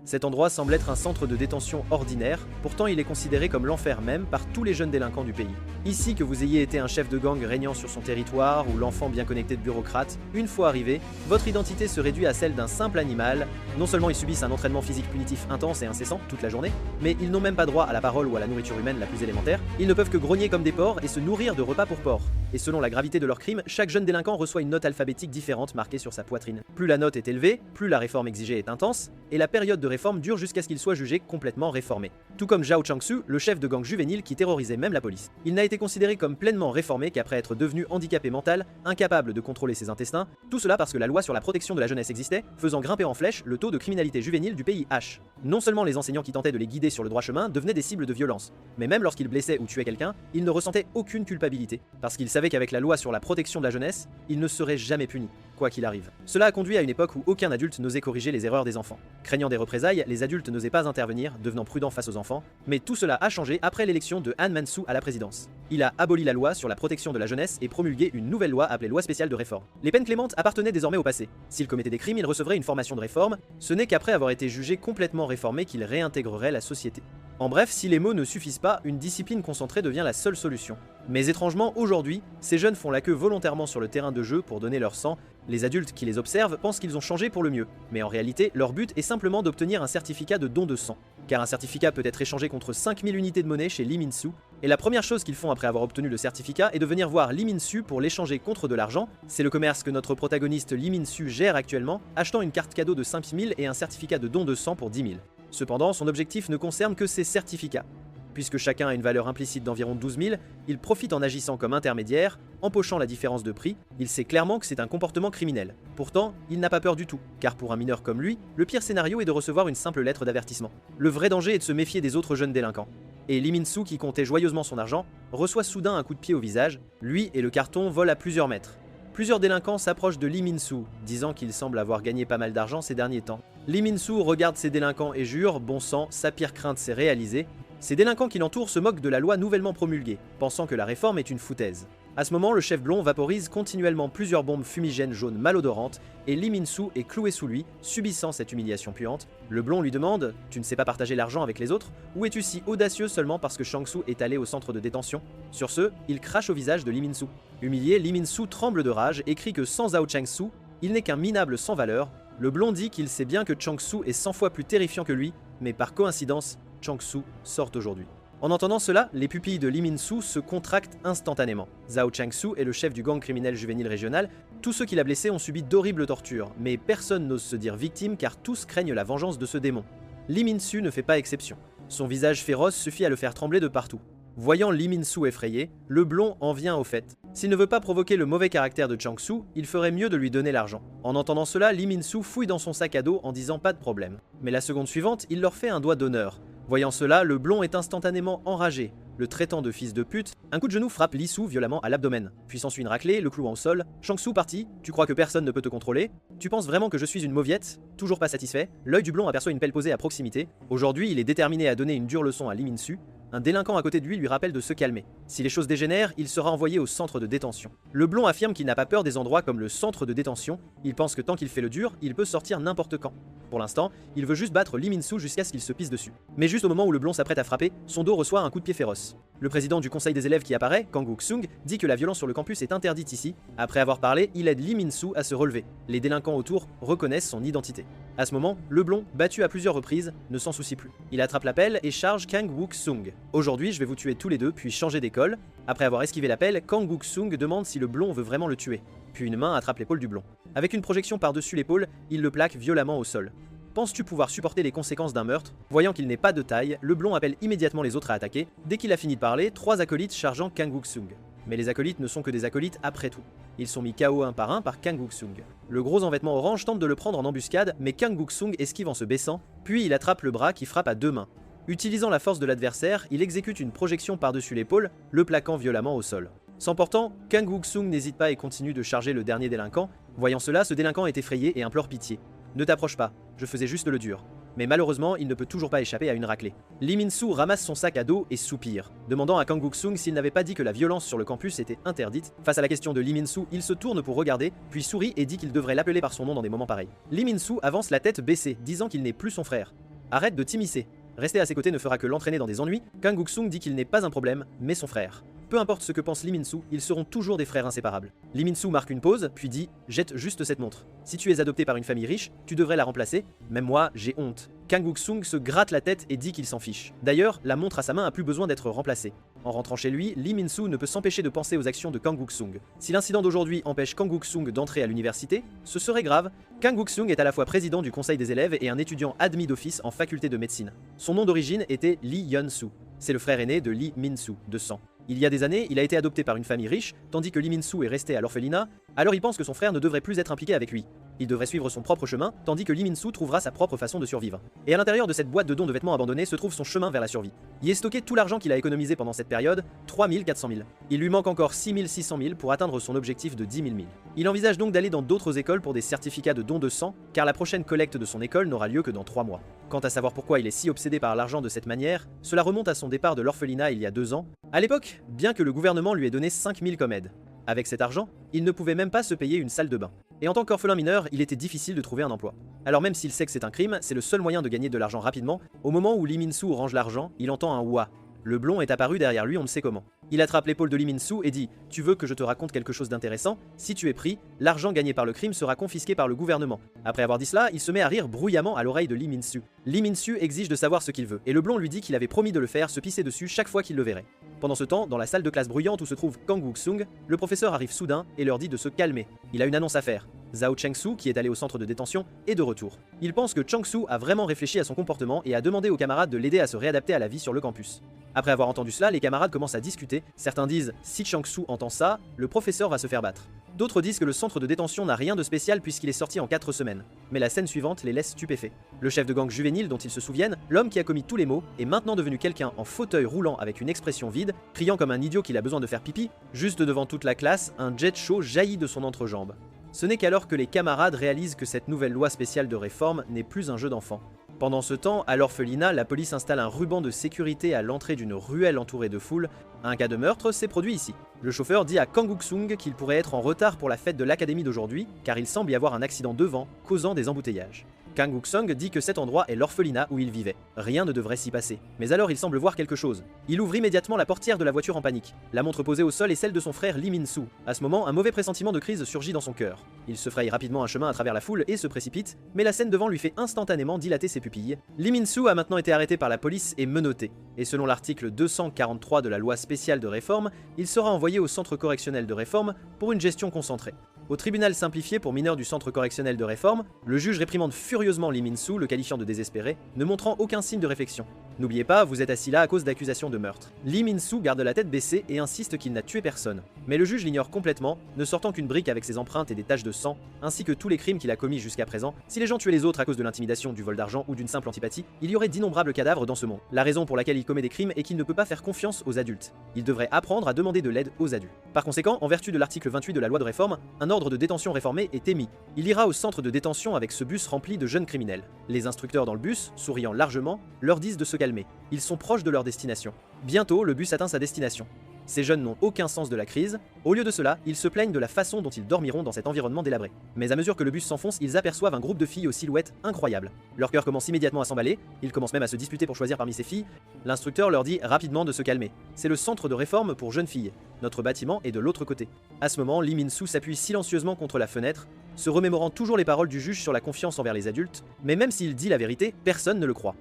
Cet endroit semble être un centre de détention ordinaire, pourtant il est considéré comme l'enfer même par tous les jeunes délinquants du pays. Ici, que vous ayez été un chef de gang régnant sur son territoire ou l'enfant bien connecté de bureaucrate, une fois arrivé, votre identité se réduit à celle d'un simple animal. Non seulement ils subissent un entraînement physique punitif intense et incessant toute la journée, mais ils n'ont même pas droit à la parole ou à la nourriture humaine la plus élémentaire, ils ne peuvent que grogner comme des porcs et se nourrir de repas pour porcs. Et selon la gravité de leur crime, chaque jeune délinquant reçoit une note alphabétique différente marquée sur sa poitrine. Plus la note est élevée, plus la réforme exigée est intense, et la période de réforme dure jusqu'à ce qu'il soit jugé complètement réformé. Tout comme Zhao Changsu, le chef de gang juvénile qui terrorisait même la police. Il n'a été considéré comme pleinement réformé qu'après être devenu handicapé mental, incapable de contrôler ses intestins, tout cela parce que la loi sur la protection de la jeunesse existait, faisant grimper en flèche le taux de criminalité juvénile du pays H. Non seulement les enseignants qui tentaient de les guider sur le droit chemin devenaient des cibles de violence, mais même lorsqu'ils blessaient ou tuaient quelqu'un, ils ne ressentaient aucune culpabilité, parce qu'ils savaient qu'avec la loi sur la protection de la jeunesse, ils ne seraient jamais punis, quoi qu'il arrive. Cela a conduit à une époque où aucun adulte n'osait corriger les erreurs des enfants. Craignant des représailles, les adultes n'osaient pas intervenir, devenant prudents face aux enfants, mais tout cela a changé après l'élection de Han Man-soo à la présidence. Il a aboli la loi sur la protection de la jeunesse et promulgué une nouvelle loi appelée loi spéciale de réforme. Les peines clémentes appartenaient désormais au passé. S'il commettait des crimes, il recevrait une formation de réforme, ce n'est qu'après avoir été jugé complètement réformé qu'il réintégrerait la société. En bref, si les mots ne suffisent pas, une discipline concentrée devient la seule solution. Mais étrangement, aujourd'hui, ces jeunes font la queue volontairement sur le terrain de jeu pour donner leur sang. Les adultes qui les observent pensent qu'ils ont changé pour le mieux, mais en réalité, leur but est simplement d'obtenir un certificat de don de sang. Car un certificat peut être échangé contre 5000 unités de monnaie chez Lee Min-soo, et la première chose qu'ils font après avoir obtenu le certificat est de venir voir Lee Min-soo pour l'échanger contre de l'argent. C'est le commerce que notre protagoniste Lee Min-soo gère actuellement, achetant une carte cadeau de 5000 et un certificat de don de sang pour 10 000. Cependant, son objectif ne concerne que ces certificats. Puisque chacun a une valeur implicite d'environ 12 000, il profite en agissant comme intermédiaire, empochant la différence de prix. Il sait clairement que c'est un comportement criminel. Pourtant, il n'a pas peur du tout, car pour un mineur comme lui, le pire scénario est de recevoir une simple lettre d'avertissement. Le vrai danger est de se méfier des autres jeunes délinquants. Et Lee Min-soo, qui comptait joyeusement son argent, reçoit soudain un coup de pied au visage. Lui et le carton volent à plusieurs mètres. Plusieurs délinquants s'approchent de Lee Min-soo, disant qu'il semble avoir gagné pas mal d'argent ces derniers temps. Lee Min-soo regarde ces délinquants et jure, bon sang, sa pire crainte s'est réalisée. Ces délinquants qui l'entourent se moquent de la loi nouvellement promulguée, pensant que la réforme est une foutaise. À ce moment, le chef blond vaporise continuellement plusieurs bombes fumigènes jaunes malodorantes, et Lee Min-soo est cloué sous lui, subissant cette humiliation puante. Le blond lui demande « Tu ne sais pas partager l'argent avec les autres? Ou es-tu si audacieux seulement parce que Chang-soo est allé au centre de détention ?» Sur ce, il crache au visage de Lee Min-soo. Humilié, Lee Min-soo tremble de rage et crie que sans Zhao Chang-soo, il n'est qu'un minable sans valeur. Le blond dit qu'il sait bien que Chang-soo est 100 fois plus terrifiant que lui, mais par coïncidence, Chang-soo sort aujourd'hui. En entendant cela, les pupilles de Lee Min-soo se contractent instantanément. Zhao Chang-soo est le chef du gang criminel juvénile régional. Tous ceux qui l'a blessé ont subi d'horribles tortures, mais personne n'ose se dire victime car tous craignent la vengeance de ce démon. Lee Min-soo ne fait pas exception. Son visage féroce suffit à le faire trembler de partout. Voyant Lee Min-soo effrayé, le blond en vient au fait. S'il ne veut pas provoquer le mauvais caractère de Chang-soo, il ferait mieux de lui donner l'argent. En entendant cela, Lee Min-soo fouille dans son sac à dos en disant pas de problème. Mais la seconde suivante, il leur fait un doigt d'honneur. Voyant cela, le blond est instantanément enragé. Le traitant de fils de pute, un coup de genou frappe Lee-soo violemment à l'abdomen. Puis s'ensuit une raclée, le clouant au sol. Chang-soo parti, tu crois que personne ne peut te contrôler? Tu penses vraiment que je suis une mauviette? Toujours pas satisfait, l'œil du blond aperçoit une pelle posée à proximité. Aujourd'hui, il est déterminé à donner une dure leçon à Lee Min-soo. Un délinquant à côté de lui rappelle de se calmer. Si les choses dégénèrent, il sera envoyé au centre de détention. Le blond affirme qu'il n'a pas peur des endroits comme le centre de détention. Il pense que tant qu'il fait le dur, il peut sortir n'importe quand. Pour l'instant, il veut juste battre Lee Min-soo jusqu'à ce qu'il se pisse dessus. Mais juste au moment où le blond s'apprête à frapper, son dos reçoit un coup de pied féroce. Le président du conseil des élèves qui apparaît, Kang Wook-sung, dit que la violence sur le campus est interdite ici. Après avoir parlé, il aide Lee Min-soo à se relever. Les délinquants autour reconnaissent son identité. À ce moment, le blond, battu à plusieurs reprises, ne s'en soucie plus. Il attrape la pelle et charge Kang Wook-sung. Aujourd'hui, je vais vous tuer tous les deux, puis changer d'école. Après avoir esquivé l'appel, Kang Wook-sung demande si le blond veut vraiment le tuer. Puis une main attrape l'épaule du blond. Avec une projection par-dessus l'épaule, il le plaque violemment au sol. Penses-tu pouvoir supporter les conséquences d'un meurtre? Voyant qu'il n'est pas de taille, le blond appelle immédiatement les autres à attaquer. Dès qu'il a fini de parler, 3 acolytes chargeant Kang Wook-sung. Mais les acolytes ne sont que des acolytes après tout. Ils sont mis KO un par Kang Wook-sung. Le gros en vêtements orange tente de le prendre en embuscade, mais Kang Wook-sung esquive en se baissant, puis il attrape le bras qui frappe à 2 mains. Utilisant la force de l'adversaire, il exécute une projection par-dessus l'épaule, le plaquant violemment au sol. S'emportant, Kang Wook-sung n'hésite pas et continue de charger le dernier délinquant. Voyant cela, ce délinquant est effrayé et implore pitié. Ne t'approche pas, je faisais juste le dur. Mais malheureusement, il ne peut toujours pas échapper à une raclée. Lee Min-soo ramasse son sac à dos et soupire, demandant à Kang Wook-sung s'il n'avait pas dit que la violence sur le campus était interdite. Face à la question de Lee Min-soo, il se tourne pour regarder, puis sourit et dit qu'il devrait l'appeler par son nom dans des moments pareils. Lee Min-soo avance la tête baissée, disant qu'il n'est plus son frère. Arrête de t'immiscer. Rester à ses côtés ne fera que l'entraîner dans des ennuis. Kang Gook-sung dit qu'il n'est pas un problème, mais son frère. Peu importe ce que pense Lee Min-soo, ils seront toujours des frères inséparables. Lee Min-soo marque une pause, puis dit « Jette juste cette montre. Si tu es adopté par une famille riche, tu devrais la remplacer. Même moi, j'ai honte. » Kang Gook-sung se gratte la tête et dit qu'il s'en fiche. D'ailleurs, la montre à sa main a plus besoin d'être remplacée. En rentrant chez lui, Lee Min-soo ne peut s'empêcher de penser aux actions de Kang Gook-sung. Si l'incident d'aujourd'hui empêche Kang Gook-sung d'entrer à l'université, ce serait grave. Kang Gook-sung est à la fois président du conseil des élèves et un étudiant admis d'office en faculté de médecine. Son nom d'origine était Lee Yeon-soo. C'est le frère aîné de Lee Min-soo, de sang. Il y a des années, il a été adopté par une famille riche, tandis que Lee Min-soo est resté à l'orphelinat, alors il pense que son frère ne devrait plus être impliqué avec lui. Il devrait suivre son propre chemin, tandis que Lee Min-soo trouvera sa propre façon de survivre. Et à l'intérieur de cette boîte de dons de vêtements abandonnés se trouve son chemin vers la survie. Y est stocké tout l'argent qu'il a économisé pendant cette période, 3 400 000. Il lui manque encore 6 600 000 pour atteindre son objectif de 10 000 000. Il envisage donc d'aller dans d'autres écoles pour des certificats de dons de sang, car la prochaine collecte de son école n'aura lieu que dans 3 mois. Quant à savoir pourquoi il est si obsédé par l'argent de cette manière, cela remonte à son départ de l'orphelinat il y a 2 ans. À l'époque, bien que le gouvernement lui ait donné 5 000 comme aide. Avec cet argent, il ne pouvait même pas se payer une salle de bain. Et en tant qu'orphelin mineur, il était difficile de trouver un emploi. Alors même s'il sait que c'est un crime, c'est le seul moyen de gagner de l'argent rapidement. Au moment où Lee Min-soo range l'argent, il entend un ouah. Le blond est apparu derrière lui, on ne sait comment. Il attrape l'épaule de Lee Min-soo et dit « Tu veux que je te raconte quelque chose d'intéressant? Si tu es pris, l'argent gagné par le crime sera confisqué par le gouvernement. » Après avoir dit cela, il se met à rire bruyamment à l'oreille de Lee Min-soo. Lee Min-soo exige de savoir ce qu'il veut, et le blond lui dit qu'il avait promis de le faire se pisser dessus chaque fois qu'il le verrait. Pendant ce temps, dans la salle de classe bruyante où se trouve Kang Gook-sung, le professeur arrive soudain et leur dit de se calmer. Il a une annonce à faire. Zhao Cheng-soo, qui est allé au centre de détention, est de retour. Il pense que Chang-soo a vraiment réfléchi à son comportement et a demandé aux camarades de l'aider à se réadapter à la vie sur le campus. Après avoir entendu cela, les camarades commencent à discuter. Certains disent « Si Chang-soo entend ça, le professeur va se faire battre ». D'autres disent que le centre de détention n'a rien de spécial puisqu'il est sorti en 4 semaines. Mais la scène suivante les laisse stupéfaits. Le chef de gang juvénile dont ils se souviennent, l'homme qui a commis tous les maux, est maintenant devenu quelqu'un en fauteuil roulant avec une expression vide, criant comme un idiot qu'il a besoin de faire pipi. Juste devant toute la classe, un jet chaud jaillit de son entrejambe. Ce n'est qu'alors que les camarades réalisent que cette nouvelle loi spéciale de réforme n'est plus un jeu d'enfant. Pendant ce temps, à l'orphelinat, la police installe un ruban de sécurité à l'entrée d'une ruelle entourée de foule. Un cas de meurtre s'est produit ici. Le chauffeur dit à Kang Gook-sung qu'il pourrait être en retard pour la fête de l'académie d'aujourd'hui, car il semble y avoir un accident devant, causant des embouteillages. Kang Gook-sung dit que cet endroit est l'orphelinat où il vivait. Rien ne devrait s'y passer. Mais alors il semble voir quelque chose. Il ouvre immédiatement la portière de la voiture en panique. La montre posée au sol est celle de son frère Lee Min-soo. À ce moment, un mauvais pressentiment de crise surgit dans son cœur. Il se fraye rapidement un chemin à travers la foule et se précipite, mais la scène devant lui fait instantanément dilater ses pupilles. Lee Min-soo a maintenant été arrêté par la police et menotté. Et selon l'article 243 de la loi spéciale de réforme, il sera envoyé au centre correctionnel de réforme pour une gestion concentrée. Au tribunal simplifié pour mineurs du centre correctionnel de réforme, le juge réprimande furieusement Lee Min-soo, le qualifiant de désespéré, ne montrant aucun signe de réflexion. N'oubliez pas, vous êtes assis là à cause d'accusations de meurtre. Lee Min-soo garde la tête baissée et insiste qu'il n'a tué personne. Mais le juge l'ignore complètement, ne sortant qu'une brique avec ses empreintes et des taches de sang, ainsi que tous les crimes qu'il a commis jusqu'à présent. Si les gens tuaient les autres à cause de l'intimidation, du vol d'argent ou d'une simple antipathie, il y aurait d'innombrables cadavres dans ce monde. La raison pour laquelle il commet des crimes est qu'il ne peut pas faire confiance aux adultes. Il devrait apprendre à demander de l'aide aux adultes. Par conséquent, en vertu de l'article 28 de la loi de réforme, un ordre de détention réformé est émis. Il ira au centre de détention avec ce bus rempli de jeunes criminels. Les instructeurs dans le bus, souriant largement, leur disent de se calmer. Ils sont proches de leur destination. Bientôt, le bus atteint sa destination. Ces jeunes n'ont aucun sens de la crise. Au lieu de cela, ils se plaignent de la façon dont ils dormiront dans cet environnement délabré. Mais à mesure que le bus s'enfonce, ils aperçoivent un groupe de filles aux silhouettes incroyables. Leur cœur commence immédiatement à s'emballer, ils commencent même à se disputer pour choisir parmi ces filles. L'instructeur leur dit rapidement de se calmer. C'est le centre de réforme pour jeunes filles. Notre bâtiment est de l'autre côté. À ce moment, Lee Min-soo s'appuie silencieusement contre la fenêtre, se remémorant toujours les paroles du juge sur la confiance envers les adultes, mais même s'il dit la vérité, personne ne le croit.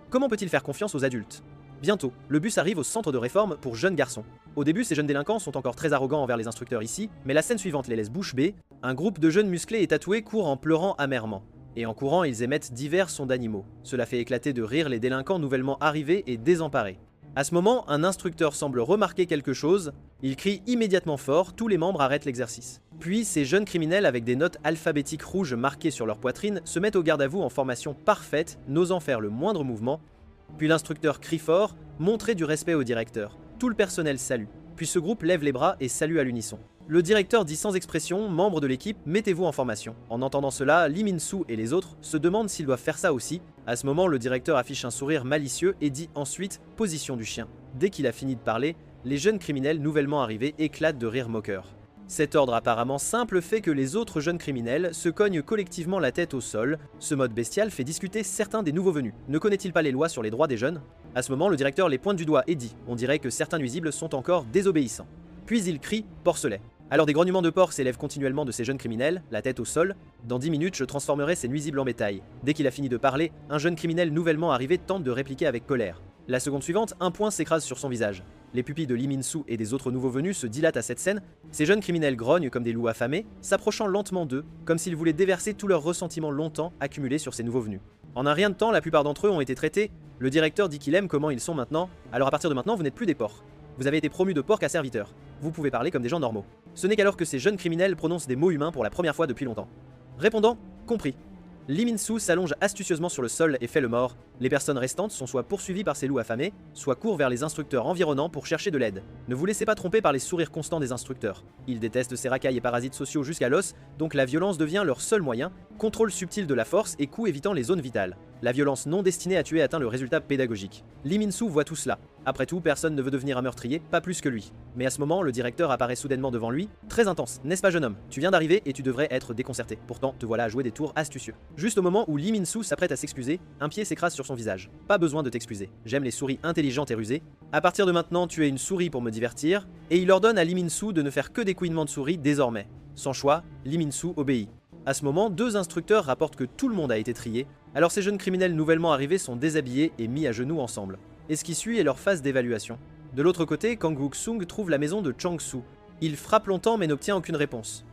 Comment peut-il faire confiance aux adultes ? Bientôt, le bus arrive au centre de réforme pour jeunes garçons. Au début, ces jeunes délinquants sont encore très arrogants envers les instructeurs ici, mais la scène suivante les laisse bouche bée. Un groupe de jeunes musclés et tatoués court en pleurant amèrement. Et en courant, ils émettent divers sons d'animaux. Cela fait éclater de rire les délinquants nouvellement arrivés et désemparés. À ce moment, un instructeur semble remarquer quelque chose. Il crie immédiatement fort, tous les membres arrêtent l'exercice. Puis, ces jeunes criminels avec des notes alphabétiques rouges marquées sur leur poitrine se mettent au garde-à-vous en formation parfaite, n'osant faire le moindre mouvement. Puis l'instructeur crie fort, montrez du respect au directeur. Tout le personnel salue. Puis ce groupe lève les bras et salue à l'unisson. Le directeur dit sans expression, membres de l'équipe, mettez-vous en formation. En entendant cela, Lee Min-soo et les autres se demandent s'ils doivent faire ça aussi. À ce moment, le directeur affiche un sourire malicieux et dit ensuite « position du chien ». Dès qu'il a fini de parler, les jeunes criminels nouvellement arrivés éclatent de rire moqueur. Cet ordre apparemment simple fait que les autres jeunes criminels se cognent collectivement la tête au sol. Ce mode bestial fait discuter certains des nouveaux venus. Ne connaît-il pas les lois sur les droits des jeunes? À ce moment, le directeur les pointe du doigt et dit: on dirait que certains nuisibles sont encore désobéissants. Puis il crie: porcelet. Alors des grognements de porc s'élèvent continuellement de ces jeunes criminels, la tête au sol. Dans 10 minutes, je transformerai ces nuisibles en bétail. Dès qu'il a fini de parler, un jeune criminel nouvellement arrivé tente de répliquer avec colère. La seconde suivante, un poing s'écrase sur son visage. Les pupilles de Lee Min-soo et des autres nouveaux venus se dilatent à cette scène. Ces jeunes criminels grognent comme des loups affamés, s'approchant lentement d'eux, comme s'ils voulaient déverser tous leurs ressentiments longtemps accumulés sur ces nouveaux venus. En un rien de temps, la plupart d'entre eux ont été traités. Le directeur dit qu'il aime comment ils sont maintenant. Alors à partir de maintenant, vous n'êtes plus des porcs. Vous avez été promu de porc à serviteur. Vous pouvez parler comme des gens normaux. Ce n'est qu'alors que ces jeunes criminels prononcent des mots humains pour la première fois depuis longtemps. Répondant: compris. Lee Min-soo s'allonge astucieusement sur le sol et fait le mort. Les personnes restantes sont soit poursuivies par ces loups affamés, soit courent vers les instructeurs environnants pour chercher de l'aide. Ne vous laissez pas tromper par les sourires constants des instructeurs. Ils détestent ces racailles et parasites sociaux jusqu'à l'os, donc la violence devient leur seul moyen, contrôle subtil de la force et coups évitant les zones vitales. La violence non destinée à tuer atteint le résultat pédagogique. Lee Min-soo voit tout cela. Après tout, personne ne veut devenir un meurtrier, pas plus que lui. Mais à ce moment, le directeur apparaît soudainement devant lui. Très intense, n'est-ce pas jeune homme? Tu viens d'arriver et tu devrais être déconcerté. Pourtant, te voilà à jouer des tours astucieux. Juste au moment où Lee Min-soo s'apprête à s'excuser, un pied s'écrase sur son visage. Pas besoin de t'excuser. J'aime les souris intelligentes et rusées. À partir de maintenant, tu es une souris pour me divertir. Et il ordonne à Lee Min-soo de ne faire que des couinements de souris désormais. Sans choix, Lee Min-soo obéit. À ce moment, 2 instructeurs rapportent que tout le monde a été trié. Alors ces jeunes criminels nouvellement arrivés sont déshabillés et mis à genoux ensemble. Et ce qui suit est leur phase d'évaluation. De l'autre côté, Kang Wook-sung trouve la maison de Chang-soo. Il frappe longtemps mais n'obtient aucune réponse.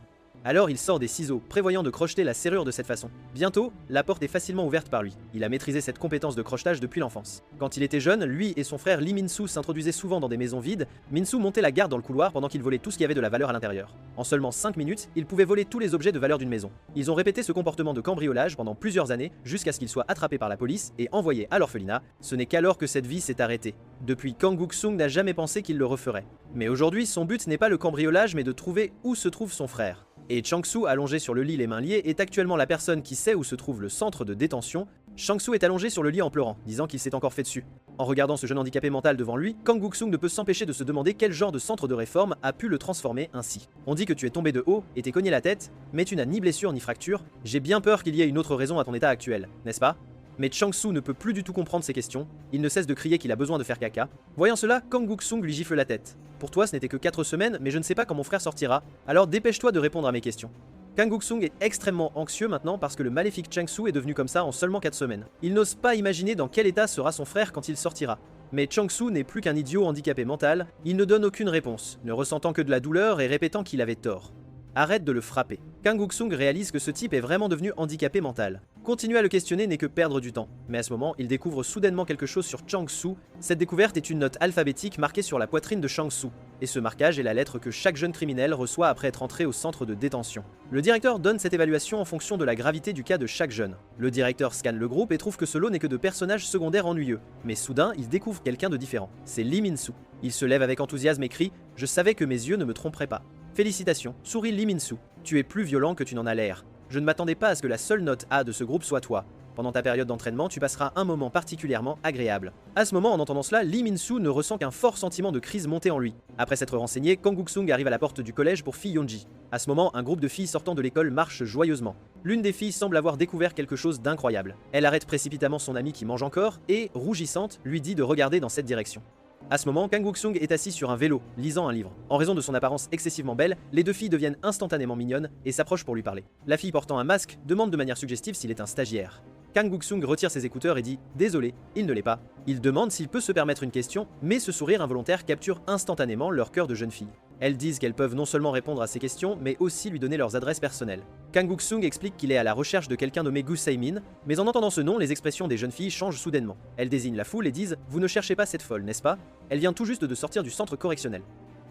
Alors il sort des ciseaux, prévoyant de crocheter la serrure de cette façon. Bientôt, la porte est facilement ouverte par lui. Il a maîtrisé cette compétence de crochetage depuis l'enfance. Quand il était jeune, lui et son frère Lee Min-soo s'introduisaient souvent dans des maisons vides. Min-soo montait la garde dans le couloir pendant qu'il volait tout ce qui avait de la valeur à l'intérieur. En seulement 5 minutes, il pouvait voler tous les objets de valeur d'une maison. Ils ont répété ce comportement de cambriolage pendant plusieurs années, jusqu'à ce qu'il soit attrapé par la police et envoyé à l'orphelinat. Ce n'est qu'alors que cette vie s'est arrêtée. Depuis, Kang Wook-sung n'a jamais pensé qu'il le referait. Mais aujourd'hui, son but n'est pas le cambriolage mais de trouver où se trouve son frère. Et Chang-soo, allongé sur le lit les mains liées, est actuellement la personne qui sait où se trouve le centre de détention. Chang-soo est allongé sur le lit en pleurant, disant qu'il s'est encore fait dessus. En regardant ce jeune handicapé mental devant lui, Kang Wook-sung ne peut s'empêcher de se demander quel genre de centre de réforme a pu le transformer ainsi. On dit que tu es tombé de haut et t'es cogné la tête, mais tu n'as ni blessure ni fracture. J'ai bien peur qu'il y ait une autre raison à ton état actuel, n'est-ce pas? Mais Chang-soo ne peut plus du tout comprendre ces questions, il ne cesse de crier qu'il a besoin de faire caca. Voyant cela, Kang Wook-sung lui gifle la tête. Pour toi ce n'était que 4 semaines, mais je ne sais pas quand mon frère sortira, alors dépêche-toi de répondre à mes questions. Kang Wook-sung est extrêmement anxieux maintenant parce que le maléfique Chang-soo est devenu comme ça en seulement 4 semaines. Il n'ose pas imaginer dans quel état sera son frère quand il sortira. Mais Chang-soo n'est plus qu'un idiot handicapé mental, il ne donne aucune réponse, ne ressentant que de la douleur et répétant qu'il avait tort. Arrête de le frapper. Kang Wook-sung réalise que ce type est vraiment devenu handicapé mental. Continuer à le questionner n'est que perdre du temps. Mais à ce moment, il découvre soudainement quelque chose sur Chang-soo. Cette découverte est une note alphabétique marquée sur la poitrine de Chang-soo. Et ce marquage est la lettre que chaque jeune criminel reçoit après être entré au centre de détention. Le directeur donne cette évaluation en fonction de la gravité du cas de chaque jeune. Le directeur scanne le groupe et trouve que ce lot n'est que de personnages secondaires ennuyeux. Mais soudain, il découvre quelqu'un de différent. C'est Lee Min-soo. Il se lève avec enthousiasme et crie: « Je savais que mes yeux ne me tromperaient pas. » Félicitations, sourit Lee Min-soo. Tu es plus violent que tu n'en as l'air. Je ne m'attendais pas à ce que la seule note A de ce groupe soit toi. Pendant ta période d'entraînement, tu passeras un moment particulièrement agréable. À ce moment, en entendant cela, Lee Min-soo ne ressent qu'un fort sentiment de crise monter en lui. Après s'être renseigné, Kang Wook-sung arrive à la porte du collège pour filles Yeonji. À ce moment, un groupe de filles sortant de l'école marche joyeusement. L'une des filles semble avoir découvert quelque chose d'incroyable. Elle arrête précipitamment son amie qui mange encore et, rougissante, lui dit de regarder dans cette direction. À ce moment, Kang Wook-sung est assis sur un vélo, lisant un livre. En raison de son apparence excessivement belle, les 2 filles deviennent instantanément mignonnes et s'approchent pour lui parler. La fille portant un masque demande de manière suggestive s'il est un stagiaire. Kang Wook-sung retire ses écouteurs et dit « Désolé, il ne l'est pas ». Il demande s'il peut se permettre une question, mais ce sourire involontaire capture instantanément leur cœur de jeune fille. Elles disent qu'elles peuvent non seulement répondre à ses questions, mais aussi lui donner leurs adresses personnelles. Kang Wook-sung explique qu'il est à la recherche de quelqu'un nommé Gu Se-min, mais en entendant ce nom, les expressions des jeunes filles changent soudainement. Elles désignent la foule et disent « Vous ne cherchez pas cette folle, n'est-ce pas? Elle vient tout juste de sortir du centre correctionnel ».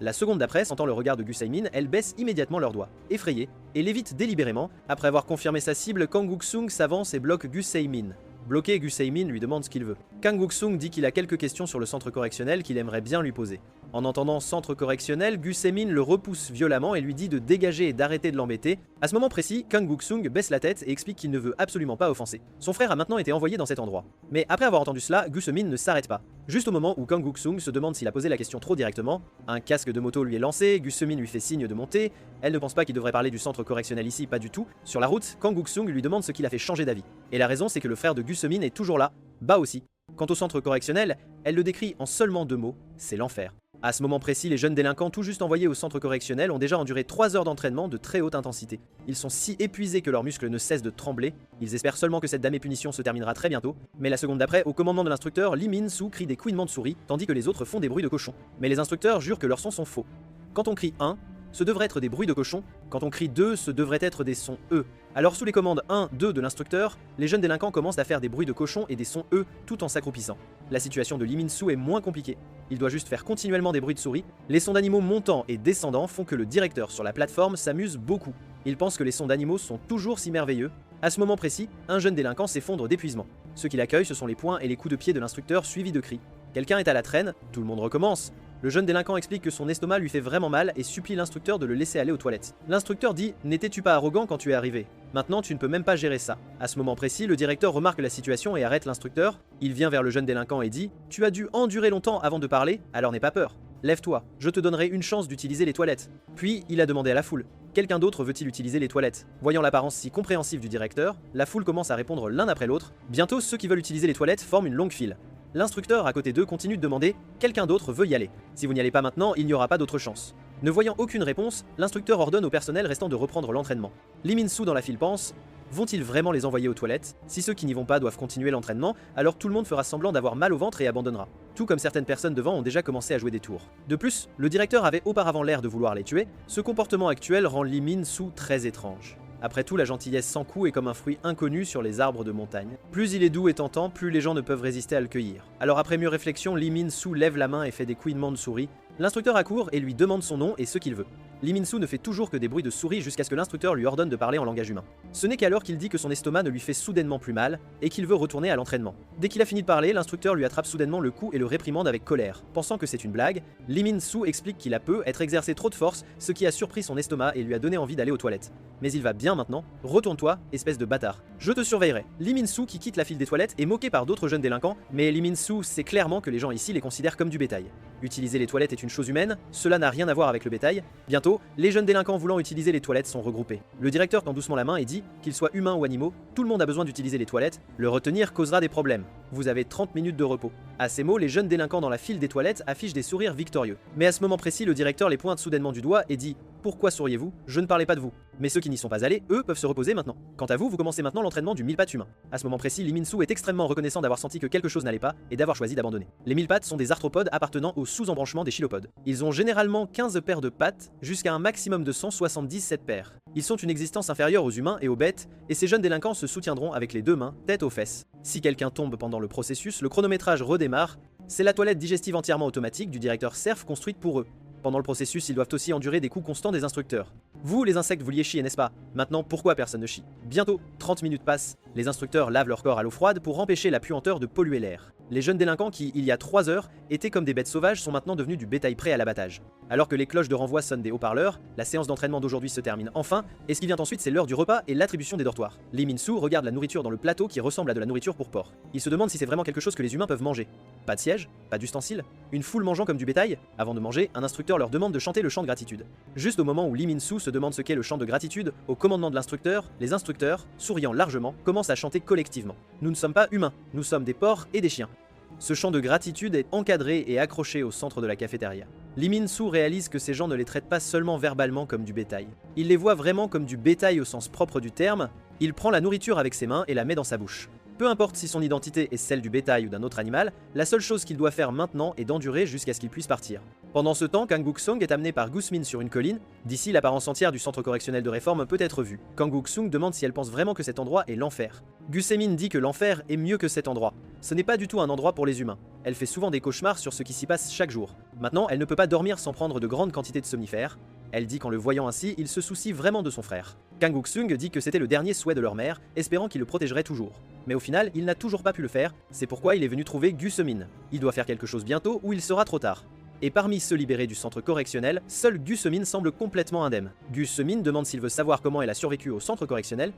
La seconde d'après, sentant le regard de Gu Se-min, elles baissent immédiatement leurs doigts, effrayées, et l'évitent délibérément. Après avoir confirmé sa cible, Kang Wook-sung s'avance et bloque Gu Se-min. Bloqué, Gu Se-min lui demande ce qu'il veut. Kang Wook-sung dit qu'il a quelques questions sur le centre correctionnel qu'il aimerait bien lui poser. En entendant centre correctionnel, Gu Se-min le repousse violemment et lui dit de dégager et d'arrêter de l'embêter. À ce moment précis, Kang Wook-sung baisse la tête et explique qu'il ne veut absolument pas offenser. Son frère a maintenant été envoyé dans cet endroit. Mais après avoir entendu cela, Gu Se-min ne s'arrête pas. Juste au moment où Kang Guk-sung se demande s'il a posé la question trop directement, un casque de moto lui est lancé, Gus Semin lui fait signe de monter, elle ne pense pas qu'il devrait parler du centre correctionnel ici, pas du tout. Sur la route, Kang Guk-sung lui demande ce qui l'a fait changer d'avis. Et la raison c'est que le frère de Gus Semin est toujours là, Ba aussi. Quant au centre correctionnel, elle le décrit en seulement 2 mots, c'est l'enfer. À ce moment précis, les jeunes délinquants tout juste envoyés au centre correctionnel ont déjà enduré 3 heures d'entraînement de très haute intensité. Ils sont si épuisés que leurs muscles ne cessent de trembler, ils espèrent seulement que cette damnée punition se terminera très bientôt, mais la seconde d'après, au commandement de l'instructeur, Lee Min-soo crie des couinements de souris, tandis que les autres font des bruits de cochon. Mais les instructeurs jurent que leurs sons sont faux. Quand on crie 1, ce devrait être des bruits de cochon, quand on crie 2, ce devrait être des sons E. Alors sous les commandes 1, 2 de l'instructeur, les jeunes délinquants commencent à faire des bruits de cochon et des sons E tout en s'accroupissant. La situation de Lee Min-soo est moins compliquée. Il doit juste faire continuellement des bruits de souris. Les sons d'animaux montants et descendants font que le directeur sur la plateforme s'amuse beaucoup. Il pense que les sons d'animaux sont toujours si merveilleux. À ce moment précis, un jeune délinquant s'effondre d'épuisement. Ceux qui l'accueillent, ce sont les poings et les coups de pied de l'instructeur suivis de cris. Quelqu'un est à la traîne, tout le monde recommence. Le jeune délinquant explique que son estomac lui fait vraiment mal et supplie l'instructeur de le laisser aller aux toilettes. L'instructeur dit « N'étais-tu pas arrogant quand tu es arrivé ? Maintenant tu ne peux même pas gérer ça. » À ce moment précis, le directeur remarque la situation et arrête l'instructeur. Il vient vers le jeune délinquant et dit « Tu as dû endurer longtemps avant de parler, alors n'aie pas peur. Lève-toi, je te donnerai une chance d'utiliser les toilettes. » Puis il a demandé à la foule « Quelqu'un d'autre veut-il utiliser les toilettes ?» Voyant l'apparence si compréhensive du directeur, la foule commence à répondre l'un après l'autre. Bientôt, ceux qui veulent utiliser les toilettes forment une longue file. L'instructeur à côté d'eux continue de demander « Quelqu'un d'autre veut y aller. Si vous n'y allez pas maintenant, il n'y aura pas d'autre chance. » Ne voyant aucune réponse, l'instructeur ordonne au personnel restant de reprendre l'entraînement. Lee Min-soo dans la file pense « Vont-ils vraiment les envoyer aux toilettes? Si ceux qui n'y vont pas doivent continuer l'entraînement, alors tout le monde fera semblant d'avoir mal au ventre et abandonnera. Tout comme certaines personnes devant ont déjà commencé à jouer des tours. De plus, le directeur avait auparavant l'air de vouloir les tuer, ce comportement actuel rend Lee Min-soo très étrange. Après tout, la gentillesse sans coup est comme un fruit inconnu sur les arbres de montagne. Plus il est doux et tentant, plus les gens ne peuvent résister à le cueillir. Alors après mûre réflexion, Lee Min-soo lève la main et fait des couinements de souris. L'instructeur accourt et lui demande son nom et ce qu'il veut. Lee Min-soo ne fait toujours que des bruits de souris jusqu'à ce que l'instructeur lui ordonne de parler en langage humain. Ce n'est qu'alors qu'il dit que son estomac ne lui fait soudainement plus mal et qu'il veut retourner à l'entraînement. Dès qu'il a fini de parler, l'instructeur lui attrape soudainement le cou et le réprimande avec colère. Pensant que c'est une blague, Lee Min-soo explique qu'il a peu être exercé trop de force, ce qui a surpris son estomac et lui a donné envie d'aller aux toilettes. Mais il va bien maintenant, retourne-toi, espèce de bâtard. Je te surveillerai. Lee Min-soo qui quitte la file des toilettes est moqué par d'autres jeunes délinquants, mais Lee Min-soo sait clairement que les gens ici les considèrent comme du bétail. Utiliser les toilettes est une chose humaine, cela n'a rien à voir avec le bétail. Bientôt, les jeunes délinquants voulant utiliser les toilettes sont regroupés. Le directeur tend doucement la main et dit, qu'ils soient humains ou animaux, tout le monde a besoin d'utiliser les toilettes, le retenir causera des problèmes. Vous avez 30 minutes de repos. À ces mots, les jeunes délinquants dans la file des toilettes affichent des sourires victorieux. Mais à ce moment précis, le directeur les pointe soudainement du doigt et dit « Pourquoi souriez-vous? Je ne parlais pas de vous. » Mais ceux qui n'y sont pas allés, eux, peuvent se reposer maintenant. Quant à vous, vous commencez maintenant l'entraînement du 1000 pattes humain. À ce moment précis, Lee Min-soo est extrêmement reconnaissant d'avoir senti que quelque chose n'allait pas et d'avoir choisi d'abandonner. Les 1000 pattes sont des arthropodes appartenant au sous-embranchement des chilopodes. Ils ont généralement 15 paires de pattes, jusqu'à un maximum de 177 paires. Ils sont une existence inférieure aux humains et aux bêtes, et ces jeunes délinquants se soutiendront avec les 2 mains, tête aux fesses. Si quelqu'un tombe pendant le processus, le chronométrage redémarre. C'est la toilette digestive entièrement automatique du directeur Cerf construite pour eux. Pendant le processus, ils doivent aussi endurer des coups constants des instructeurs. Vous, les insectes, vouliez chier, n'est-ce pas? Maintenant, pourquoi personne ne chie? Bientôt, 30 minutes passent. Les instructeurs lavent leur corps à l'eau froide pour empêcher la puanteur de polluer l'air. Les jeunes délinquants qui, il y a 3 heures, étaient comme des bêtes sauvages sont maintenant devenus du bétail prêt à l'abattage. Alors que les cloches de renvoi sonnent des haut-parleurs, la séance d'entraînement d'aujourd'hui se termine enfin, et ce qui vient ensuite c'est l'heure du repas et l'attribution des dortoirs. Lee Min-soo regarde la nourriture dans le plateau qui ressemble à de la nourriture pour porc. Il se demande si c'est vraiment quelque chose que les humains peuvent manger. Pas de siège, pas d'ustensiles, une foule mangeant comme du bétail. Avant de manger, un instructeur leur demande de chanter le chant de gratitude. Juste au moment où Lee Min-soo se demande ce qu'est le chant de gratitude, au commandement de l'instructeur, les instructeurs, souriant largement, commencent à chanter collectivement. Nous ne sommes pas humains, nous sommes des porcs et des chiens. Ce chant de gratitude est encadré et accroché au centre de la cafétéria. Lee Min-soo réalise que ces gens ne les traitent pas seulement verbalement comme du bétail. Il les voit vraiment comme du bétail au sens propre du terme. Il prend la nourriture avec ses mains et la met dans sa bouche. Peu importe si son identité est celle du bétail ou d'un autre animal, la seule chose qu'il doit faire maintenant est d'endurer jusqu'à ce qu'il puisse partir. Pendant ce temps, Kang Guk-sung est amené par Gus Min sur une colline. D'ici, l'apparence entière du centre correctionnel de réforme peut être vue. Kang Guk-sung demande si elle pense vraiment que cet endroit est l'enfer. Gus Min dit que l'enfer est mieux que cet endroit. Ce n'est pas du tout un endroit pour les humains. Elle fait souvent des cauchemars sur ce qui s'y passe chaque jour. Maintenant, elle ne peut pas dormir sans prendre de grandes quantités de somnifères. Elle dit qu'en le voyant ainsi, il se soucie vraiment de son frère. Kang Guk-sung dit que c'était le dernier souhait de leur mère, espérant qu'il le protégerait toujours. Mais au final, il n'a toujours pas pu le faire, c'est pourquoi il est venu trouver Gus Min. Il doit faire quelque chose bientôt ou il sera trop tard. Et parmi ceux libérés du centre correctionnel, seul Gus Min semble complètement indemne. Gus Min demande s'il veut savoir comment elle a survécu au centre correctionnel.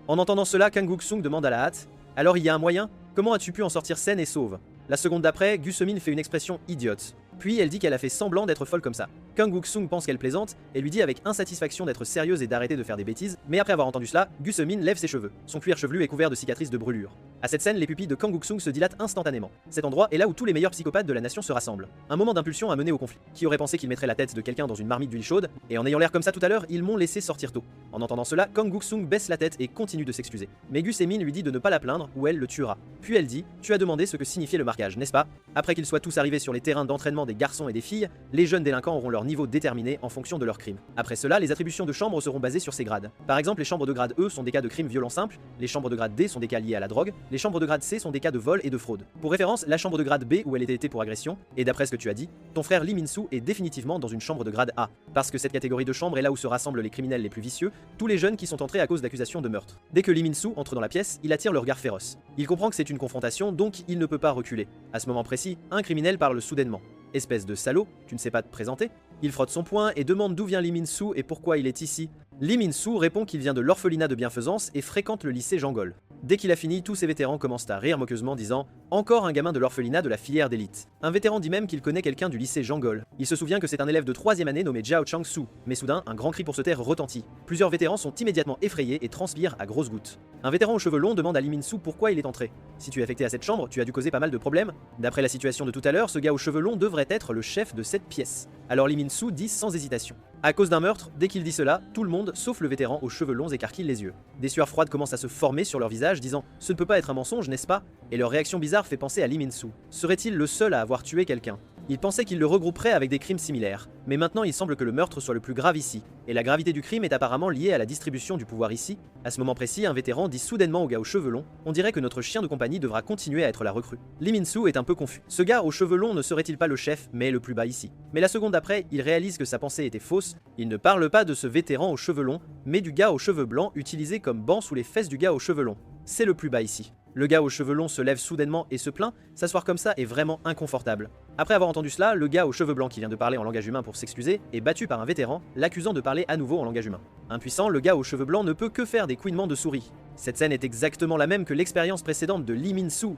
En entendant cela, Kang Guk-sung demande à la hâte « Alors il y a un moyen? Comment as-tu pu en sortir saine et sauve ?» La seconde d'après, Gu Semin fait une expression idiote. Puis elle dit qu'elle a fait semblant d'être folle comme ça. Kang Wook-sung pense qu'elle plaisante et lui dit avec insatisfaction d'être sérieuse et d'arrêter de faire des bêtises, mais après avoir entendu cela, Gu Semin lève ses cheveux. Son cuir chevelu est couvert de cicatrices de brûlures. À cette scène, les pupilles de Kang Wook-sung se dilatent instantanément. Cet endroit est là où tous les meilleurs psychopathes de la nation se rassemblent. Un moment d'impulsion a mené au conflit. Qui aurait pensé qu'il mettrait la tête de quelqu'un dans une marmite d'huile chaude? Et en ayant l'air comme ça tout à l'heure, ils m'ont laissé sortir tôt. En entendant cela, Kang Wook-sung baisse la tête et continue de s'excuser. Mais Gu Semin lui dit de ne pas la plaindre ou elle le tuera. Puis elle dit: tu as demandé ce que signifiait le marquage, n'est-ce pas? Après qu'ils soient tous arrivés sur les terrains d'entraînement des garçons et des filles, les jeunes délinquants auront leur niveau déterminé en fonction de leur crime. Après cela, les attributions de chambres seront basées sur ces grades. Par exemple, les chambres de grade E sont des cas de crimes violents simples, les chambres de grade D sont des cas liés à la drogue, les chambres de grade C sont des cas de vol et de fraude. Pour référence, la chambre de grade B où elle était été pour agression, et d'après ce que tu as dit, ton frère Lee Min-soo est définitivement dans une chambre de grade A. Parce que cette catégorie de chambre est là où se rassemblent les criminels les plus vicieux, tous les jeunes qui sont entrés à cause d'accusations de meurtre. Dès que Lee Min-soo entre dans la pièce, il attire le regard féroce. Il comprend que c'est une confrontation, donc il ne peut pas reculer. À ce moment précis, un criminel parle soudainement. Espèce de salaud, tu ne sais pas te présenter? Il frotte son poing et demande d'où vient Lee Min-soo et pourquoi il est ici. Lee Min-soo répond qu'il vient de l'orphelinat de bienfaisance et fréquente le lycée Jean Gol. Dès qu'il a fini, tous ses vétérans commencent à rire moqueusement disant « Encore un gamin de l'orphelinat de la filière d'élite ». Un vétéran dit même qu'il connaît quelqu'un du lycée Jean Gol. Il se souvient que c'est un élève de 3e année nommé Jiao Chang-soo. Mais soudain, un grand cri pour se taire retentit. Plusieurs vétérans sont immédiatement effrayés et transpirent à grosses gouttes. Un vétéran aux cheveux longs demande à Lee Min-soo pourquoi il est entré. Si tu es affecté à cette chambre, tu as dû causer pas mal de problèmes. D'après la situation de tout à l'heure, ce gars aux cheveux longs devrait être le chef de cette pièce. Alors Lee Min-soo dit sans hésitation. À cause d'un meurtre, dès qu'il dit cela, tout le monde, sauf le vétéran aux cheveux longs, écarquille les yeux. Des sueurs froides commencent à se former sur leur visage, disant « Ce ne peut pas être un mensonge, n'est-ce pas ?» Et leur réaction bizarre fait penser à Lee Min-soo. Serait-il le seul à avoir tué quelqu'un? Il pensait qu'il le regrouperait avec des crimes similaires, mais maintenant il semble que le meurtre soit le plus grave ici, et la gravité du crime est apparemment liée à la distribution du pouvoir ici. À ce moment précis, un vétéran dit soudainement au gars aux cheveux longs: on dirait que notre chien de compagnie devra continuer à être la recrue. Lee Min-soo est un peu confus. Ce gars aux cheveux longs ne serait-il pas le chef, mais le plus bas ici? Mais la seconde après, il réalise que sa pensée était fausse. Il ne parle pas de ce vétéran aux cheveux longs, mais du gars aux cheveux blancs utilisé comme banc sous les fesses du gars aux cheveux longs. C'est le plus bas ici. Le gars aux cheveux longs se lève soudainement et se plaint, s'asseoir comme ça est vraiment inconfortable. Après avoir entendu cela, le gars aux cheveux blancs qui vient de parler en langage humain pour s'excuser est battu par un vétéran, l'accusant de parler à nouveau en langage humain. Impuissant, le gars aux cheveux blancs ne peut que faire des couinements de souris. Cette scène est exactement la même que l'expérience précédente de Lee Min-soo.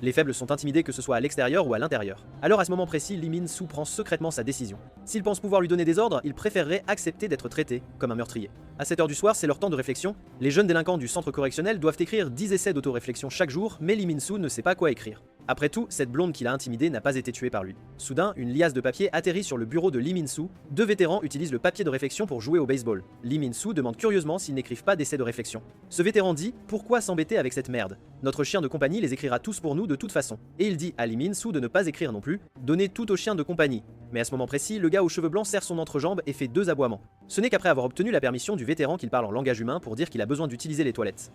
Les faibles sont intimidés que ce soit à l'extérieur ou à l'intérieur. Alors à ce moment précis, Lee Min-soo prend secrètement sa décision. S'il pense pouvoir lui donner des ordres, il préférerait accepter d'être traité comme un meurtrier. À 7 h du soir, c'est leur temps de réflexion. Les jeunes délinquants du centre correctionnel doivent écrire 10 essais d'autoréflexion chaque jour, mais Lee Min-soo ne sait pas quoi écrire. Après tout, cette blonde qui l'a intimidé n'a pas été tuée par lui. Soudain, une liasse de papier atterrit sur le bureau de Lee Min-soo. Deux vétérans utilisent le papier de réflexion pour jouer au baseball. Lee Min-soo demande curieusement s'ils n'écrivent pas d'essais de réflexion. Ce vétéran dit: pourquoi s'embêter avec cette merde? Notre chien de compagnie les écrira tous pour nous de toute façon. Et il dit à Lee Min-soo de ne pas écrire non plus, donnez tout au chien de compagnie. Mais à ce moment précis, le gars aux cheveux blancs serre son entrejambe et fait 2 aboiements. Ce n'est qu'après avoir obtenu la permission du vétéran qu'il parle en langage humain pour dire qu'il a besoin d'utiliser les toilettes.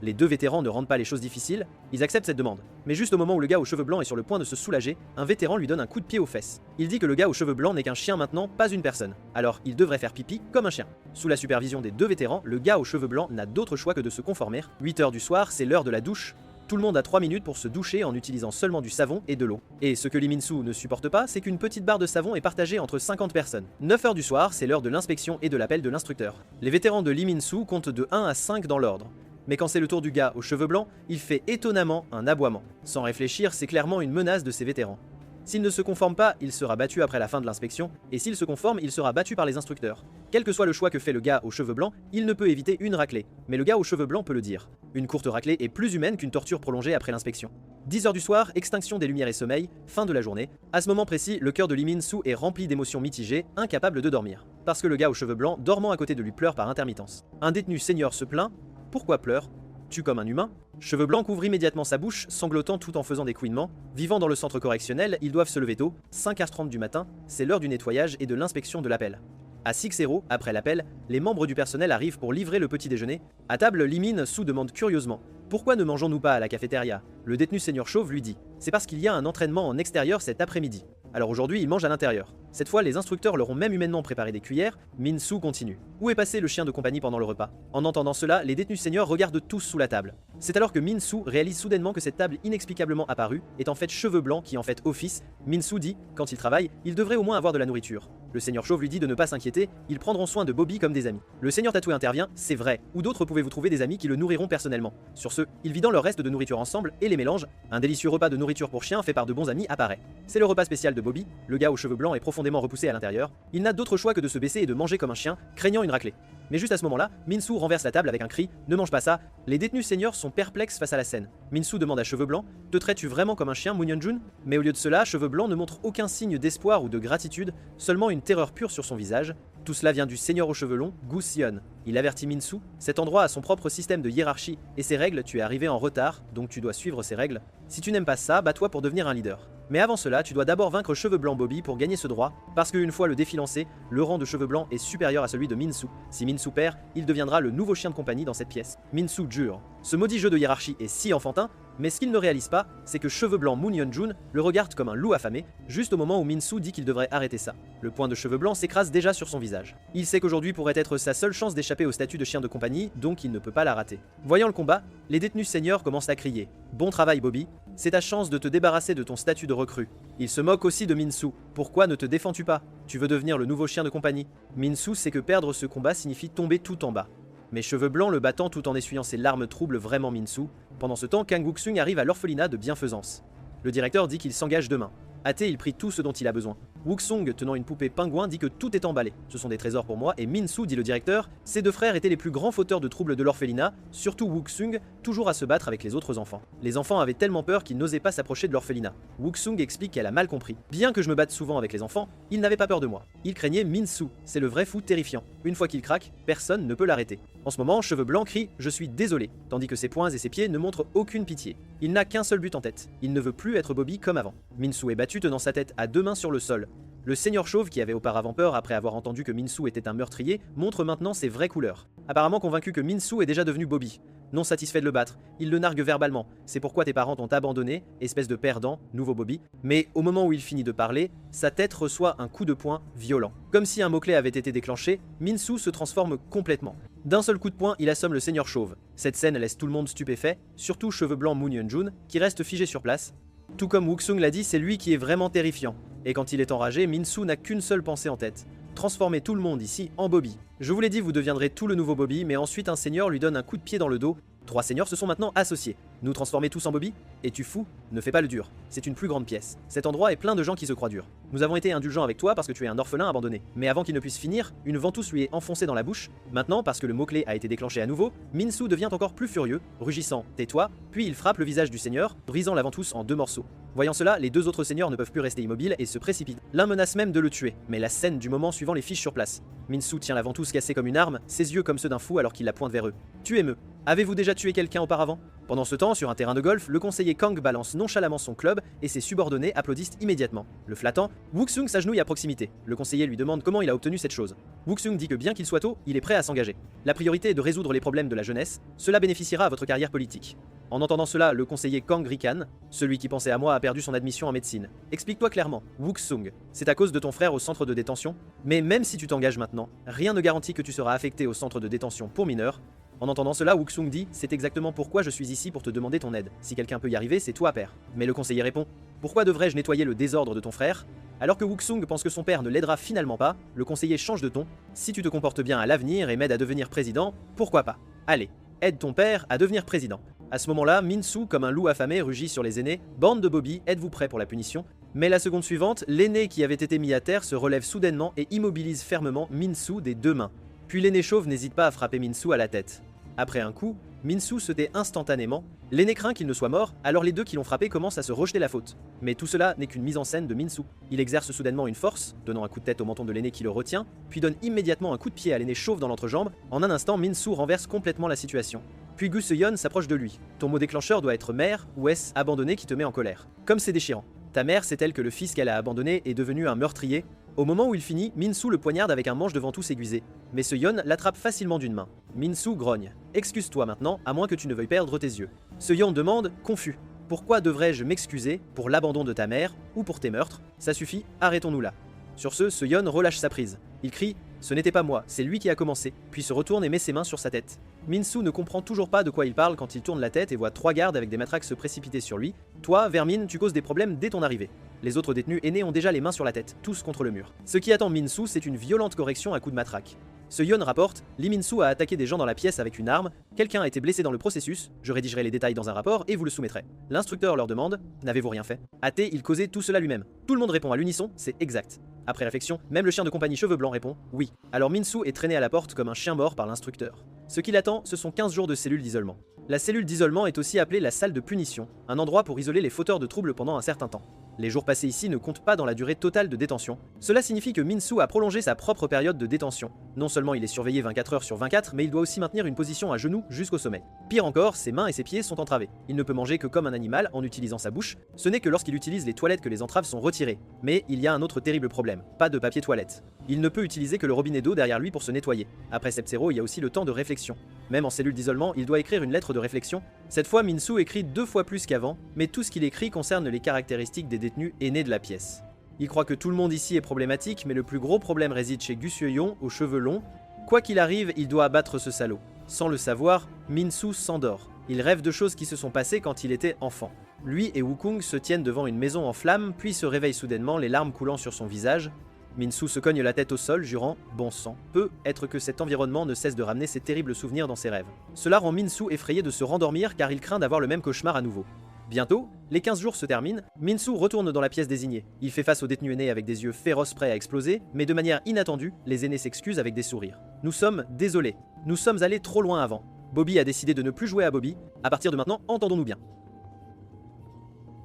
Les deux vétérans ne rendent pas les choses difficiles, ils acceptent cette demande. Mais juste au moment où le gars aux cheveux blancs est sur le point de se soulager, un vétéran lui donne un coup de pied aux fesses. Il dit que le gars aux cheveux blancs n'est qu'un chien maintenant, pas une personne. Alors il devrait faire pipi comme un chien. Sous la supervision des deux vétérans, le gars aux cheveux blancs n'a d'autre choix que de se conformer. 8 h du soir, c'est l'heure de la douche. Tout le monde a 3 minutes pour se doucher en utilisant seulement du savon et de l'eau. Et ce que Lee Min-soo ne supporte pas, c'est qu'une petite barre de savon est partagée entre 50 personnes. 9 h du soir, c'est l'heure de l'inspection et de l'appel de l'instructeur. Les vétérans de Lee Min-soo comptent de 1 à 5 dans l'ordre. Mais quand c'est le tour du gars aux cheveux blancs, il fait étonnamment un aboiement. Sans réfléchir, c'est clairement une menace de ses vétérans. S'il ne se conforme pas, il sera battu après la fin de l'inspection, et s'il se conforme, il sera battu par les instructeurs. Quel que soit le choix que fait le gars aux cheveux blancs, il ne peut éviter une raclée. Mais le gars aux cheveux blancs peut le dire. Une courte raclée est plus humaine qu'une torture prolongée après l'inspection. 10 h du soir, extinction des lumières et sommeil, fin de la journée. À ce moment précis, le cœur de Lee Min-soo est rempli d'émotions mitigées, incapable de dormir. Parce que le gars aux cheveux blancs, dormant à côté de lui, pleure par intermittence. Un détenu senior se plaint. Pourquoi pleure? Tue comme un humain? Cheveux blancs couvre immédiatement sa bouche, sanglotant tout en faisant des couinements. Vivant dans le centre correctionnel, ils doivent se lever tôt, 5 h 30 du matin, c'est l'heure du nettoyage et de l'inspection de l'appel. À 6 h, après l'appel, les membres du personnel arrivent pour livrer le petit déjeuner. À table, Lee Min-soo demande curieusement: pourquoi ne mangeons-nous pas à la cafétéria? Le détenu senior chauve lui dit: c'est parce qu'il y a un entraînement en extérieur cet après-midi. Alors aujourd'hui, il mange à l'intérieur. Cette fois, les instructeurs leur ont même humainement préparé des cuillères. Min-Soo continue. Où est passé le chien de compagnie pendant le repas? En entendant cela, les détenus seniors regardent tous sous la table. C'est alors que Min-Soo réalise soudainement que cette table inexplicablement apparue est en fait Cheveux Blancs qui en fait office. Min-Soo dit, quand il travaille, il devrait au moins avoir de la nourriture. Le seigneur chauve lui dit de ne pas s'inquiéter, ils prendront soin de Bobby comme des amis. Le seigneur tatoué intervient, c'est vrai, ou d'autres pouvez-vous trouver des amis qui le nourriront personnellement. Sur ce, ils vident leur reste de nourriture ensemble et les mélangent. Un délicieux repas de nourriture pour chien fait par de bons amis apparaît. C'est le repas spécial de Bobby, le gars aux cheveux blancs est profondément repoussé à l'intérieur. Il n'a d'autre choix que de se baisser et de manger comme un chien, craignant une raclée. Mais juste à ce moment-là, Min-Soo renverse la table avec un cri, ne mange pas ça. Les détenus seniors sont perplexes face à la scène. Min-Soo demande à Cheveux Blancs, te traites-tu vraiment comme un chien, Moon-Hyun-jun? Mais au lieu de cela, Cheveux Blancs ne montre aucun signe d'espoir ou de gratitude, seulement une terreur pure sur son visage. Tout cela vient du seigneur aux cheveux longs, Gu Sion. Il avertit Min-Soo, cet endroit a son propre système de hiérarchie et ses règles, tu es arrivé en retard, donc tu dois suivre ses règles. Si tu n'aimes pas ça, bats-toi pour devenir un leader. Mais avant cela, tu dois d'abord vaincre Cheveux Blancs Bobby pour gagner ce droit, parce qu'une fois le défi lancé, le rang de Cheveux Blancs est supérieur à celui de Min-Soo. Si Min-Soo perd, il deviendra le nouveau chien de compagnie dans cette pièce. Min-Soo jure. Ce maudit jeu de hiérarchie est si enfantin, mais ce qu'il ne réalise pas, c'est que Cheveux Blancs Moon-Hyun-jun le regarde comme un loup affamé, juste au moment où Min-Soo dit qu'il devrait arrêter ça. Le point de Cheveux Blancs s'écrase déjà sur son visage. Il sait qu'aujourd'hui pourrait être sa seule chance d'échapper au statut de chien de compagnie, donc il ne peut pas la rater. Voyant le combat, les détenus seniors commencent à crier. Bon travail Bobby, c'est ta chance de te débarrasser de ton statut de recrue. Il se moque aussi de Min-Soo. Pourquoi ne te défends-tu pas? Tu veux devenir le nouveau chien de compagnie. Min-Soo sait que perdre ce combat signifie tomber tout en bas. Mais Cheveux Blancs le battant tout en essuyant ses larmes trouble vraiment Min-Soo. Pendant ce temps, Kang Wook-sung arrive à l'orphelinat de bienfaisance. Le directeur dit qu'il s'engage demain. Hâté, il prie tout ce dont il a besoin. Wook-sung, tenant une poupée pingouin, dit que tout est emballé. Ce sont des trésors pour moi, et Min-Soo, dit le directeur, ses deux frères étaient les plus grands fauteurs de troubles de l'orphelinat, surtout Wook-sung, toujours à se battre avec les autres enfants. Les enfants avaient tellement peur qu'ils n'osaient pas s'approcher de l'orphelinat. Wook-sung explique qu'elle a mal compris. Bien que je me batte souvent avec les enfants, il n'avait pas peur de moi. Il craignait Min-Soo, c'est le vrai fou terrifiant. Une fois qu'il craque, personne ne peut l'arrêter. En ce moment, Cheveux Blancs crie « Je suis désolé », tandis que ses poings et ses pieds ne montrent aucune pitié. Il n'a qu'un seul but en tête, il ne veut plus être Bobby comme avant. Min-Soo est battu tenant sa tête à deux mains sur le sol. Le seigneur chauve, qui avait auparavant peur après avoir entendu que Min-Soo était un meurtrier, montre maintenant ses vraies couleurs. Apparemment convaincu que Min-Soo est déjà devenu Bobby. Non satisfait de le battre, il le nargue verbalement. C'est pourquoi tes parents t'ont abandonné, espèce de perdant, nouveau Bobby. Mais au moment où il finit de parler, sa tête reçoit un coup de poing violent. Comme si un mot-clé avait été déclenché, Min-Soo se transforme complètement. D'un seul coup de poing, il assomme le seigneur chauve. Cette scène laisse tout le monde stupéfait, surtout Cheveux Blancs Moon-Hyun-jun, qui reste figé sur place. Tout comme Wook-sung l'a dit, c'est lui qui est vraiment terrifiant. Et quand il est enragé, Min-Soo n'a qu'une seule pensée en tête. Transformer tout le monde ici en Bobby. Je vous l'ai dit, vous deviendrez tout le nouveau Bobby, mais ensuite un seigneur lui donne un coup de pied dans le dos. 3 seigneurs se sont maintenant associés. Nous transformer tous en Bobby? Es-tu fou? Ne fais pas le dur. C'est une plus grande pièce. Cet endroit est plein de gens qui se croient durs. Nous avons été indulgents avec toi parce que tu es un orphelin abandonné. Mais avant qu'il ne puisse finir, une ventouse lui est enfoncée dans la bouche. Maintenant, parce que le mot-clé a été déclenché à nouveau, Min-Soo devient encore plus furieux, rugissant « Tais-toi », puis il frappe le visage du seigneur, brisant la ventouse en 2 morceaux. Voyant cela, les 2 autres seigneurs ne peuvent plus rester immobiles et se précipitent. L'un menace même de le tuer, mais la scène du moment suivant les fiche sur place. Min-Soo tient la ventouse cassée comme une arme, ses yeux comme ceux d'un fou alors qu'il la pointe vers eux. Tuez-me. Avez-vous déjà tué quelqu'un auparavant? Pendant ce temps, sur un terrain de golf, le conseiller Kang balance nonchalamment son club et ses subordonnés applaudissent immédiatement. Le flattant, Wook-sung s'agenouille à proximité. Le conseiller lui demande comment il a obtenu cette chose. Wook-sung dit que bien qu'il soit tôt, il est prêt à s'engager. La priorité est de résoudre les problèmes de la jeunesse, cela bénéficiera à votre carrière politique. En entendant cela, le conseiller Kang rican, celui qui pensait à moi a perdu son admission en médecine. Explique-toi clairement, Wook-sung, c'est à cause de ton frère au centre de détention? Mais même si tu t'engages maintenant, rien ne garantit que tu seras affecté au centre de détention pour mineurs. En entendant cela, Wook-sung dit « C'est exactement pourquoi je suis ici pour te demander ton aide. Si quelqu'un peut y arriver, c'est toi, père. » Mais le conseiller répond « Pourquoi devrais-je nettoyer le désordre de ton frère ?» Alors que Wook-sung pense que son père ne l'aidera finalement pas, le conseiller change de ton « Si tu te comportes bien à l'avenir et m'aides à devenir président, pourquoi pas? Allez, aide ton père à devenir président. » À ce moment-là, Min-Soo, comme un loup affamé, rugit sur les aînés « Bande de Bobby, êtes-vous prêts pour la punition ?» Mais la seconde suivante, l'aîné qui avait été mis à terre se relève soudainement et immobilise fermement Min-Soo des 2 mains. Puis l'aîné chauve n'hésite pas à frapper Min-Soo à la tête. Après un coup, Min-Soo se tait instantanément, l'aîné craint qu'il ne soit mort, alors les 2 qui l'ont frappé commencent à se rejeter la faute. Mais tout cela n'est qu'une mise en scène de Min-Soo. Il exerce soudainement une force, donnant un coup de tête au menton de l'aîné qui le retient, puis donne immédiatement un coup de pied à l'aîné chauve dans l'entrejambe. En un instant, Min-Soo renverse complètement la situation. Puis Gu Seon s'approche de lui. Ton mot déclencheur doit être mère, ou est-ce abandonné qui te met en colère? Comme c'est déchirant. Ta mère sait-elle que le fils qu'elle a abandonné est devenu un meurtrier? Au moment où il finit, Min-Soo le poignarde avec un manche de ventouse aiguisé. Mais Seon l'attrape facilement d'une main. Min-Soo grogne. Excuse-toi maintenant, à moins que tu ne veuilles perdre tes yeux. Seon demande, confus. Pourquoi devrais-je m'excuser pour l'abandon de ta mère ou pour tes meurtres? Ça suffit, arrêtons-nous là. Sur ce Yeon relâche sa prise. Il crie « Ce n'était pas moi, c'est lui qui a commencé », puis se retourne et met ses mains sur sa tête. Min-soo ne comprend toujours pas de quoi il parle quand il tourne la tête et voit 3 gardes avec des matraques se précipiter sur lui. « Toi, Vermine, tu causes des problèmes dès ton arrivée. » Les autres détenus aînés ont déjà les mains sur la tête, tous contre le mur. Ce qui attend Min-soo, c'est une violente correction à coups de matraque. Yeon rapporte « Lee Min-soo a attaqué des gens dans la pièce avec une arme, quelqu'un a été blessé dans le processus, je rédigerai les détails dans un rapport et vous le soumettrez. » L'instructeur leur demande « N'avez-vous rien fait ?» Athée, il causait tout cela lui-même. Tout le monde répond à l'unisson, c'est exact. Après réflexion, même le chien de compagnie cheveux blancs répond « Oui ». Alors Min-soo est traîné à la porte comme un chien mort par l'instructeur. Ce qui l'attend, ce sont 15 jours de cellule d'isolement. La cellule d'isolement est aussi appelée la salle de punition, un endroit pour isoler les fauteurs de troubles pendant un certain temps. Les jours passés ici ne comptent pas dans la durée totale de détention. Cela signifie que Min-soo a prolongé sa propre période de détention. Non seulement il est surveillé 24 heures sur 24, mais il doit aussi maintenir une position à genoux jusqu'au sommet. Pire encore, ses mains et ses pieds sont entravés. Il ne peut manger que comme un animal en utilisant sa bouche. Ce n'est que lorsqu'il utilise les toilettes que les entraves sont retirées. Mais il y a un autre terrible problème, pas de papier toilette. Il ne peut utiliser que le robinet d'eau derrière lui pour se nettoyer. Après Sep-Zero, il y a aussi le temps de réflexion. Même en cellule d'isolement, il doit écrire une lettre de réflexion. Cette fois, Min-soo écrit 2 fois plus qu'avant, mais tout ce qu'il écrit concerne les caractéristiques des détenus aînés de la pièce. Il croit que tout le monde ici est problématique, mais le plus gros problème réside chez Gus Yeon, aux cheveux longs. Quoi qu'il arrive, il doit abattre ce salaud. Sans le savoir, Min-soo s'endort. Il rêve de choses qui se sont passées quand il était enfant. Lui et Wukong se tiennent devant une maison en flammes, puis se réveillent soudainement, les larmes coulant sur son visage. Min-soo se cogne la tête au sol, jurant « Bon sang, peut être que cet environnement ne cesse de ramener ces terribles souvenirs dans ses rêves. » Cela rend Min-soo effrayé de se rendormir car il craint d'avoir le même cauchemar à nouveau. Bientôt, les 15 jours se terminent, Min-soo retourne dans la pièce désignée. Il fait face aux détenus aînés avec des yeux féroces prêts à exploser, mais de manière inattendue, les aînés s'excusent avec des sourires. « Nous sommes désolés. Nous sommes allés trop loin avant. Bobby a décidé de ne plus jouer à Bobby. À partir de maintenant, entendons-nous bien. »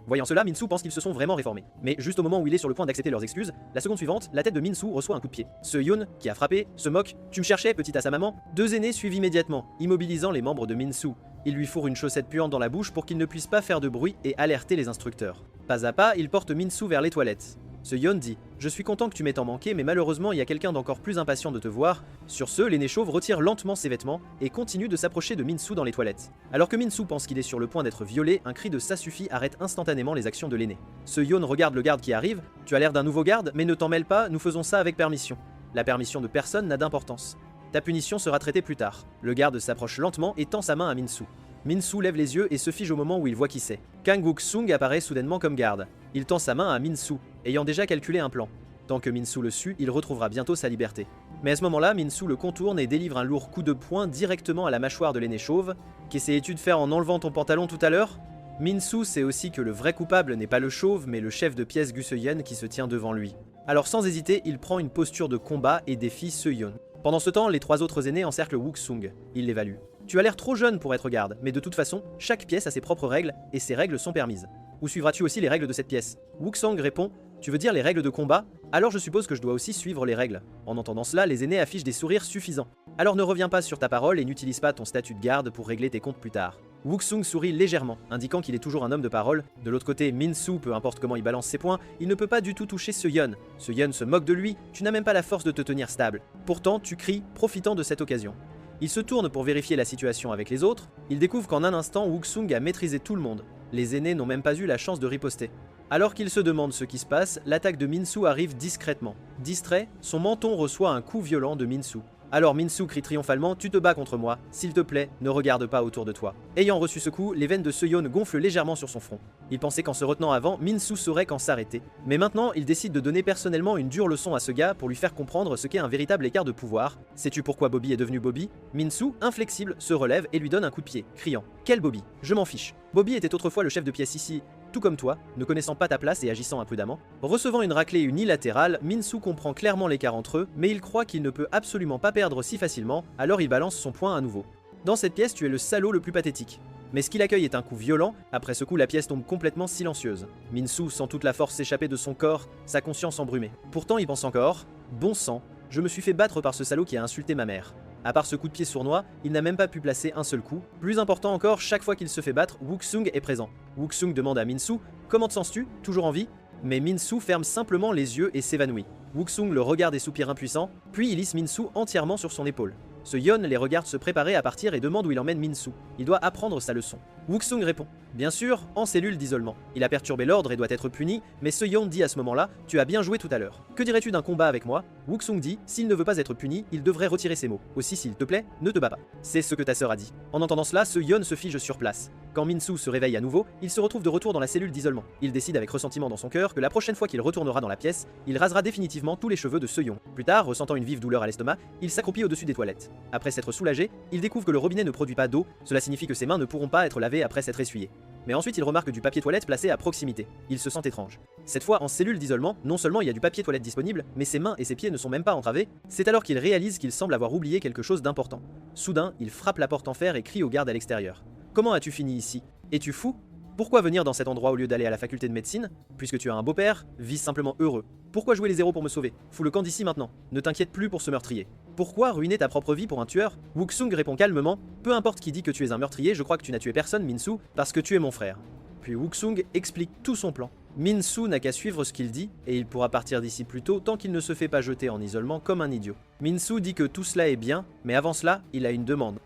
Voyant cela, Min-soo pense qu'ils se sont vraiment réformés. Mais juste au moment où il est sur le point d'accepter leurs excuses, la seconde suivante, la tête de Min-soo reçoit un coup de pied. Yeon, qui a frappé, se moque « Tu me cherchais, petite à sa maman ?» 2 aînés suivent immédiatement, immobilisant les membres de Min-soo. Ils lui fourrent une chaussette puante dans la bouche pour qu'il ne puisse pas faire de bruit et alerter les instructeurs. Pas à pas, ils portent Min-soo vers les toilettes. Yeon dit « Je suis content que tu m'aies tant manqué, mais malheureusement il y a quelqu'un d'encore plus impatient de te voir. » Sur ce, l'aîné chauve retire lentement ses vêtements et continue de s'approcher de Min-soo dans les toilettes. Alors que Min-soo pense qu'il est sur le point d'être violé, un cri de « ça suffit » arrête instantanément les actions de l'aîné. Yeon regarde le garde qui arrive. « Tu as l'air d'un nouveau garde, mais ne t'en mêle pas, nous faisons ça avec permission. » La permission de personne n'a d'importance. Ta punition sera traitée plus tard. Le garde s'approche lentement et tend sa main à Min-soo. Min-soo lève les yeux et se fige au moment où il voit qui c'est. Kang Wook-sung apparaît soudainement comme garde. Il tend sa main à Min-soo, ayant déjà calculé un plan. Tant que Min-soo le sue, il retrouvera bientôt sa liberté. Mais à ce moment-là, Min-soo le contourne et délivre un lourd coup de poing directement à la mâchoire de l'aîné chauve. Qu'essayais-tu de faire en enlevant ton pantalon tout à l'heure ? Min-soo sait aussi que le vrai coupable n'est pas le chauve, mais le chef de pièce Gus Yeon qui se tient devant lui. Alors sans hésiter, il prend une posture de combat et défie Yeon. Pendant ce temps, les 3 autres aînés encerclent Wook-sung. Il l'évalue. Tu as l'air trop jeune pour être garde, mais de toute façon, chaque pièce a ses propres règles, et ces règles sont permises. Ou suivras-tu aussi les règles de cette pièce ? Wook-sung répond « Tu veux dire les règles de combat ? Alors je suppose que je dois aussi suivre les règles. » En entendant cela, les aînés affichent des sourires suffisants. Alors ne reviens pas sur ta parole et n'utilise pas ton statut de garde pour régler tes comptes plus tard. Wook-sung sourit légèrement, indiquant qu'il est toujours un homme de parole. De l'autre côté, Min-soo, peu importe comment il balance ses points, il ne peut pas du tout toucher Yeon. Yeon se moque de lui, tu n'as même pas la force de te tenir stable. Pourtant, tu cries, profitant de cette occasion. Il se tourne pour vérifier la situation avec les autres. Il découvre qu'en un instant, Wook-sung a maîtrisé tout le monde. Les aînés n'ont même pas eu la chance de riposter. Alors qu'il se demande ce qui se passe, l'attaque de Min-soo arrive discrètement. Distrait, son menton reçoit un coup violent de Min-soo. Alors Min-soo crie triomphalement « Tu te bats contre moi, s'il te plaît, ne regarde pas autour de toi. » Ayant reçu ce coup, les veines de Yeon gonflent légèrement sur son front. Il pensait qu'en se retenant avant, Min-soo saurait quand s'arrêter. Mais maintenant, il décide de donner personnellement une dure leçon à ce gars pour lui faire comprendre ce qu'est un véritable écart de pouvoir. Sais-tu pourquoi Bobby est devenu Bobby ? Min-soo, inflexible, se relève et lui donne un coup de pied, criant « Quel Bobby ? Je m'en fiche. Bobby était autrefois le chef de pièce ici. » Tout comme toi, ne connaissant pas ta place et agissant imprudemment. Recevant une raclée unilatérale, Min-soo comprend clairement l'écart entre eux, mais il croit qu'il ne peut absolument pas perdre si facilement, alors il balance son poing à nouveau. Dans cette pièce, tu es le salaud le plus pathétique. Mais ce qu'il accueille est un coup violent, après ce coup la pièce tombe complètement silencieuse. Min-soo sent toute la force s'échapper de son corps, sa conscience embrumée. Pourtant il pense encore « Bon sang, je me suis fait battre par ce salaud qui a insulté ma mère ». À part ce coup de pied sournois, il n'a même pas pu placer un seul coup. Plus important encore, chaque fois qu'il se fait battre, Wook-sung est présent. Wook-sung demande à Min-soo « Comment te sens-tu ? Toujours en vie ?» Mais Min-soo ferme simplement les yeux et s'évanouit. Wook-sung le regarde et soupire impuissant, puis il hisse Min-soo entièrement sur son épaule. Yeon les regarde se préparer à partir et demande où il emmène Min-soo. Il doit apprendre sa leçon. Wuxung répond. Bien sûr, en cellule d'isolement. Il a perturbé l'ordre et doit être puni, mais Seyon dit à ce moment-là, tu as bien joué tout à l'heure. Que dirais-tu d'un combat avec moi? Wuxung dit, s'il ne veut pas être puni, il devrait retirer ses mots. Aussi, s'il te plaît, ne te bats pas. C'est ce que ta sœur a dit. En entendant cela, Seyon se fige sur place. Quand Min-soo se réveille à nouveau, il se retrouve de retour dans la cellule d'isolement. Il décide avec ressentiment dans son cœur que la prochaine fois qu'il retournera dans la pièce, il rasera définitivement tous les cheveux de Seyon. Plus tard, ressentant une vive douleur à l'estomac, il s'accroupit au-dessus des toilettes. Après s'être soulagé, il découvre que le robinet ne produit pas d'eau, cela signifie que ses mains ne pourront pas être lavées après s'être essuyées. Mais ensuite il remarque du papier toilette placé à proximité. Il se sent étrange. Cette fois en cellule d'isolement, non seulement il y a du papier toilette disponible, mais ses mains et ses pieds ne sont même pas entravés. C'est alors qu'il réalise qu'il semble avoir oublié quelque chose d'important. Soudain, il frappe la porte en fer et crie aux gardes à l'extérieur. Comment as-tu fini ici? Es-tu fou? Pourquoi venir dans cet endroit au lieu d'aller à la faculté de médecine? Puisque tu as un beau-père, vis simplement heureux. Pourquoi jouer les héros pour me sauver? Fous le camp d'ici maintenant. Ne t'inquiète plus pour ce meurtrier. Pourquoi ruiner ta propre vie pour un tueur? Wuxung répond calmement. Peu importe qui dit que tu es un meurtrier, je crois que tu n'as tué personne, Min-soo, parce que tu es mon frère. Puis Wuxung explique tout son plan. Min-soo n'a qu'à suivre ce qu'il dit, et il pourra partir d'ici plus tôt tant qu'il ne se fait pas jeter en isolement comme un idiot. Min-soo dit que tout cela est bien, mais avant cela, il a une demande.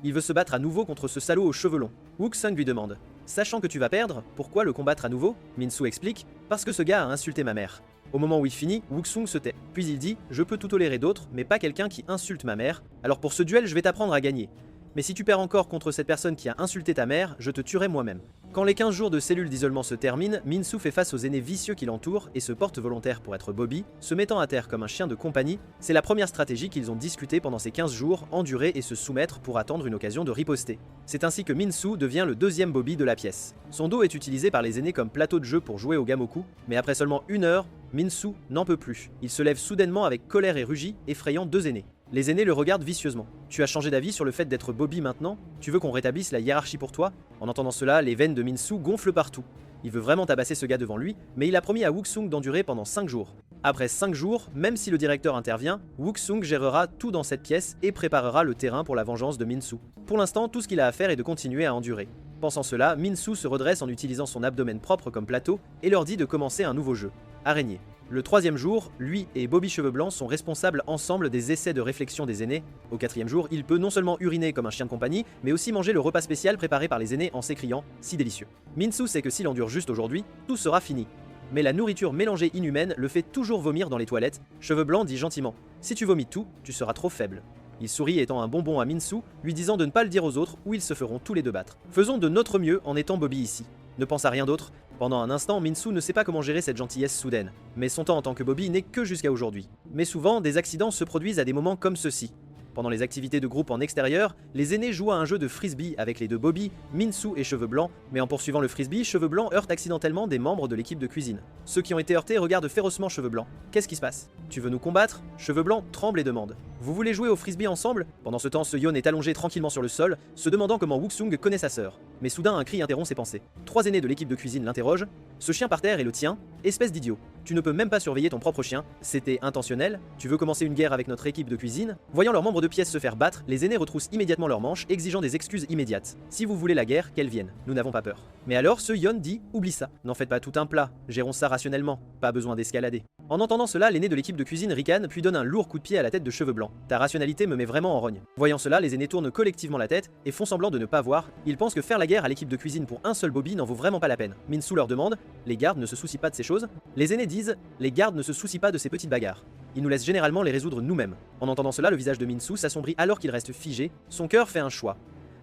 Il veut se battre à nouveau contre ce salaud aux cheveux longs. Wuxung lui demande. Sachant que tu vas perdre, pourquoi le combattre à nouveau? Min-soo explique. Parce que ce gars a insulté ma mère. Au moment où il finit, Wuxung se tait. Puis il dit, je peux tout tolérer d'autres, mais pas quelqu'un qui insulte ma mère. Alors pour ce duel, je vais t'apprendre à gagner. Mais si tu perds encore contre cette personne qui a insulté ta mère, je te tuerai moi-même. Quand les 15 jours de cellule d'isolement se terminent, Min-soo fait face aux aînés vicieux qui l'entourent et se porte volontaire pour être Bobby, se mettant à terre comme un chien de compagnie. C'est la première stratégie qu'ils ont discutée pendant ces 15 jours, endurer et se soumettre pour attendre une occasion de riposter. C'est ainsi que Min-soo devient le deuxième Bobby de la pièce. Son dos est utilisé par les aînés comme plateau de jeu pour jouer au Gamoku, mais après seulement 1 heure, Min-soo n'en peut plus. Il se lève soudainement avec colère et rugit, effrayant 2 aînés. Les aînés le regardent vicieusement. Tu as changé d'avis sur le fait d'être Bobby maintenant? Tu veux qu'on rétablisse la hiérarchie pour toi? En entendant cela, les veines de Min-soo gonflent partout. Il veut vraiment tabasser ce gars devant lui, mais il a promis à Wuxung d'endurer pendant 5 jours. Après 5 jours, même si le directeur intervient, Wuxung gérera tout dans cette pièce et préparera le terrain pour la vengeance de Min-soo. Pour l'instant, tout ce qu'il a à faire est de continuer à endurer. Pensant cela, Min-soo se redresse en utilisant son abdomen propre comme plateau et leur dit de commencer un nouveau jeu. Araignée. Le 3e jour, lui et Bobby Cheveux Blancs sont responsables ensemble des essais de réflexion des aînés. Au 4e jour, il peut non seulement uriner comme un chien de compagnie, mais aussi manger le repas spécial préparé par les aînés en s'écriant « si délicieux ». Min-soo sait que s'il endure juste aujourd'hui, tout sera fini. Mais la nourriture mélangée inhumaine le fait toujours vomir dans les toilettes. Cheveux Blancs dit gentiment « si tu vomis tout, tu seras trop faible ». Il sourit étant un bonbon à Min-soo, lui disant de ne pas le dire aux autres ou ils se feront tous les deux battre. Faisons de notre mieux en étant Bobby ici. Ne pense à rien d'autre. Pendant un instant, Min-soo ne sait pas comment gérer cette gentillesse soudaine. Mais son temps en tant que Bobby n'est que jusqu'à aujourd'hui. Mais souvent, des accidents se produisent à des moments comme ceux-ci. Pendant les activités de groupe en extérieur, les aînés jouent à un jeu de frisbee avec les deux Bobby, Min-soo et Cheveux Blancs, mais en poursuivant le frisbee, Cheveux Blancs heurte accidentellement des membres de l'équipe de cuisine. Ceux qui ont été heurtés regardent férocement Cheveux Blancs. Qu'est-ce qui se passe? Tu veux nous combattre? Cheveux Blancs tremble et demande. Vous voulez jouer au frisbee ensemble? Pendant ce temps, Seyon est allongé tranquillement sur le sol, se demandant comment Wuxung connaît sa sœur. Mais soudain, un cri interrompt ses pensées. 3 aînés de l'équipe de cuisine l'interrogent. Ce chien par terre est le tien? Espèce d'idiot. Tu ne peux même pas surveiller ton propre chien. C'était intentionnel? Tu veux commencer une guerre avec notre équipe de cuisine? Voyant leurs membres de pièce se faire battre, les aînés retroussent immédiatement leurs manches, exigeant des excuses immédiates. Si vous voulez la guerre, qu'elle vienne. Nous n'avons pas peur. Mais alors, Seyon dit, oublie ça. N'en faites pas tout un plat. Gérons ça rationnellement. Pas besoin d'escalader. En entendant cela, l'aîné de l'équipe de cuisine ricane, puis donne un lourd coup de pied à la tête de Cheveux Blancs. Ta rationalité me met vraiment en rogne. Voyant cela, les aînés tournent collectivement la tête et font semblant de ne pas voir. Ils pensent que faire la guerre à l'équipe de cuisine pour un seul Bobby n'en vaut vraiment pas la peine. Min-soo leur demande, les gardes ne se soucient pas de ces choses? Les aînés disent, les gardes ne se soucient pas de ces petites bagarres. Ils nous laissent généralement les résoudre nous-mêmes. En entendant cela, le visage de Min-soo s'assombrit alors qu'il reste figé. Son cœur fait un choix.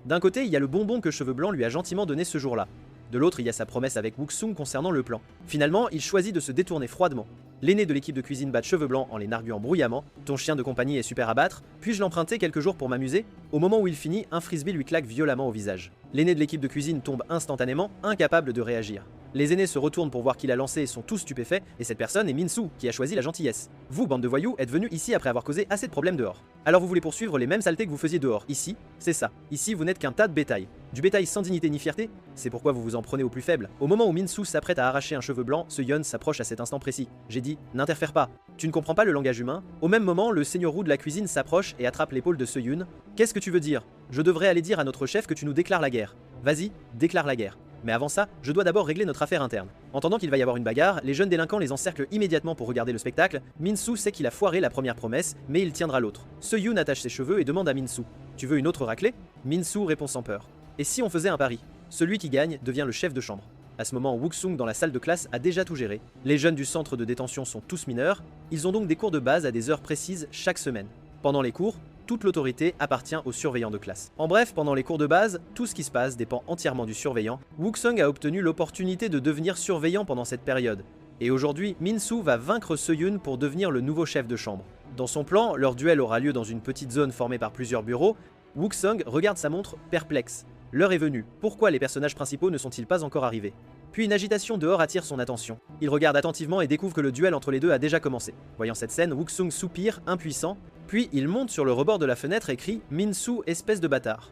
D'un côté, il y a le bonbon que Cheveux Blancs lui a gentiment donné ce jour-là. De l'autre, il y a sa promesse avec Wuxung concernant le plan. Finalement, il choisit de se détourner froidement. L'aîné de l'équipe de cuisine bat Cheveux Blancs en les narguant bruyamment. Ton chien de compagnie est super à battre. Puis-je l'emprunter quelques jours pour m'amuser? Au moment où il finit, un frisbee lui claque violemment au visage. L'aîné de l'équipe de cuisine tombe instantanément, incapable de réagir. Les aînés se retournent pour voir qui l'a lancé et sont tous stupéfaits, et cette personne est Min-soo, qui a choisi la gentillesse. Vous, bande de voyous, êtes venus ici après avoir causé assez de problèmes dehors. Alors vous voulez poursuivre les mêmes saletés que vous faisiez dehors, ici? C'est ça. Ici, vous n'êtes qu'un tas de bétail. Du bétail sans dignité ni fierté? C'est pourquoi vous vous en prenez aux plus faibles. Au moment où Min-soo s'apprête à arracher un cheveu blanc, Seyon s'approche à cet instant précis. J'ai dit, n'interfère pas. Tu ne comprends pas le langage humain? Au même moment, le seigneur roux de la cuisine s'approche et attrape l'épaule de Seyon. Qu'est-ce que tu veux dire? Je devrais aller dire à notre chef que tu nous déclares la guerre. Vas-y, déclare la guerre. Mais avant ça, je dois d'abord régler notre affaire interne. Entendant qu'il va y avoir une bagarre, les jeunes délinquants les encerclent immédiatement pour regarder le spectacle. Min-soo sait qu'il a foiré la première promesse, mais il tiendra l'autre. Seyon attache ses cheveux et demande à Min-soo, tu veux une autre raclée? Min-soo répond sans peur. Et si on faisait un pari? celui qui gagne devient le chef de chambre. À ce moment, Wuxung dans la salle de classe a déjà tout géré. Les jeunes du centre de détention sont tous mineurs, ils ont donc des cours de base à des heures précises chaque semaine. Pendant les cours, toute l'autorité appartient au surveillant de classe. En bref, pendant les cours de base, tout ce qui se passe dépend entièrement du surveillant. Wuxung a obtenu l'opportunité de devenir surveillant pendant cette période. Et aujourd'hui, Min-soo va vaincre Se-hyun pour devenir le nouveau chef de chambre. Dans son plan, leur duel aura lieu dans une petite zone formée par plusieurs bureaux. Wuxung regarde sa montre, perplexe. L'heure est venue, pourquoi les personnages principaux ne sont-ils pas encore arrivés? Puis une agitation dehors attire son attention. Il regarde attentivement et découvre que le duel entre les deux a déjà commencé. Voyant cette scène, Wuxung soupire, impuissant, puis il monte sur le rebord de la fenêtre et crie « Min-soo, espèce de bâtard ».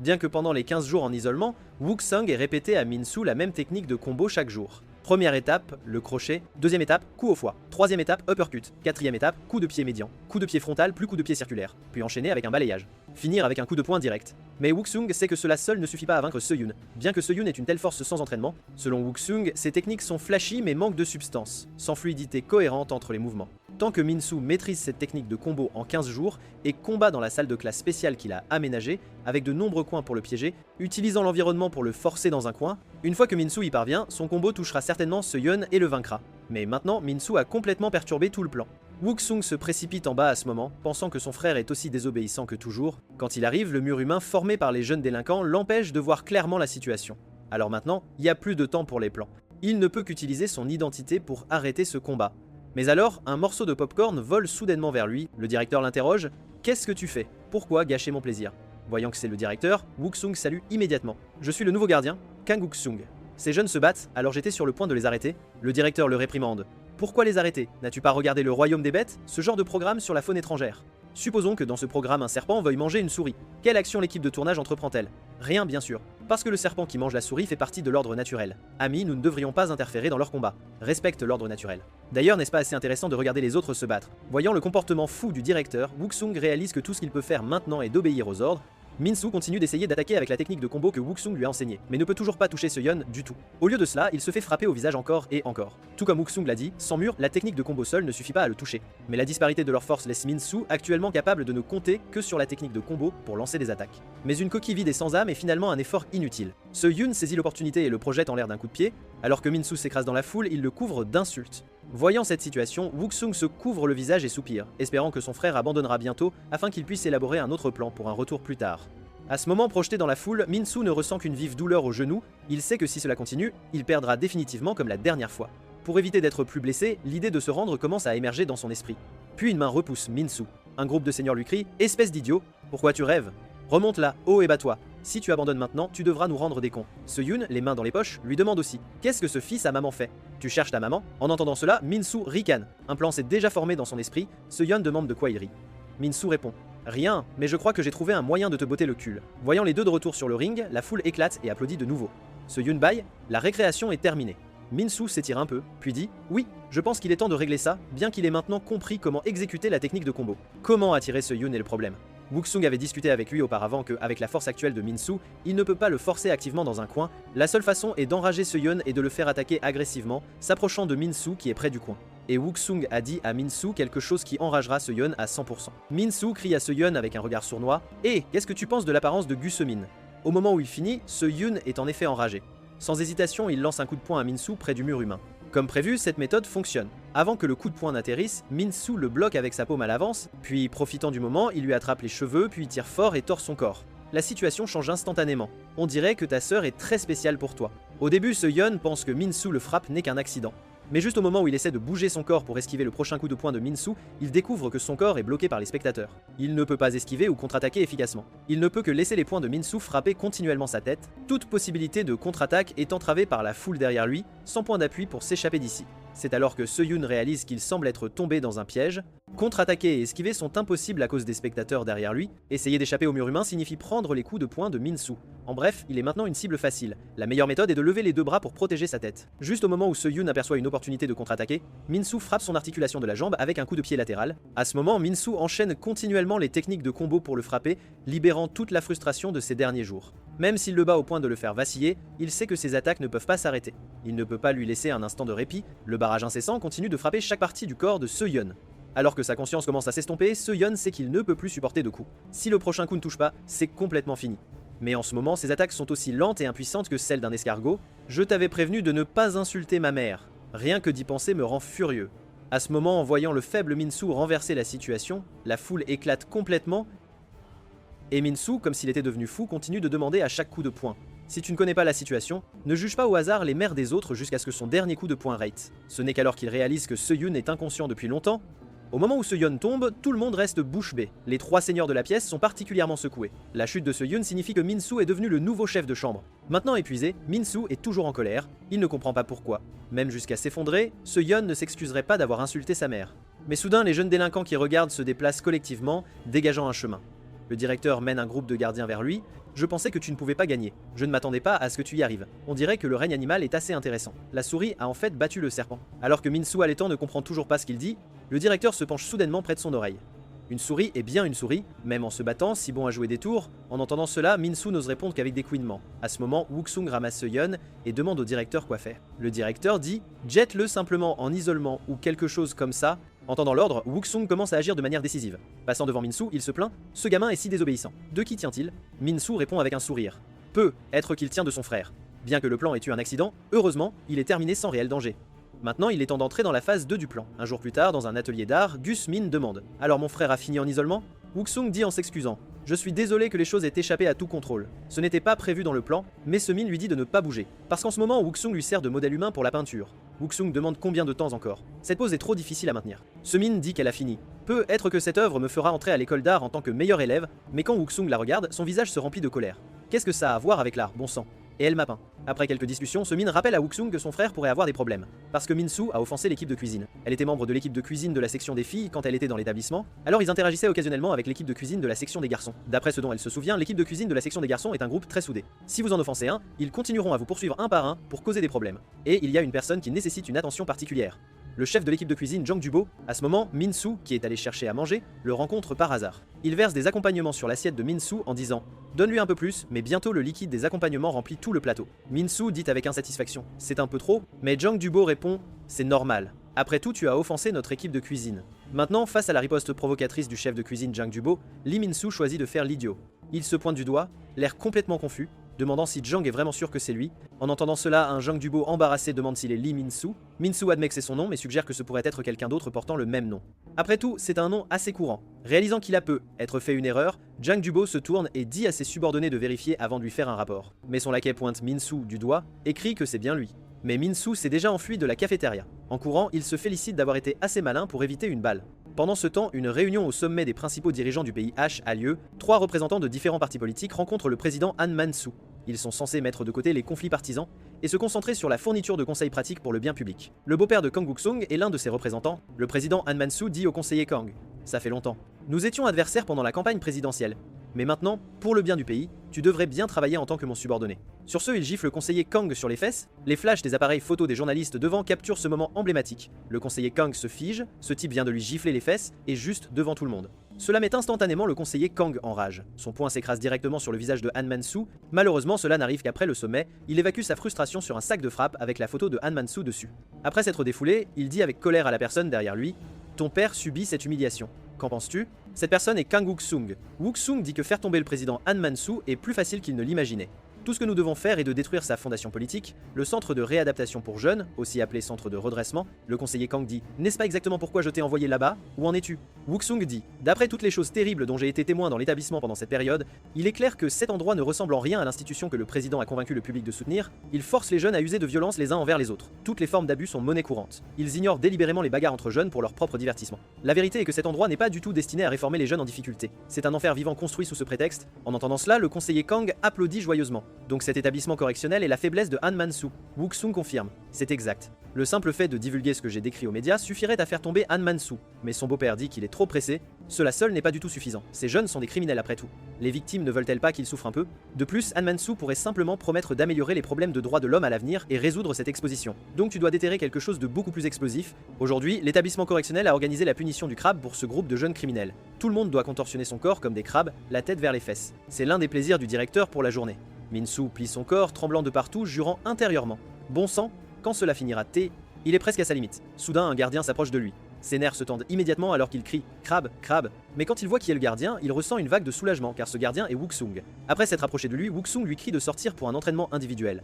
Bien que pendant les 15 jours en isolement, Wuxung ait répété à Min-soo la même technique de combo chaque jour. Première étape, le crochet. Deuxième étape, coup au foie. Troisième étape, uppercut. Quatrième étape, coup de pied médian. Coup de pied frontal, plus coup de pied circulaire. Puis enchaîner avec un balayage. Finir avec un coup de poing direct. Mais Wuxung sait que cela seul ne suffit pas à vaincre Se-hyun. Bien que Se-hyun ait une telle force sans entraînement, selon Wuxung, ses techniques sont flashy mais manquent de substance, sans fluidité cohérente entre les mouvements. Tant que Min-soo maîtrise cette technique de combo en 15 jours et combat dans la salle de classe spéciale qu'il a aménagée, avec de nombreux coins pour le piéger, utilisant l'environnement pour le forcer dans un coin, une fois que Min-soo y parvient, son combo touchera certainement Se-hyun et le vaincra. Mais maintenant, Min-soo a complètement perturbé tout le plan. Wuxung se précipite en bas à ce moment, pensant que son frère est aussi désobéissant que toujours. Quand il arrive, le mur humain formé par les jeunes délinquants l'empêche de voir clairement la situation. Alors maintenant, il n'y a plus de temps pour les plans. Il ne peut qu'utiliser son identité pour arrêter ce combat. Mais alors, un morceau de popcorn vole soudainement vers lui, le directeur l'interroge « Qu'est-ce que tu fais? Pourquoi gâcher mon plaisir ?» Voyant que c'est le directeur, Wuxung salue immédiatement. « Je suis le nouveau gardien, Kang Wuxung. Ces jeunes se battent, alors j'étais sur le point de les arrêter. » Le directeur le réprimande. « Pourquoi les arrêter? N'as-tu pas regardé le Royaume des bêtes, ce genre de programme sur la faune étrangère? Supposons que dans ce programme un serpent veuille manger une souris. Quelle action l'équipe de tournage entreprend-elle? Rien bien sûr, parce que le serpent qui mange la souris fait partie de l'ordre naturel. Amis, nous ne devrions pas interférer dans leur combat. Respecte l'ordre naturel. D'ailleurs, n'est-ce pas assez intéressant de regarder les autres se battre? Voyant le comportement fou du directeur, Wuxung réalise que tout ce qu'il peut faire maintenant est d'obéir aux ordres. Min-soo continue d'essayer d'attaquer avec la technique de combo que Wuxung lui a enseignée, mais ne peut toujours pas toucher Se-hyun du tout. Au lieu de cela, il se fait frapper au visage encore et encore. Tout comme Wuxung l'a dit, sans mur, la technique de combo seule ne suffit pas à le toucher. Mais la disparité de leur force laisse Min-soo actuellement capable de ne compter que sur la technique de combo pour lancer des attaques. Mais une coquille vide et sans âme est finalement un effort inutile. Se-hyun saisit l'opportunité et le projette en l'air d'un coup de pied, alors que Min-soo s'écrase dans la foule, il le couvre d'insultes. Voyant cette situation, Wuxung se couvre le visage et soupire, espérant que son frère abandonnera bientôt afin qu'il puisse élaborer un autre plan pour un retour plus tard. À ce moment, projeté dans la foule, Min-soo ne ressent qu'une vive douleur au genou, il sait que si cela continue, il perdra définitivement comme la dernière fois. Pour éviter d'être plus blessé, l'idée de se rendre commence à émerger dans son esprit. Puis une main repousse Min-soo. Un groupe de seigneurs lui crie « Espèce d'idiot, pourquoi tu rêves? Remonte là, haut et bats-toi. Si tu abandonnes maintenant, tu devras nous rendre des cons. » Se-hyun, les mains dans les poches, lui demande aussi « Qu'est-ce que ce fils à maman fait? Tu cherches ta maman ?» En entendant cela, Min-soo ricane. Un plan s'est déjà formé dans son esprit, Se-hyun demande de quoi il rit. Min-soo répond « Rien, mais je crois que j'ai trouvé un moyen de te botter le cul. » Voyant les deux de retour sur le ring, la foule éclate et applaudit de nouveau. Se-hyun baille, la récréation est terminée. Min-soo s'étire un peu, puis dit « Oui, je pense qu'il est temps de régler ça, bien qu'il ait maintenant compris comment exécuter la technique de combo. » Comment attirer Se-hyun est le problème. Wuxung avait discuté avec lui auparavant que, avec la force actuelle de Min-soo, il ne peut pas le forcer activement dans un coin. La seule façon est d'enrager Se-hyun et de le faire attaquer agressivement, s'approchant de Min-soo qui est près du coin. Et Wuxung a dit à Min-soo quelque chose qui enragera Se-hyun à 100%. Min-soo crie à Se-hyun avec un regard sournois « Hé, qu'est-ce que tu penses de l'apparence de Gu Se-min ?» Au moment où il finit, Se-hyun est en effet enragé. Sans hésitation, il lance un coup de poing à Min-soo près du mur humain. Comme prévu, cette méthode fonctionne. Avant que le coup de poing n'atterrisse, Min-soo le bloque avec sa paume à l'avance, puis profitant du moment, il lui attrape les cheveux, puis tire fort et tord son corps. La situation change instantanément. On dirait que ta sœur est très spéciale pour toi. Au début, Se-hyun pense que Min-soo le frappe n'est qu'un accident. Mais juste au moment où il essaie de bouger son corps pour esquiver le prochain coup de poing de Min-soo, il découvre que son corps est bloqué par les spectateurs. Il ne peut pas esquiver ou contre-attaquer efficacement. Il ne peut que laisser les poings de Min-soo frapper continuellement sa tête. Toute possibilité de contre-attaque est entravée par la foule derrière lui, sans point d'appui pour s'échapper d'ici. C'est alors que Se-hyun réalise qu'il semble être tombé dans un piège. Contre-attaquer et esquiver sont impossibles à cause des spectateurs derrière lui. Essayer d'échapper au mur humain signifie prendre les coups de poing de Min-soo. En bref, il est maintenant une cible facile. La meilleure méthode est de lever les deux bras pour protéger sa tête. Juste au moment où Se-hyun aperçoit une opportunité de contre-attaquer, Min-soo frappe son articulation de la jambe avec un coup de pied latéral. À ce moment, Min-soo enchaîne continuellement les techniques de combo pour le frapper, libérant toute la frustration de ces derniers jours. Même s'il le bat au point de le faire vaciller, il sait que ses attaques ne peuvent pas s'arrêter. Il ne peut pas lui laisser un instant de répit, le barrage incessant continue de frapper chaque partie du corps de Se-hyun. Alors que sa conscience commence à s'estomper, Se-hyun sait qu'il ne peut plus supporter de coups. Si le prochain coup ne touche pas, c'est complètement fini. Mais en ce moment, ses attaques sont aussi lentes et impuissantes que celles d'un escargot. Je t'avais prévenu de ne pas insulter ma mère. Rien que d'y penser me rend furieux. À ce moment, en voyant le faible Minsu renverser la situation, la foule éclate complètement et Minsu, comme s'il était devenu fou, continue de demander à chaque coup de poing. Si tu ne connais pas la situation, ne juge pas au hasard les mères des autres jusqu'à ce que son dernier coup de poing rate. Ce n'est qu'alors qu'il réalise que Seyun est inconscient depuis longtemps. Au moment où Seyun tombe, tout le monde reste bouche bée. Les 3 seigneurs de la pièce sont particulièrement secoués. La chute de Seyun signifie que Minsu est devenu le nouveau chef de chambre. Maintenant épuisé, Minsu est toujours en colère, il ne comprend pas pourquoi. Même jusqu'à s'effondrer, Seyun ne s'excuserait pas d'avoir insulté sa mère. Mais soudain, les jeunes délinquants qui regardent se déplacent collectivement, dégageant un chemin. Le directeur mène un groupe de gardiens vers lui. Je pensais que tu ne pouvais pas gagner. Je ne m'attendais pas à ce que tu y arrives. On dirait que le règne animal est assez intéressant. La souris a en fait battu le serpent. Alors que Minsu allaitant ne comprend toujours pas ce qu'il dit, le directeur se penche soudainement près de son oreille. Une souris est bien une souris, même en se battant, si bon à jouer des tours. En entendant cela, Minsu n'ose répondre qu'avec des couinements. À ce moment, Wuxung ramasse Seyun et demande au directeur quoi faire. Le directeur dit « Jette-le simplement en isolement ou quelque chose comme ça ». Entendant l'ordre, Wuxung commence à agir de manière décisive. Passant devant Minsu, il se plaint « Ce gamin est si désobéissant. De qui tient-il » Minsu répond avec un sourire. « Peut être qu'il tient de son frère. Bien que le plan ait eu un accident, heureusement, il est terminé sans réel danger. » Maintenant, il est temps d'entrer dans la phase 2 du plan. Un jour plus tard, dans un atelier d'art, Gus Min demande « Alors mon frère a fini en isolement ?» Wuxung dit en s'excusant « Je suis désolé que les choses aient échappé à tout contrôle. Ce n'était pas prévu dans le plan, mais ce Min lui dit de ne pas bouger. Parce qu'en ce moment, Wuxung lui sert de modèle humain pour la peinture. Wuxung demande combien de temps encore. Cette pause est trop difficile à maintenir. Ce Min dit qu'elle a fini. Peut être que cette œuvre me fera entrer à l'école d'art en tant que meilleur élève, mais quand Wuxung la regarde, son visage se remplit de colère. Qu'est-ce que ça a à voir avec l'art, bon sang? Et elle m'a peint. Après quelques discussions, ce Min rappelle à Wuxung que son frère pourrait avoir des problèmes. Parce que Minsu a offensé l'équipe de cuisine. Elle était membre de l'équipe de cuisine de la section des filles quand elle était dans l'établissement, alors ils interagissaient occasionnellement avec l'équipe de cuisine de la section des garçons. D'après ce dont elle se souvient, l'équipe de cuisine de la section des garçons est un groupe très soudé. Si vous en offensez un, ils continueront à vous poursuivre un par un pour causer des problèmes. Et il y a une personne qui nécessite une attention particulière. Le chef de l'équipe de cuisine, Jang Dubo, à ce moment, Minsu, qui est allé chercher à manger, le rencontre par hasard. Il verse des accompagnements sur l'assiette de Minsu en disant « Donne-lui un peu plus, mais bientôt le liquide des accompagnements remplit tout le plateau. » Minsu dit avec insatisfaction « C'est un peu trop ?» Mais Jang Dubo répond « C'est normal. Après tout, tu as offensé notre équipe de cuisine. » Maintenant, face à la riposte provocatrice du chef de cuisine Jang Dubo, Lee Minsu choisit de faire l'idiot. Il se pointe du doigt, l'air complètement confus, demandant si Jang est vraiment sûr que c'est lui. En entendant cela, un Jang Dubo embarrassé demande s'il est Lee Minsu. Minsu admet que c'est son nom, mais suggère que ce pourrait être quelqu'un d'autre portant le même nom. Après tout, c'est un nom assez courant. Réalisant qu'il a peu être fait une erreur, Jang Dubo se tourne et dit à ses subordonnés de vérifier avant de lui faire un rapport. Mais son laquais pointe Minsu du doigt et crie que c'est bien lui. Mais Minsu s'est déjà enfui de la cafétéria. En courant, il se félicite d'avoir été assez malin pour éviter une balle. Pendant ce temps, une réunion au sommet des principaux dirigeants du pays H a lieu. 3 représentants de différents partis politiques rencontrent le président Han Man-soo. Ils sont censés mettre de côté les conflits partisans et se concentrer sur la fourniture de conseils pratiques pour le bien public. Le beau-père de Kang Wuxung est l'un de ses représentants. Le président Han Man-soo dit au conseiller Kang « Ça fait longtemps. Nous étions adversaires pendant la campagne présidentielle. Mais maintenant, pour le bien du pays, tu devrais bien travailler en tant que mon subordonné. » Sur ce, il gifle le conseiller Kang sur les fesses. Les flashs des appareils photos des journalistes devant capturent ce moment emblématique. Le conseiller Kang se fige, ce type vient de lui gifler les fesses, et juste devant tout le monde. Cela met instantanément le conseiller Kang en rage. Son poing s'écrase directement sur le visage de Han Man-soo. Malheureusement, cela n'arrive qu'après le sommet. Il évacue sa frustration sur un sac de frappe avec la photo de Han Man-soo dessus. Après s'être défoulé, il dit avec colère à la personne derrière lui « Ton père subit cette humiliation. Qu'en penses-tu » Cette personne est Kang Wuxung. Wuxung dit que faire tomber le président Han Man-soo est plus facile qu'il ne l'imaginait. Tout ce que nous devons faire est de détruire sa fondation politique, le centre de réadaptation pour jeunes, aussi appelé centre de redressement. Le conseiller Kang dit « N'est-ce pas exactement pourquoi je t'ai envoyé là-bas? Où en es-tu » Wuxung dit « D'après toutes les choses terribles dont j'ai été témoin dans l'établissement pendant cette période, il est clair que cet endroit ne ressemble en rien à l'institution que le président a convaincu le public de soutenir. Il force les jeunes à user de violence les uns envers les autres. Toutes les formes d'abus sont monnaie courante. Ils ignorent délibérément les bagarres entre jeunes pour leur propre divertissement. La vérité est que cet endroit n'est pas du tout destiné à réformer les jeunes en difficulté. C'est un enfer vivant construit sous ce prétexte. » En entendant cela, le conseiller Kang applaudit joyeusement. Donc cet établissement correctionnel est la faiblesse de Han Man-soo. Wuxung confirme. C'est exact. Le simple fait de divulguer ce que j'ai décrit aux médias suffirait à faire tomber Han Man-soo. Mais son beau-père dit qu'il est trop pressé. Cela seul n'est pas du tout suffisant. Ces jeunes sont des criminels après tout. Les victimes ne veulent-elles pas qu'ils souffrent un peu? De plus, Han Man-soo pourrait simplement promettre d'améliorer les problèmes de droits de l'homme à l'avenir et résoudre cette exposition. Donc tu dois déterrer quelque chose de beaucoup plus explosif. Aujourd'hui, l'établissement correctionnel a organisé la punition du crabe pour ce groupe de jeunes criminels. Tout le monde doit contorsionner son corps comme des crabes, la tête vers les fesses. C'est l'un des plaisirs du directeur pour la journée. Minsu plie son corps, tremblant de partout, jurant intérieurement. Bon sang, quand cela finira il est presque à sa limite. Soudain, un gardien s'approche de lui. Ses nerfs se tendent immédiatement alors qu'il crie « Crabe, crabe ». Mais quand il voit qui est le gardien, il ressent une vague de soulagement car ce gardien est Wuxung. Après s'être approché de lui, Wuxung lui crie de sortir pour un entraînement individuel.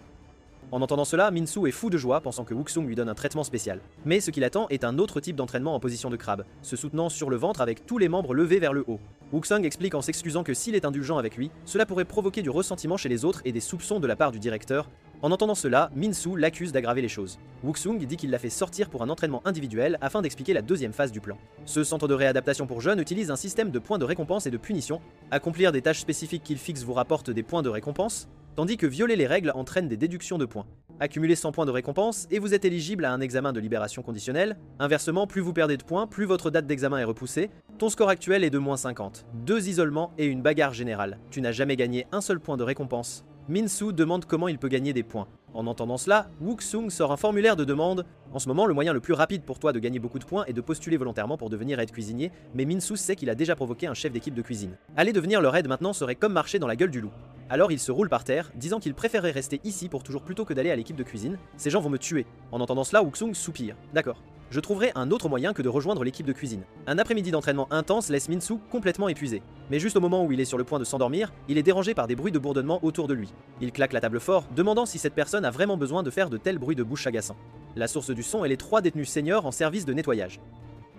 En entendant cela, Minsu est fou de joie, pensant que Wuxung lui donne un traitement spécial. Mais ce qui l'attend est un autre type d'entraînement en position de crabe, se soutenant sur le ventre avec tous les membres levés vers le haut. Wuxung explique en s'excusant que s'il est indulgent avec lui, cela pourrait provoquer du ressentiment chez les autres et des soupçons de la part du directeur. En entendant cela, Minsu l'accuse d'aggraver les choses. Wuxung dit qu'il l'a fait sortir pour un entraînement individuel afin d'expliquer la deuxième phase du plan. Ce centre de réadaptation pour jeunes utilise un système de points de récompense et de punition. Accomplir des tâches spécifiques qu'il fixe vous rapporte des points de récompense, tandis que violer les règles entraîne des déductions de points. Accumulez 100 points de récompense et vous êtes éligible à un examen de libération conditionnelle. Inversement, plus vous perdez de points, plus votre date d'examen est repoussée. Ton score actuel est de -50. 2 isolements et une bagarre générale. Tu n'as jamais gagné un seul point de récompense. Minsu demande comment il peut gagner des points. En entendant cela, Wuxung sort un formulaire de demande. En ce moment, le moyen le plus rapide pour toi de gagner beaucoup de points est de postuler volontairement pour devenir aide cuisinier, mais Minsu sait qu'il a déjà provoqué un chef d'équipe de cuisine. Aller devenir leur aide maintenant serait comme marcher dans la gueule du loup. Alors il se roule par terre, disant qu'il préférerait rester ici pour toujours plutôt que d'aller à l'équipe de cuisine. Ces gens vont me tuer. En entendant cela, Wuxung soupire. D'accord. Je trouverai un autre moyen que de rejoindre l'équipe de cuisine. Un après-midi d'entraînement intense laisse Minsu complètement épuisé. Mais juste au moment où il est sur le point de s'endormir, il est dérangé par des bruits de bourdonnement autour de lui. Il claque la table fort, demandant si cette personne a vraiment besoin de faire de tels bruits de bouche agaçants. La source du son est les 3 détenus seniors en service de nettoyage.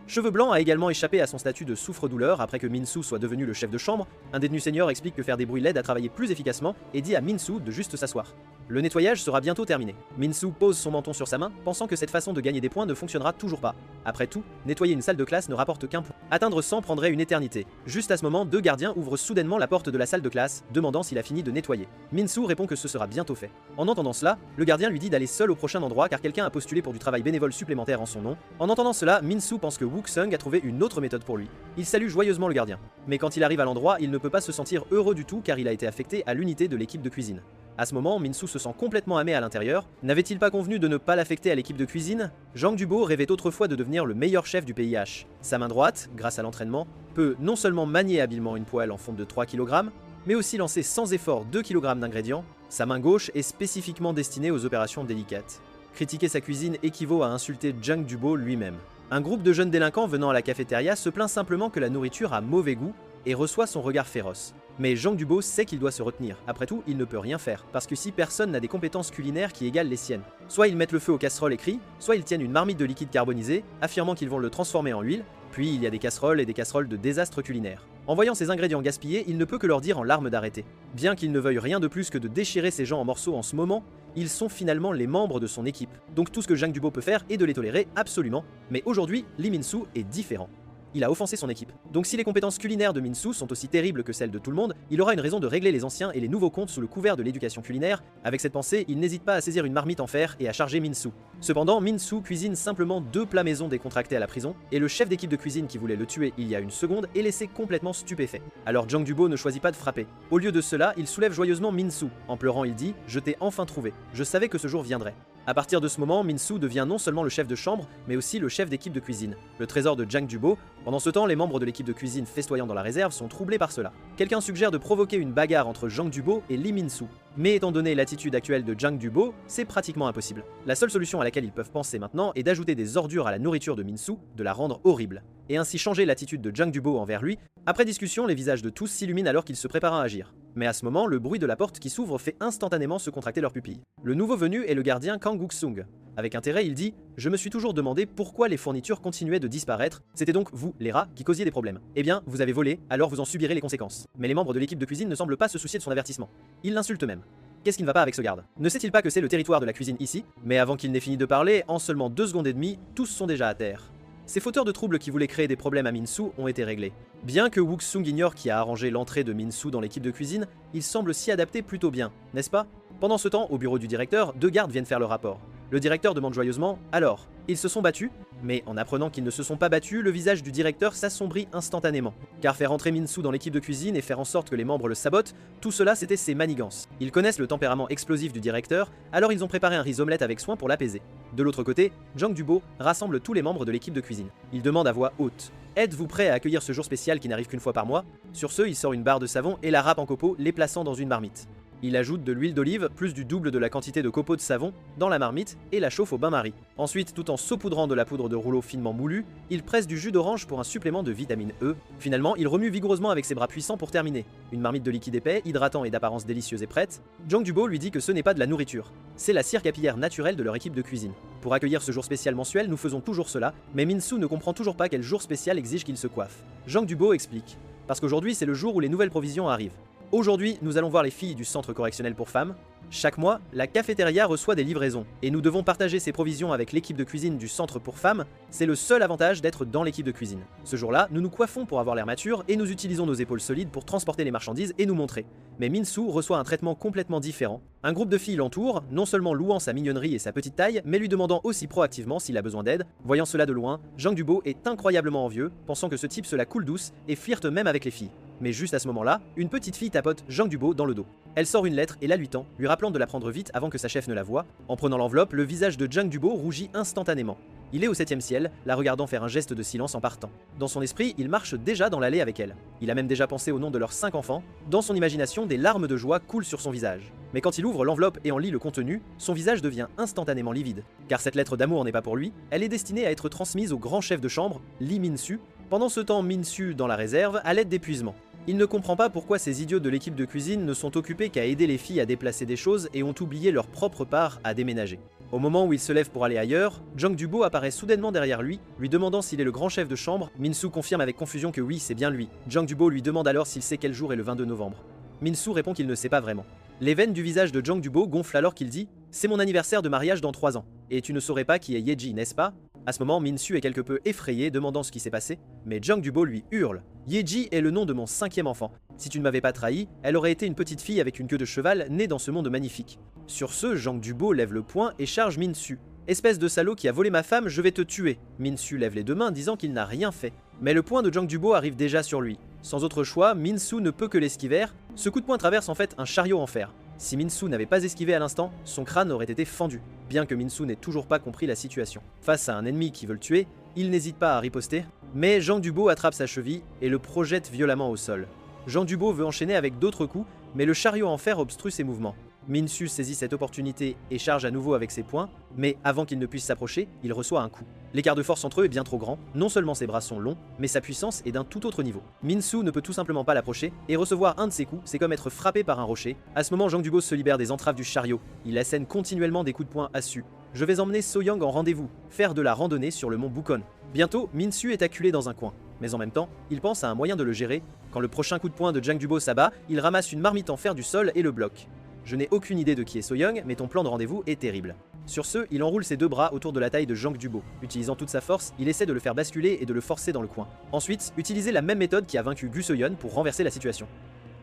Cheveux Blanc a également échappé à son statut de souffre-douleur après que Minsu soit devenu le chef de chambre. Un détenu senior explique que faire des bruits l'aide à travailler plus efficacement et dit à Minsu de juste s'asseoir. Le nettoyage sera bientôt terminé. Minsu pose son menton sur sa main, pensant que cette façon de gagner des points ne fonctionnera toujours pas. Après tout, nettoyer une salle de classe ne rapporte qu'un point. Atteindre 100 prendrait une éternité. Juste à ce moment, 2 gardiens ouvrent soudainement la porte de la salle de classe, demandant s'il a fini de nettoyer. Minsu répond que ce sera bientôt fait. En entendant cela, le gardien lui dit d'aller seul au prochain endroit car quelqu'un a postulé pour du travail bénévole supplémentaire en son nom. En entendant cela, Minsu pense que Wuxung a trouvé une autre méthode pour lui. Il salue joyeusement le gardien. Mais quand il arrive à l'endroit, il ne peut pas se sentir heureux du tout car il a été affecté à l'unité de l'équipe de cuisine. À ce moment, Minsu se sent complètement amé à l'intérieur. N'avait-il pas convenu de ne pas l'affecter à l'équipe de cuisine? Zhang Dubo rêvait autrefois de devenir le meilleur chef du pays H. Sa main droite, grâce à l'entraînement, peut non seulement manier habilement une poêle en fonte de 3 kg, mais aussi lancer sans effort 2 kg d'ingrédients. Sa main gauche est spécifiquement destinée aux opérations délicates. Critiquer sa cuisine équivaut à insulter Zhang Dubo lui-même. Un groupe de jeunes délinquants venant à la cafétéria se plaint simplement que la nourriture a mauvais goût et reçoit son regard féroce. Mais Zhang Dubo sait qu'il doit se retenir. Après tout, il ne peut rien faire, parce que si personne n'a des compétences culinaires qui égalent les siennes. Soit ils mettent le feu aux casseroles et crient, soit ils tiennent une marmite de liquide carbonisé, affirmant qu'ils vont le transformer en huile, puis il y a des casseroles et des casseroles de désastres culinaires. En voyant ces ingrédients gaspillés, il ne peut que leur dire en larmes d'arrêter. Bien qu'il ne veuille rien de plus que de déchirer ces gens en morceaux en ce moment, ils sont finalement les membres de son équipe. Donc tout ce que Zhang Dubo peut faire est de les tolérer, absolument. Mais aujourd'hui, Lee Minsu est différent. Il a offensé son équipe. Donc si les compétences culinaires de Minsu sont aussi terribles que celles de tout le monde, il aura une raison de régler les anciens et les nouveaux comptes sous le couvert de l'éducation culinaire. Avec cette pensée, il n'hésite pas à saisir une marmite en fer et à charger Minsu. Cependant, Minsu cuisine simplement 2 plats maison décontractés à la prison, et le chef d'équipe de cuisine qui voulait le tuer il y a une seconde est laissé complètement stupéfait. Alors Zhang Dubo ne choisit pas de frapper. Au lieu de cela, il soulève joyeusement Minsu. En pleurant, il dit « Je t'ai enfin trouvé. Je savais que ce jour viendrait ». À partir de ce moment, Minsu devient non seulement le chef de chambre, mais aussi le chef d'équipe de cuisine, le trésor de Zhang Dubo. Pendant ce temps, les membres de l'équipe de cuisine festoyant dans la réserve sont troublés par cela. Quelqu'un suggère de provoquer une bagarre entre Zhang Dubo et Lee Minsu. Mais étant donné l'attitude actuelle de Zhang Dubo, c'est pratiquement impossible. La seule solution à laquelle ils peuvent penser maintenant est d'ajouter des ordures à la nourriture de Minsu, de la rendre horrible, et ainsi changer l'attitude de Zhang Dubo envers lui. Après discussion, les visages de tous s'illuminent alors qu'ils se préparent à agir. Mais à ce moment, le bruit de la porte qui s'ouvre fait instantanément se contracter leurs pupilles. Le nouveau venu est le gardien Kang Wuxung. Avec intérêt, il dit « Je me suis toujours demandé pourquoi les fournitures continuaient de disparaître. C'était donc vous, les rats, qui causiez des problèmes. Eh bien, vous avez volé, alors vous en subirez les conséquences. » Mais les membres de l'équipe de cuisine ne semblent pas se soucier de son avertissement. Ils l'insultent même. Qu'est-ce qui ne va pas avec ce garde? Ne sait-il pas que c'est le territoire de la cuisine ici? Mais avant qu'il n'ait fini de parler, en seulement 2 secondes et demie, tous sont déjà à terre. Ces fauteurs de troubles qui voulaient créer des problèmes à Minsu ont été réglés. Bien que Wuxung ignore qui a arrangé l'entrée de Minsu dans l'équipe de cuisine, il semble s'y adapter plutôt bien, n'est-ce pas? Pendant ce temps, au bureau du directeur, 2 gardes viennent faire le rapport. Le directeur demande joyeusement « Alors, ils se sont battus ?» Mais en apprenant qu'ils ne se sont pas battus, le visage du directeur s'assombrit instantanément. Car faire entrer Minsu dans l'équipe de cuisine et faire en sorte que les membres le sabotent, tout cela c'était ses manigances. Ils connaissent le tempérament explosif du directeur, alors ils ont préparé un riz omelette avec soin pour l'apaiser. De l'autre côté, Zhang Dubo rassemble tous les membres de l'équipe de cuisine. Il demande à voix haute « Êtes-vous prêts à accueillir ce jour spécial qui n'arrive qu'une fois par mois ?» Sur ce, il sort une barre de savon et la râpe en copeaux, les plaçant dans une marmite. Il ajoute de l'huile d'olive, plus du double de la quantité de copeaux de savon, dans la marmite et la chauffe au bain-marie. Ensuite, tout en saupoudrant de la poudre de rouleau finement moulue, il presse du jus d'orange pour un supplément de vitamine E. Finalement, il remue vigoureusement avec ses bras puissants pour terminer. Une marmite de liquide épais, hydratant et d'apparence délicieuse est prête. Jang Du-bo lui dit que ce n'est pas de la nourriture, c'est la cire capillaire naturelle de leur équipe de cuisine. Pour accueillir ce jour spécial mensuel, nous faisons toujours cela, mais Min-soo ne comprend toujours pas quel jour spécial exige qu'il se coiffe. Jang Du-bo explique. Parce qu'aujourd'hui, c'est le jour où les nouvelles provisions arrivent. Aujourd'hui, nous allons voir les filles du centre correctionnel pour femmes. Chaque mois, la cafétéria reçoit des livraisons, et nous devons partager ces provisions avec l'équipe de cuisine du centre pour femmes. C'est le seul avantage d'être dans l'équipe de cuisine. Ce jour-là, nous nous coiffons pour avoir l'air mature, et nous utilisons nos épaules solides pour transporter les marchandises et nous montrer. Mais Min-soo reçoit un traitement complètement différent. Un groupe de filles l'entoure, non seulement louant sa mignonnerie et sa petite taille, mais lui demandant aussi proactivement s'il a besoin d'aide. Voyant cela de loin, Jang Du-bo est incroyablement envieux, pensant que ce type se la coule douce et flirte même avec les filles. Mais juste à ce moment-là, une petite fille tapote Jang Du-bo dans le dos. Elle sort une lettre et la lui tend, lui rappelant de la prendre vite avant que sa chef ne la voie. En prenant l'enveloppe, le visage de Jang Du-bo rougit instantanément. Il est au 7e ciel, la regardant faire un geste de silence en partant. Dans son esprit, il marche déjà dans l'allée avec elle. Il a même déjà pensé au nom de leurs 5 enfants. Dans son imagination, des larmes de joie coulent sur son visage. Mais quand il ouvre l'enveloppe et en lit le contenu, son visage devient instantanément livide. Car cette lettre d'amour n'est pas pour lui, elle est destinée à être transmise au grand chef de chambre, Lee Min-soo. Pendant ce temps, Min-soo dans la réserve, à l'aide d'épuisement. Il ne comprend pas pourquoi ces idiots de l'équipe de cuisine ne sont occupés qu'à aider les filles à déplacer des choses et ont oublié leur propre part à déménager. Au moment où il se lève pour aller ailleurs, Jang Du-bo apparaît soudainement derrière lui, lui demandant s'il est le grand chef de chambre. Min-soo confirme avec confusion que oui, c'est bien lui. Jang Du-bo lui demande alors s'il sait quel jour est le 22 novembre. Min-soo répond qu'il ne sait pas vraiment. Les veines du visage de Jang Du-bo gonflent alors qu'il dit « C'est mon anniversaire de mariage dans 3 ans. Et tu ne saurais pas qui est Yeji, n'est-ce pas ?» À ce moment, Min-soo est quelque peu effrayé, demandant ce qui s'est passé, mais Jang Du-bo lui hurle « Yeji est le nom de mon 5e enfant. Si tu ne m'avais pas trahi, elle aurait été une petite fille avec une queue de cheval née dans ce monde magnifique. » Sur ce, Jang Du-bo lève le poing et charge Min-soo. « Espèce de salaud qui a volé ma femme, je vais te tuer !» Min-soo lève les 2 mains disant qu'il n'a rien fait. Mais le poing de Jang Du-bo arrive déjà sur lui. Sans autre choix, Min-soo ne peut que l'esquiver. Ce coup de poing traverse en fait un chariot en fer. Si Min-soo n'avait pas esquivé à l'instant, son crâne aurait été fendu, bien que Min-soo n'ait toujours pas compris la situation. Face à un ennemi qui veut le tuer, il n'hésite pas à riposter, mais Jang Du-bo attrape sa cheville et le projette violemment au sol. Jang Du-bo veut enchaîner avec d'autres coups, mais le chariot en fer obstrue ses mouvements. Min-soo saisit cette opportunité et charge à nouveau avec ses poings, mais avant qu'il ne puisse s'approcher, il reçoit un coup. L'écart de force entre eux est bien trop grand, non seulement ses bras sont longs, mais sa puissance est d'un tout autre niveau. Min-soo ne peut tout simplement pas l'approcher, et recevoir un de ses coups, c'est comme être frappé par un rocher. À ce moment, Jang Du-bo se libère des entraves du chariot, il assène continuellement des coups de poing assus. Je vais emmener So-young en rendez-vous, faire de la randonnée sur le mont Bukon. Bientôt, Min-soo est acculé dans un coin. Mais en même temps, il pense à un moyen de le gérer. Quand le prochain coup de poing de Jang Du-bo s'abat, il ramasse une marmite en fer du sol et le bloque. Je n'ai aucune idée de qui est So-young, mais ton plan de rendez-vous est terrible. Sur ce, il enroule ses 2 bras autour de la taille de Jang Du-bo. Utilisant toute sa force, il essaie de le faire basculer et de le forcer dans le coin. Ensuite, utilisez la même méthode qui a vaincu Gu So-yeon pour renverser la situation.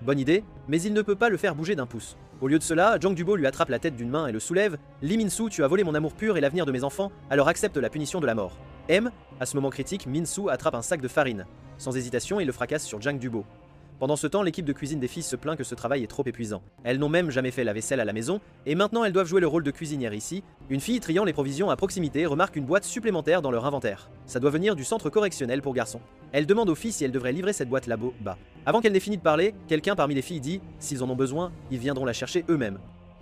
Bonne idée, mais il ne peut pas le faire bouger d'un pouce. Au lieu de cela, Jang Du-bo lui attrape la tête d'une main et le soulève. Lee Min-soo, tu as volé mon amour pur et l'avenir de mes enfants, alors accepte la punition de la mort. À ce moment critique, Min-soo attrape un sac de farine. Sans hésitation, il le fracasse sur Jang Du-bo. Pendant ce temps, l'équipe de cuisine des filles se plaint que ce travail est trop épuisant. Elles n'ont même jamais fait la vaisselle à la maison, et maintenant elles doivent jouer le rôle de cuisinière ici. Une fille triant les provisions à proximité remarque une boîte supplémentaire dans leur inventaire. Ça doit venir du centre correctionnel pour garçons. Elle demande aux filles si elles devraient livrer cette boîte là-bas. Avant qu'elle n'ait fini de parler, quelqu'un parmi les filles dit « S'ils en ont besoin, ils viendront la chercher eux-mêmes ».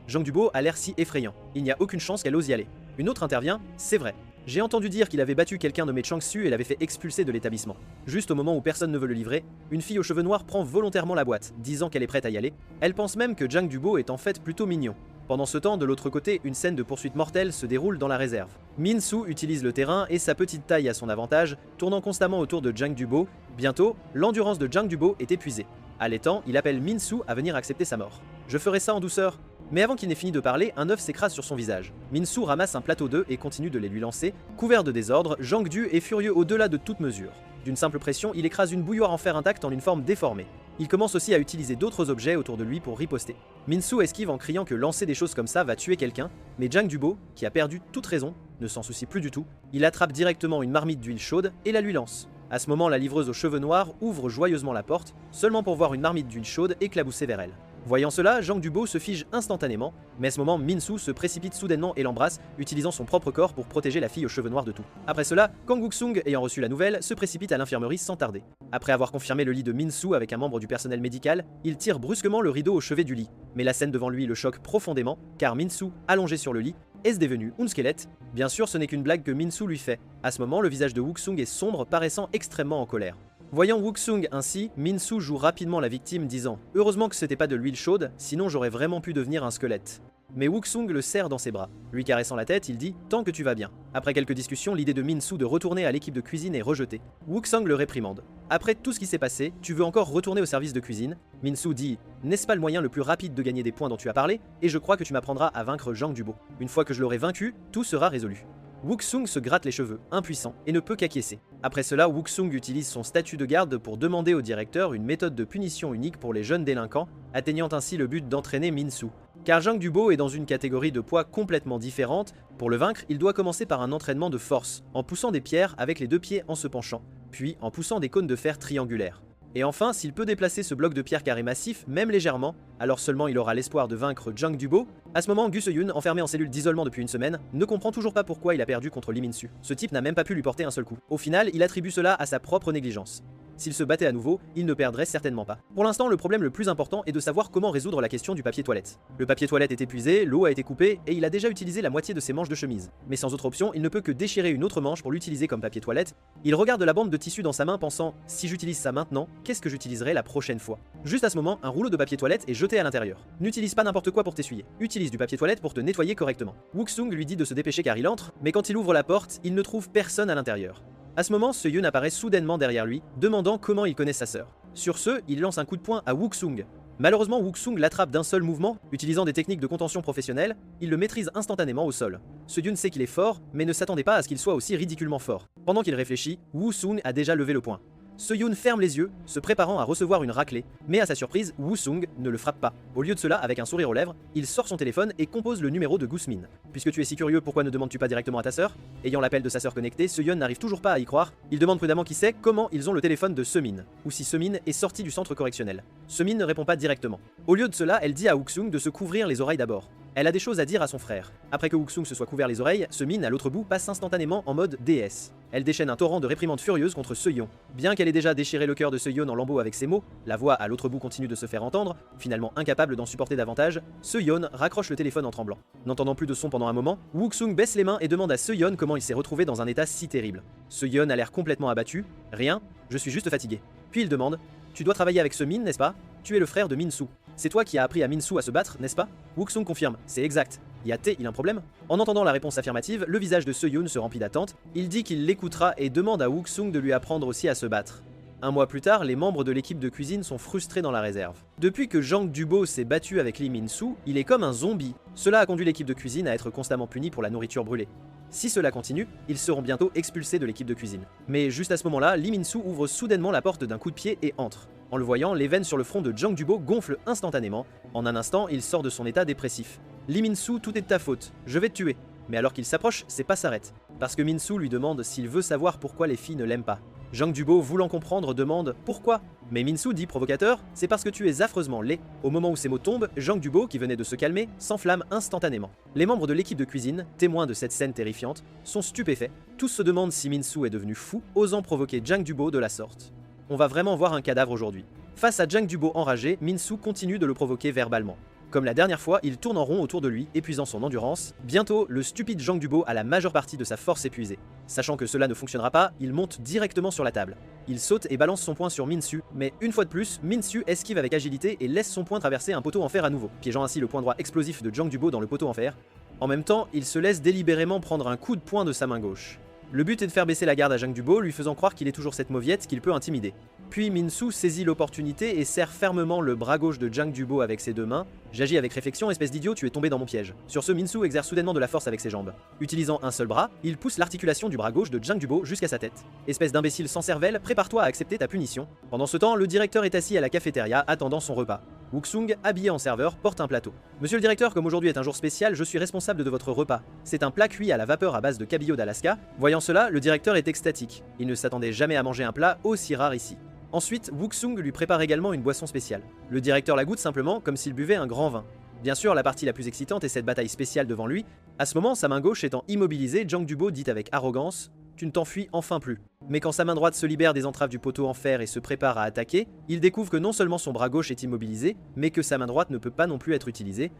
Jang Du-bo a l'air si effrayant. Il n'y a aucune chance qu'elle ose y aller. Une autre intervient « C'est vrai. J'ai entendu dire qu'il avait battu quelqu'un nommé Chang-su et l'avait fait expulser de l'établissement. Juste au moment où personne ne veut le livrer, une fille aux cheveux noirs prend volontairement la boîte, disant qu'elle est prête à y aller. Elle pense même que Jang Du-bo est en fait plutôt mignon. Pendant ce temps, de l'autre côté, une scène de poursuite mortelle se déroule dans la réserve. Min-soo utilise le terrain et sa petite taille à son avantage, tournant constamment autour de Jang Du-bo. Bientôt, l'endurance de Jang Du-bo est épuisée. Allaitant, il appelle Min-soo à venir accepter sa mort. Je ferai ça en douceur. Mais avant qu'il n'ait fini de parler, un œuf s'écrase sur son visage. Min-soo ramasse un plateau d'œufs et continue de les lui lancer. Couvert de désordre, Jang Du est furieux au-delà de toute mesure. D'une simple pression, il écrase une bouilloire en fer intacte en une forme déformée. Il commence aussi à utiliser d'autres objets autour de lui pour riposter. Min-soo esquive en criant que lancer des choses comme ça va tuer quelqu'un, mais Jang Du-bo, qui a perdu toute raison, ne s'en soucie plus du tout. Il attrape directement une marmite d'huile chaude et la lui lance. À ce moment, la livreuse aux cheveux noirs ouvre joyeusement la porte, seulement pour voir une marmite d'huile chaude éclabousser vers elle. Voyant cela, Zhang Dubo se fige instantanément, mais à ce moment, Min-Su se précipite soudainement et l'embrasse, utilisant son propre corps pour protéger la fille aux cheveux noirs de tout. Après cela, Kang Wook-sung, ayant reçu la nouvelle, se précipite à l'infirmerie sans tarder. Après avoir confirmé le lit de Min-Su avec un membre du personnel médical, il tire brusquement le rideau au chevet du lit. Mais la scène devant lui le choque profondément, car Min-Su, allongé sur le lit, est devenu un squelette. Bien sûr, ce n'est qu'une blague que Min-Su lui fait. À ce moment, le visage de Wook-sung est sombre, paraissant extrêmement en colère. Voyant Wook-sung ainsi, Min-Su joue rapidement la victime, disant « Heureusement que c'était pas de l'huile chaude, sinon j'aurais vraiment pu devenir un squelette. » Mais Wook-sung le serre dans ses bras. Lui caressant la tête, il dit « Tant que tu vas bien ». Après quelques discussions, l'idée de Min-Su de retourner à l'équipe de cuisine est rejetée. Wook-sung le réprimande. Après tout ce qui s'est passé, tu veux encore retourner au service de cuisine? Min-Su dit « N'est-ce pas le moyen le plus rapide de gagner des points dont tu as parlé? Et je crois que tu m'apprendras à vaincre Zhang Dubo. Une fois que je l'aurai vaincu, tout sera résolu. » Wook-sung se gratte les cheveux, impuissant, et ne peut qu'acquiescer. Après cela, Wook-sung utilise son statut de garde pour demander au directeur une méthode de punition unique pour les jeunes délinquants, atteignant ainsi le but d'entraîner Min-Su. Car Zhang Dubo est dans une catégorie de poids complètement différente, pour le vaincre, il doit commencer par un entraînement de force, en poussant des pierres avec les deux pieds en se penchant, puis en poussant des cônes de fer triangulaires. Et enfin, s'il peut déplacer ce bloc de pierre carré massif, même légèrement, alors seulement il aura l'espoir de vaincre Zhang Dubo. À ce moment, Gu Se-yoon, enfermé en cellule d'isolement depuis une semaine, ne comprend toujours pas pourquoi il a perdu contre Lee Min-Su. Ce type n'a même pas pu lui porter un seul coup. Au final, il attribue cela à sa propre négligence. S'il se battait à nouveau, il ne perdrait certainement pas. Pour l'instant, le problème le plus important est de savoir comment résoudre la question du papier toilette. Le papier toilette est épuisé, l'eau a été coupée, et il a déjà utilisé la moitié de ses manches de chemise. Mais sans autre option, il ne peut que déchirer une autre manche pour l'utiliser comme papier toilette. Il regarde la bande de tissu dans sa main pensant « Si j'utilise ça maintenant, qu'est-ce que j'utiliserai la prochaine fois ?» Juste à ce moment, un rouleau de papier toilette est jeté à l'intérieur. N'utilise pas n'importe quoi pour t'essuyer. Utilise du papier toilette pour te nettoyer correctement. Wook-sung lui dit de se dépêcher car il entre, mais quand il ouvre la porte, il ne trouve personne à l'intérieur. À ce moment, Se-yoon apparaît soudainement derrière lui, demandant comment il connaît sa sœur. Sur ce, il lance un coup de poing à Wook-sung. Malheureusement, Wook-sung l'attrape d'un seul mouvement, utilisant des techniques de contention professionnelles, il le maîtrise instantanément au sol. Se-yoon sait qu'il est fort, mais ne s'attendait pas à ce qu'il soit aussi ridiculement fort. Pendant qu'il réfléchit, Woo-sung a déjà levé le poing. Se-yoon ferme les yeux, se préparant à recevoir une raclée, mais à sa surprise, Woo-sung ne le frappe pas. Au lieu de cela, avec un sourire aux lèvres, il sort son téléphone et compose le numéro de Gusmin. Puisque tu es si curieux, pourquoi ne demandes-tu pas directement à ta sœur? Ayant l'appel de sa sœur connectée, Se-yoon n'arrive toujours pas à y croire. Il demande prudemment qui sait comment ils ont le téléphone de Se-min, ou si Se-min est sorti du centre correctionnel. Se-min ne répond pas directement. Au lieu de cela, elle dit à Wook-sung de se couvrir les oreilles d'abord. Elle a des choses à dire à son frère. Après que Wook-sung se soit couvert les oreilles, Se-min à l'autre bout passe instantanément en mode DS. Elle déchaîne un torrent de réprimandes furieuses contre Se-yeon. Bien qu'elle ait déjà déchiré le cœur de Se-yeon en lambeaux avec ses mots, la voix à l'autre bout continue de se faire entendre, finalement incapable d'en supporter davantage, Se-yeon raccroche le téléphone en tremblant. N'entendant plus de son pendant un moment, Wook-sung baisse les mains et demande à Se-yeon comment il s'est retrouvé dans un état si terrible. Se-yeon a l'air complètement abattu. Rien, je suis juste fatigué. Puis il demande, tu dois travailler avec Se-min, n'est-ce pas? Tu es le frère de Min-Su. C'est toi qui as appris à Min-Su à se battre, n'est-ce pas? Wook-sung confirme, c'est exact. Yate, il a un problème? En entendant la réponse affirmative, le visage de Se-yoon se remplit d'attente, il dit qu'il l'écoutera et demande à Wook-sung de lui apprendre aussi à se battre. Un mois plus tard, les membres de l'équipe de cuisine sont frustrés dans la réserve. Depuis que Zhang Dubo s'est battu avec Lee Min-su, il est comme un zombie. Cela a conduit l'équipe de cuisine à être constamment punie pour la nourriture brûlée. Si cela continue, ils seront bientôt expulsés de l'équipe de cuisine. Mais juste à ce moment-là, Lee Min-su ouvre soudainement la porte d'un coup de pied et entre. En le voyant, les veines sur le front de Zhang Dubo gonflent instantanément. En un instant, il sort de son état dépressif. Lee Min-su, tout est de ta faute, je vais te tuer. Mais alors qu'il s'approche, ses pas s'arrêtent. Parce que Min-su lui demande s'il veut savoir pourquoi les filles ne l'aiment pas. Zhang Dubo, voulant comprendre, demande « Pourquoi ?» Mais Min-su dit provocateur « C'est parce que tu es affreusement laid ». Au moment où ces mots tombent, Zhang Dubo, qui venait de se calmer, s'enflamme instantanément. Les membres de l'équipe de cuisine, témoins de cette scène terrifiante, sont stupéfaits. Tous se demandent si Min-su est devenu fou, osant provoquer Zhang Dubo de la sorte. On va vraiment voir un cadavre aujourd'hui. Face à Zhang Dubo enragé, Min-su continue de le provoquer verbalement. Comme la dernière fois, il tourne en rond autour de lui, épuisant son endurance. Bientôt, le stupide Zhang Dubo a la majeure partie de sa force épuisée. Sachant que cela ne fonctionnera pas, il monte directement sur la table. Il saute et balance son poing sur Min-su, mais une fois de plus, Min-su esquive avec agilité et laisse son poing traverser un poteau en fer à nouveau, piégeant ainsi le point droit explosif de Zhang Dubo dans le poteau en fer. En même temps, il se laisse délibérément prendre un coup de poing de sa main gauche. Le but est de faire baisser la garde à Zhang Dubo, lui faisant croire qu'il est toujours cette mauviette qu'il peut intimider. Puis Min-su saisit l'opportunité et serre fermement le bras gauche de Zhang Dubo avec ses deux mains. J'agis avec réflexion, espèce d'idiot, tu es tombé dans mon piège. Sur ce, Min-su exerce soudainement de la force avec ses jambes. Utilisant un seul bras, il pousse l'articulation du bras gauche de Zhang Dubo jusqu'à sa tête. Espèce d'imbécile sans cervelle, prépare-toi à accepter ta punition. Pendant ce temps, le directeur est assis à la cafétéria attendant son repas. Wook-sung, habillé en serveur, porte un plateau. Monsieur le directeur, comme aujourd'hui est un jour spécial, je suis responsable de votre repas. C'est un plat cuit à la vapeur à base de cabillaud d'Alaska. Voyant cela, le directeur est extatique. Il ne s'attendait jamais à manger un plat aussi rare ici. Ensuite, Wuxung lui prépare également une boisson spéciale. Le directeur la goûte simplement comme s'il buvait un grand vin. Bien sûr, la partie la plus excitante est cette bataille spéciale devant lui. À ce moment, sa main gauche étant immobilisée, Zhang Dubo dit avec arrogance « Tu ne t'enfuis enfin plus ». Mais quand sa main droite se libère des entraves du poteau en fer et se prépare à attaquer, il découvre que non seulement son bras gauche est immobilisé, mais que sa main droite ne peut pas non plus être utilisée.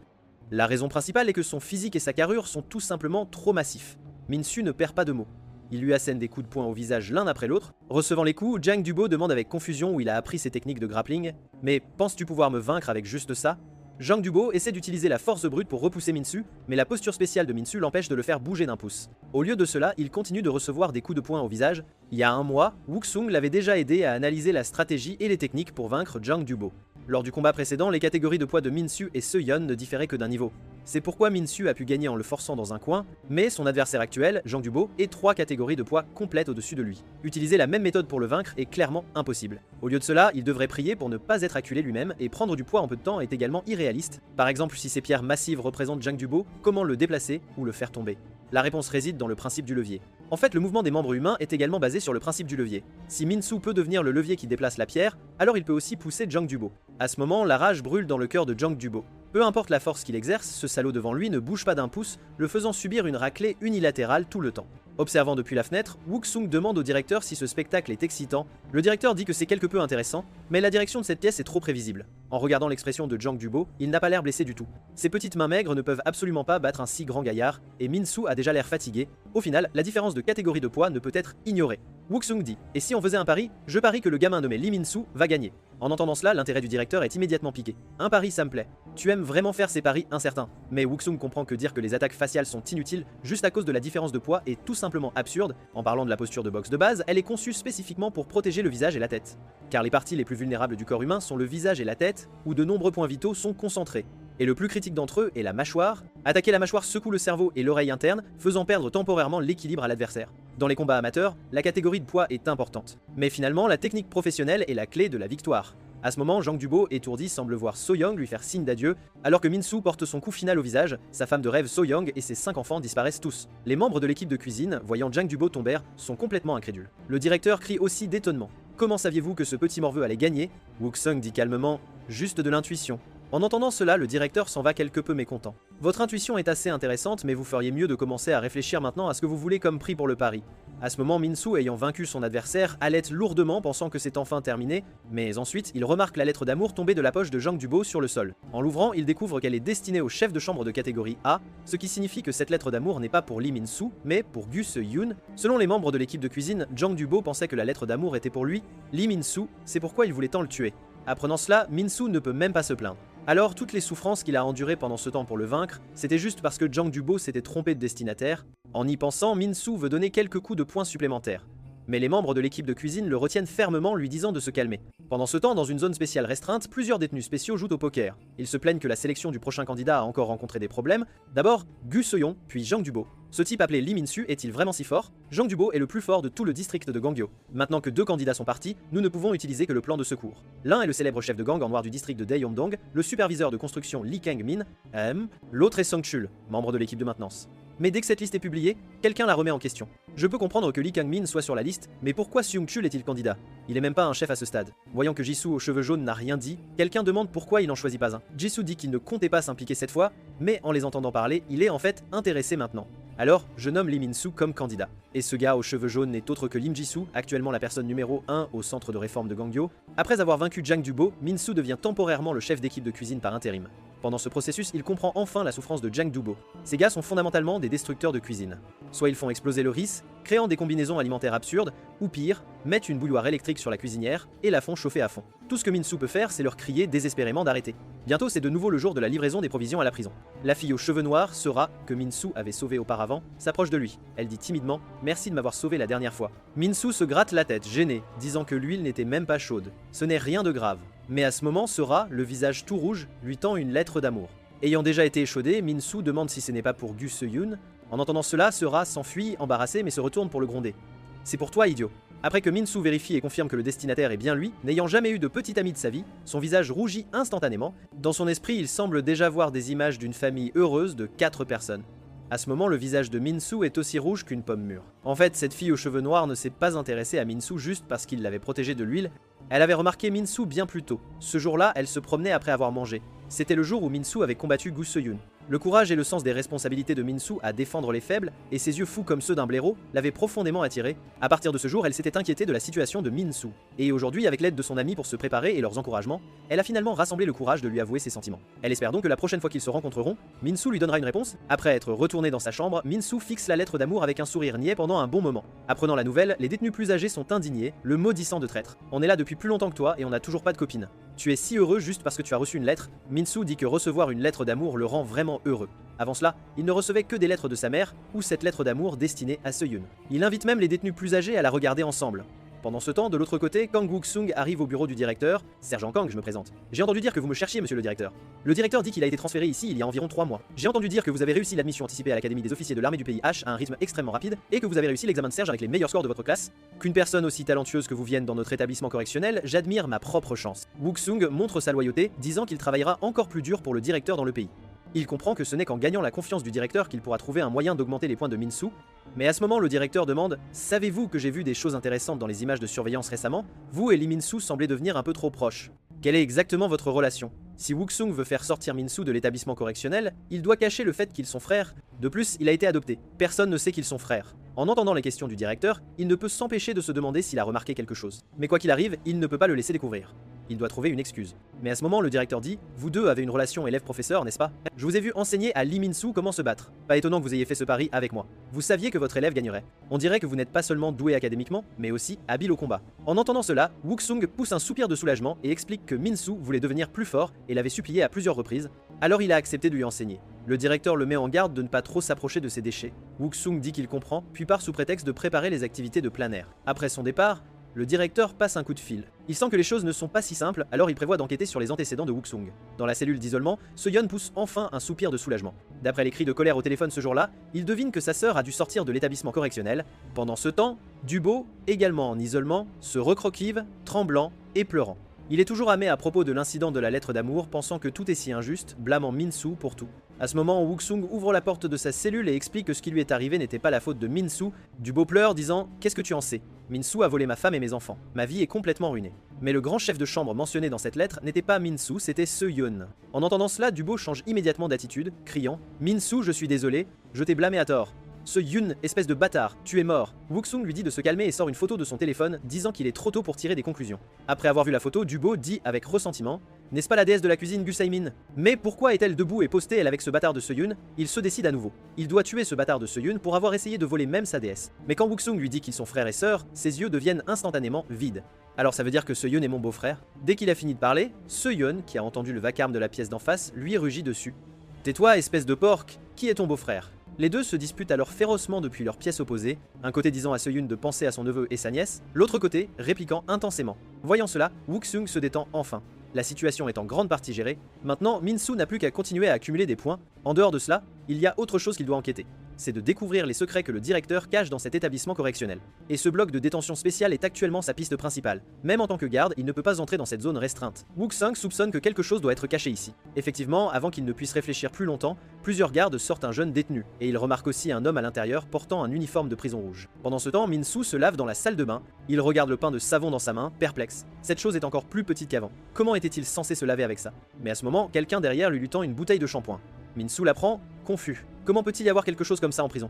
La raison principale est que son physique et sa carrure sont tout simplement trop massifs. Min-Su ne perd pas de mots. Il lui assène des coups de poing au visage l'un après l'autre. Recevant les coups, Zhang Dubo demande avec confusion où il a appris ses techniques de grappling « Mais penses-tu pouvoir me vaincre avec juste ça ?» Zhang Dubo essaie d'utiliser la force brute pour repousser Min-Su, mais la posture spéciale de Min-Su l'empêche de le faire bouger d'un pouce. Au lieu de cela, il continue de recevoir des coups de poing au visage. Il y a un mois, Wuxung l'avait déjà aidé à analyser la stratégie et les techniques pour vaincre Zhang Dubo. Lors du combat précédent, les catégories de poids de Min-Su et Seon ne différaient que d'un niveau. C'est pourquoi Min-Su a pu gagner en le forçant dans un coin, mais son adversaire actuel, Zhang Dubo, est 3 catégories de poids complètes au-dessus de lui. Utiliser la même méthode pour le vaincre est clairement impossible. Au lieu de cela, il devrait prier pour ne pas être acculé lui-même, et prendre du poids en peu de temps est également irréaliste. Par exemple, si ces pierres massives représentent Zhang Dubo, comment le déplacer ou le faire tomber? La réponse réside dans le principe du levier. En fait, le mouvement des membres humains est également basé sur le principe du levier. Si Min-Su peut devenir le levier qui déplace la pierre, alors il peut aussi pousser Zhang Dubo. À ce moment, la rage brûle dans le cœur de Zhang Dubo. Peu importe la force qu'il exerce, ce salaud devant lui ne bouge pas d'un pouce, le faisant subir une raclée unilatérale tout le temps. Observant depuis la fenêtre, Wuxung demande au directeur si ce spectacle est excitant. Le directeur dit que c'est quelque peu intéressant, mais la direction de cette pièce est trop prévisible. En regardant l'expression de Zhang Dubo, il n'a pas l'air blessé du tout. Ses petites mains maigres ne peuvent absolument pas battre un si grand gaillard, et Min-Su a déjà l'air fatigué. Au final, la différence de catégorie de poids ne peut être ignorée. Wuxung dit « Et si on faisait un pari, je parie que le gamin nommé Lee Min-Su va gagner. » En entendant cela, l'intérêt du directeur est immédiatement piqué. Un pari, ça me plaît. Tu aimes vraiment faire ces paris incertains. Mais Wuxung comprend que dire que les attaques faciales sont inutiles juste à cause de la différence de poids est tout simplement absurde. En parlant de la posture de boxe de base, elle est conçue spécifiquement pour protéger le visage et la tête. Car les parties les plus vulnérables du corps humain sont le visage et la tête, où de nombreux points vitaux sont concentrés. Et le plus critique d'entre eux est la mâchoire. Attaquer la mâchoire secoue le cerveau et l'oreille interne, faisant perdre temporairement l'équilibre à l'adversaire. Dans les combats amateurs, la catégorie de poids est importante. Mais finalement, la technique professionnelle est la clé de la victoire. À ce moment, Zhang Dubo, étourdi, semble voir So-Young lui faire signe d'adieu, alors que Min-Su porte son coup final au visage, sa femme de rêve So-Young et ses 5 enfants disparaissent tous. Les membres de l'équipe de cuisine, voyant Zhang Dubo tomber, sont complètement incrédules. Le directeur crie aussi d'étonnement. « Comment saviez-vous que ce petit morveux allait gagner ?» Wuxung dit calmement « Juste de l'intuition ». En entendant cela, le directeur s'en va quelque peu mécontent. Votre intuition est assez intéressante, mais vous feriez mieux de commencer à réfléchir maintenant à ce que vous voulez comme prix pour le pari. À ce moment, Min-Su, ayant vaincu son adversaire, halète lourdement pensant que c'est enfin terminé, mais ensuite, il remarque la lettre d'amour tomber de la poche de Zhang Dubo sur le sol. En l'ouvrant, il découvre qu'elle est destinée au chef de chambre de catégorie A, ce qui signifie que cette lettre d'amour n'est pas pour Lee Min-Su, mais pour Gu Se-Yoon. Selon les membres de l'équipe de cuisine, Zhang Dubo pensait que la lettre d'amour était pour lui, Lee Min-Su, c'est pourquoi il voulait tant le tuer. Apprenant cela, Min-Su ne peut même pas se plaindre. Alors, toutes les souffrances qu'il a endurées pendant ce temps pour le vaincre, c'était juste parce que Zhang Dubo s'était trompé de destinataire. En y pensant, Min-Su veut donner quelques coups de poing supplémentaires. Mais les membres de l'équipe de cuisine le retiennent fermement, lui disant de se calmer. Pendant ce temps, dans une zone spéciale restreinte, plusieurs détenus spéciaux jouent au poker. Ils se plaignent que la sélection du prochain candidat a encore rencontré des problèmes. D'abord, Gu Se-Yoon, puis Zhang Dubo. Ce type appelé Lee Min-Su est-il vraiment si fort? Zhang Dubo est le plus fort de tout le district de Gangyo. Maintenant que 2 candidats sont partis, nous ne pouvons utiliser que le plan de secours. L'un est le célèbre chef de gang en noir du district de Daeyeon-dong, le superviseur de construction Lee Kang-min, l'autre est Song Chul, membre de l'équipe de maintenance. Mais dès que cette liste est publiée, quelqu'un la remet en question. Je peux comprendre que Lee Kang-min soit sur la liste, mais pourquoi Seung-chul est-il candidat? Il est même pas un chef à ce stade. Voyant que Jisoo aux cheveux jaunes n'a rien dit, quelqu'un demande pourquoi il n'en choisit pas un. Jisoo dit qu'il ne comptait pas s'impliquer cette fois, mais en les entendant parler, il est en fait intéressé maintenant. Alors, je nomme Lee Min-Su comme candidat. Et ce gars aux cheveux jaunes n'est autre que Lim Jisoo, actuellement la personne numéro 1 au centre de réforme de Gangyo. Après avoir vaincu Zhang Dubo, Min-Su devient temporairement le chef d'équipe de cuisine par intérim. Pendant ce processus, il comprend enfin la souffrance de Zhang Dubo. Ces gars sont fondamentalement des destructeurs de cuisine. Soit ils font exploser le riz, créant des combinaisons alimentaires absurdes, ou pire, mettent une bouilloire électrique sur la cuisinière et la font chauffer à fond. Tout ce que Min-Su peut faire, c'est leur crier désespérément d'arrêter. Bientôt, c'est de nouveau le jour de la livraison des provisions à la prison. La fille aux cheveux noirs, Sora, que Min-Su avait sauvée auparavant, s'approche de lui. Elle dit timidement « Merci de m'avoir sauvé la dernière fois ». Min-Su se gratte la tête, gêné, disant que l'huile n'était même pas chaude. Ce n'est rien de grave. Mais à ce moment, Sora, le visage tout rouge, lui tend une lettre d'amour. Ayant déjà été échaudé, Min-Su demande si ce n'est pas pour Gu Se-Yoon. En entendant cela, Sora s'enfuit, embarrassé, mais se retourne pour le gronder. « C'est pour toi, idiot ». Après que Min-Su vérifie et confirme que le destinataire est bien lui, n'ayant jamais eu de petit ami de sa vie, son visage rougit instantanément. Dans son esprit, il semble déjà voir des images d'une famille heureuse de 4 personnes. À ce moment, le visage de Min-Su est aussi rouge qu'une pomme mûre. En fait, cette fille aux cheveux noirs ne s'est pas intéressée à Min-Su juste parce qu'il l'avait protégée de l'huile. Elle avait remarqué Min-soo bien plus tôt. Ce jour-là, elle se promenait après avoir mangé. C'était le jour où Min-soo avait combattu Gu Se-yoon. Le courage et le sens des responsabilités de Min-soo à défendre les faibles, et ses yeux fous comme ceux d'un blaireau, l'avaient profondément attirée. À partir de ce jour, elle s'était inquiétée de la situation de Min-soo. Et aujourd'hui, avec l'aide de son ami pour se préparer et leurs encouragements, elle a finalement rassemblé le courage de lui avouer ses sentiments. Elle espère donc que la prochaine fois qu'ils se rencontreront, Min-soo lui donnera une réponse. Après être retourné dans sa chambre, Min-soo fixe la lettre d'amour avec un sourire niais pendant un bon moment. Apprenant la nouvelle, les détenus plus âgés sont indignés, le maudissant de traître. On est là depuis plus longtemps que toi et on n'a toujours pas de copine. Tu es si heureux juste parce que tu as reçu une lettre. Min-soo dit que recevoir une lettre d'amour le rend vraiment heureux. Avant cela, il ne recevait que des lettres de sa mère ou cette lettre d'amour destinée à Se-yoon. Il invite même les détenus plus âgés à la regarder ensemble. Pendant ce temps, de l'autre côté, Kang Wook-sung arrive au bureau du directeur. Sergent Kang, je me présente. J'ai entendu dire que vous me cherchiez, monsieur le directeur. Le directeur dit qu'il a été transféré ici il y a environ 3 mois. J'ai entendu dire que vous avez réussi l'admission anticipée à l'académie des officiers de l'armée du pays H à un rythme extrêmement rapide et que vous avez réussi l'examen de Serge avec les meilleurs scores de votre classe. Qu'une personne aussi talentueuse que vous vienne dans notre établissement correctionnel, j'admire ma propre chance. Wook-sung montre sa loyauté, disant qu'il travaillera encore plus dur pour le directeur dans le pays. Il comprend que ce n'est qu'en gagnant la confiance du directeur qu'il pourra trouver un moyen d'augmenter les points de Min-soo. Mais à ce moment, le directeur demande « Savez-vous que j'ai vu des choses intéressantes dans les images de surveillance récemment? Vous et Lee Min-soo semblez devenir un peu trop proches. Quelle est exactement votre relation? Si Wook-sung veut faire sortir Min-soo de l'établissement correctionnel, il doit cacher le fait qu'ils sont frères. De plus, il a été adopté. Personne ne sait qu'ils sont frères. En entendant les questions du directeur, il ne peut s'empêcher de se demander s'il a remarqué quelque chose. Mais quoi qu'il arrive, il ne peut pas le laisser découvrir. Il doit trouver une excuse. Mais à ce moment, le directeur dit « Vous deux avez une relation élève-professeur, n'est-ce pas? Je vous ai vu enseigner à Lee Min-soo comment se battre. Pas étonnant que vous ayez fait ce pari avec moi. Vous saviez que votre élève gagnerait. On dirait que vous n'êtes pas seulement doué académiquement, mais aussi habile au combat. » En entendant cela, Wook-sung pousse un soupir de soulagement et explique que Min-soo voulait devenir plus fort et l'avait supplié à plusieurs reprises. Alors il a accepté de lui enseigner. Le directeur le met en garde de ne pas trop s'approcher de ses déchets. Wook-sung dit qu'il comprend, puis part sous prétexte de préparer les activités de plein air. Après son départ, le directeur passe un coup de fil. Il sent que les choses ne sont pas si simples, alors il prévoit d'enquêter sur les antécédents de Wook-sung. Dans la cellule d'isolement, Se-yeon pousse enfin un soupir de soulagement. D'après les cris de colère au téléphone ce jour-là, il devine que sa sœur a dû sortir de l'établissement correctionnel. Pendant ce temps, Dubo, également en isolement, se recroquive, tremblant et pleurant. Il est toujours amé à propos de l'incident de la lettre d'amour, pensant que tout est si injuste, blâmant Min-soo pour tout. À ce moment, Wook-sung ouvre la porte de sa cellule et explique que ce qui lui est arrivé n'était pas la faute de Min-soo. Dubo pleure, disant « Qu'est-ce que tu en sais? Min-soo a volé ma femme et mes enfants. Ma vie est complètement ruinée. » Mais le grand chef de chambre mentionné dans cette lettre n'était pas Min-soo, c'était Se-yeon. En entendant cela, Dubo change immédiatement d'attitude, criant « Min-soo, je suis désolé, je t'ai blâmé à tort. Se-yeon, espèce de bâtard, tu es mort. » Wook-sung lui dit de se calmer et sort une photo de son téléphone, disant qu'il est trop tôt pour tirer des conclusions. Après avoir vu la photo, Dubo dit avec ressentiment « N'est-ce pas la déesse de la cuisine Gu Se-min? Mais pourquoi est-elle debout et postée elle avec ce bâtard de Se-yeon? » Il se décide à nouveau. Il doit tuer ce bâtard de Se-yeon pour avoir essayé de voler même sa déesse. Mais quand Wook-sung lui dit qu'ils sont frères et sœurs, ses yeux deviennent instantanément vides. Alors ça veut dire que Se-yeon est mon beau-frère? Dès qu'il a fini de parler, Se-yeon, qui a entendu le vacarme de la pièce d'en face, lui rugit dessus. « Tais-toi, espèce de porc, qui est ton beau-frère ?» Les deux se disputent alors férocement depuis leurs pièces opposées, un côté disant à Se-yeon de penser à son neveu et sa nièce, l'autre côté répliquant intensément. Voyant cela, Wook-sung se détend enfin. La situation est en grande partie gérée. Maintenant, Min-soo n'a plus qu'à continuer à accumuler des points. En dehors de cela, il y a autre chose qu'il doit enquêter. C'est de découvrir les secrets que le directeur cache dans cet établissement correctionnel. Et ce bloc de détention spéciale est actuellement sa piste principale. Même en tant que garde, il ne peut pas entrer dans cette zone restreinte. Wook-sung soupçonne que quelque chose doit être caché ici. Effectivement, avant qu'il ne puisse réfléchir plus longtemps, plusieurs gardes sortent un jeune détenu, et il remarque aussi un homme à l'intérieur portant un uniforme de prison rouge. Pendant ce temps, Min-soo se lave dans la salle de bain. Il regarde le pain de savon dans sa main, perplexe. Cette chose est encore plus petite qu'avant. Comment était-il censé se laver avec ça? Mais à ce moment, quelqu'un derrière lui tend une bouteille de shampoing. Min-soo la prend, confus. Comment peut-il y avoir quelque chose comme ça en prison?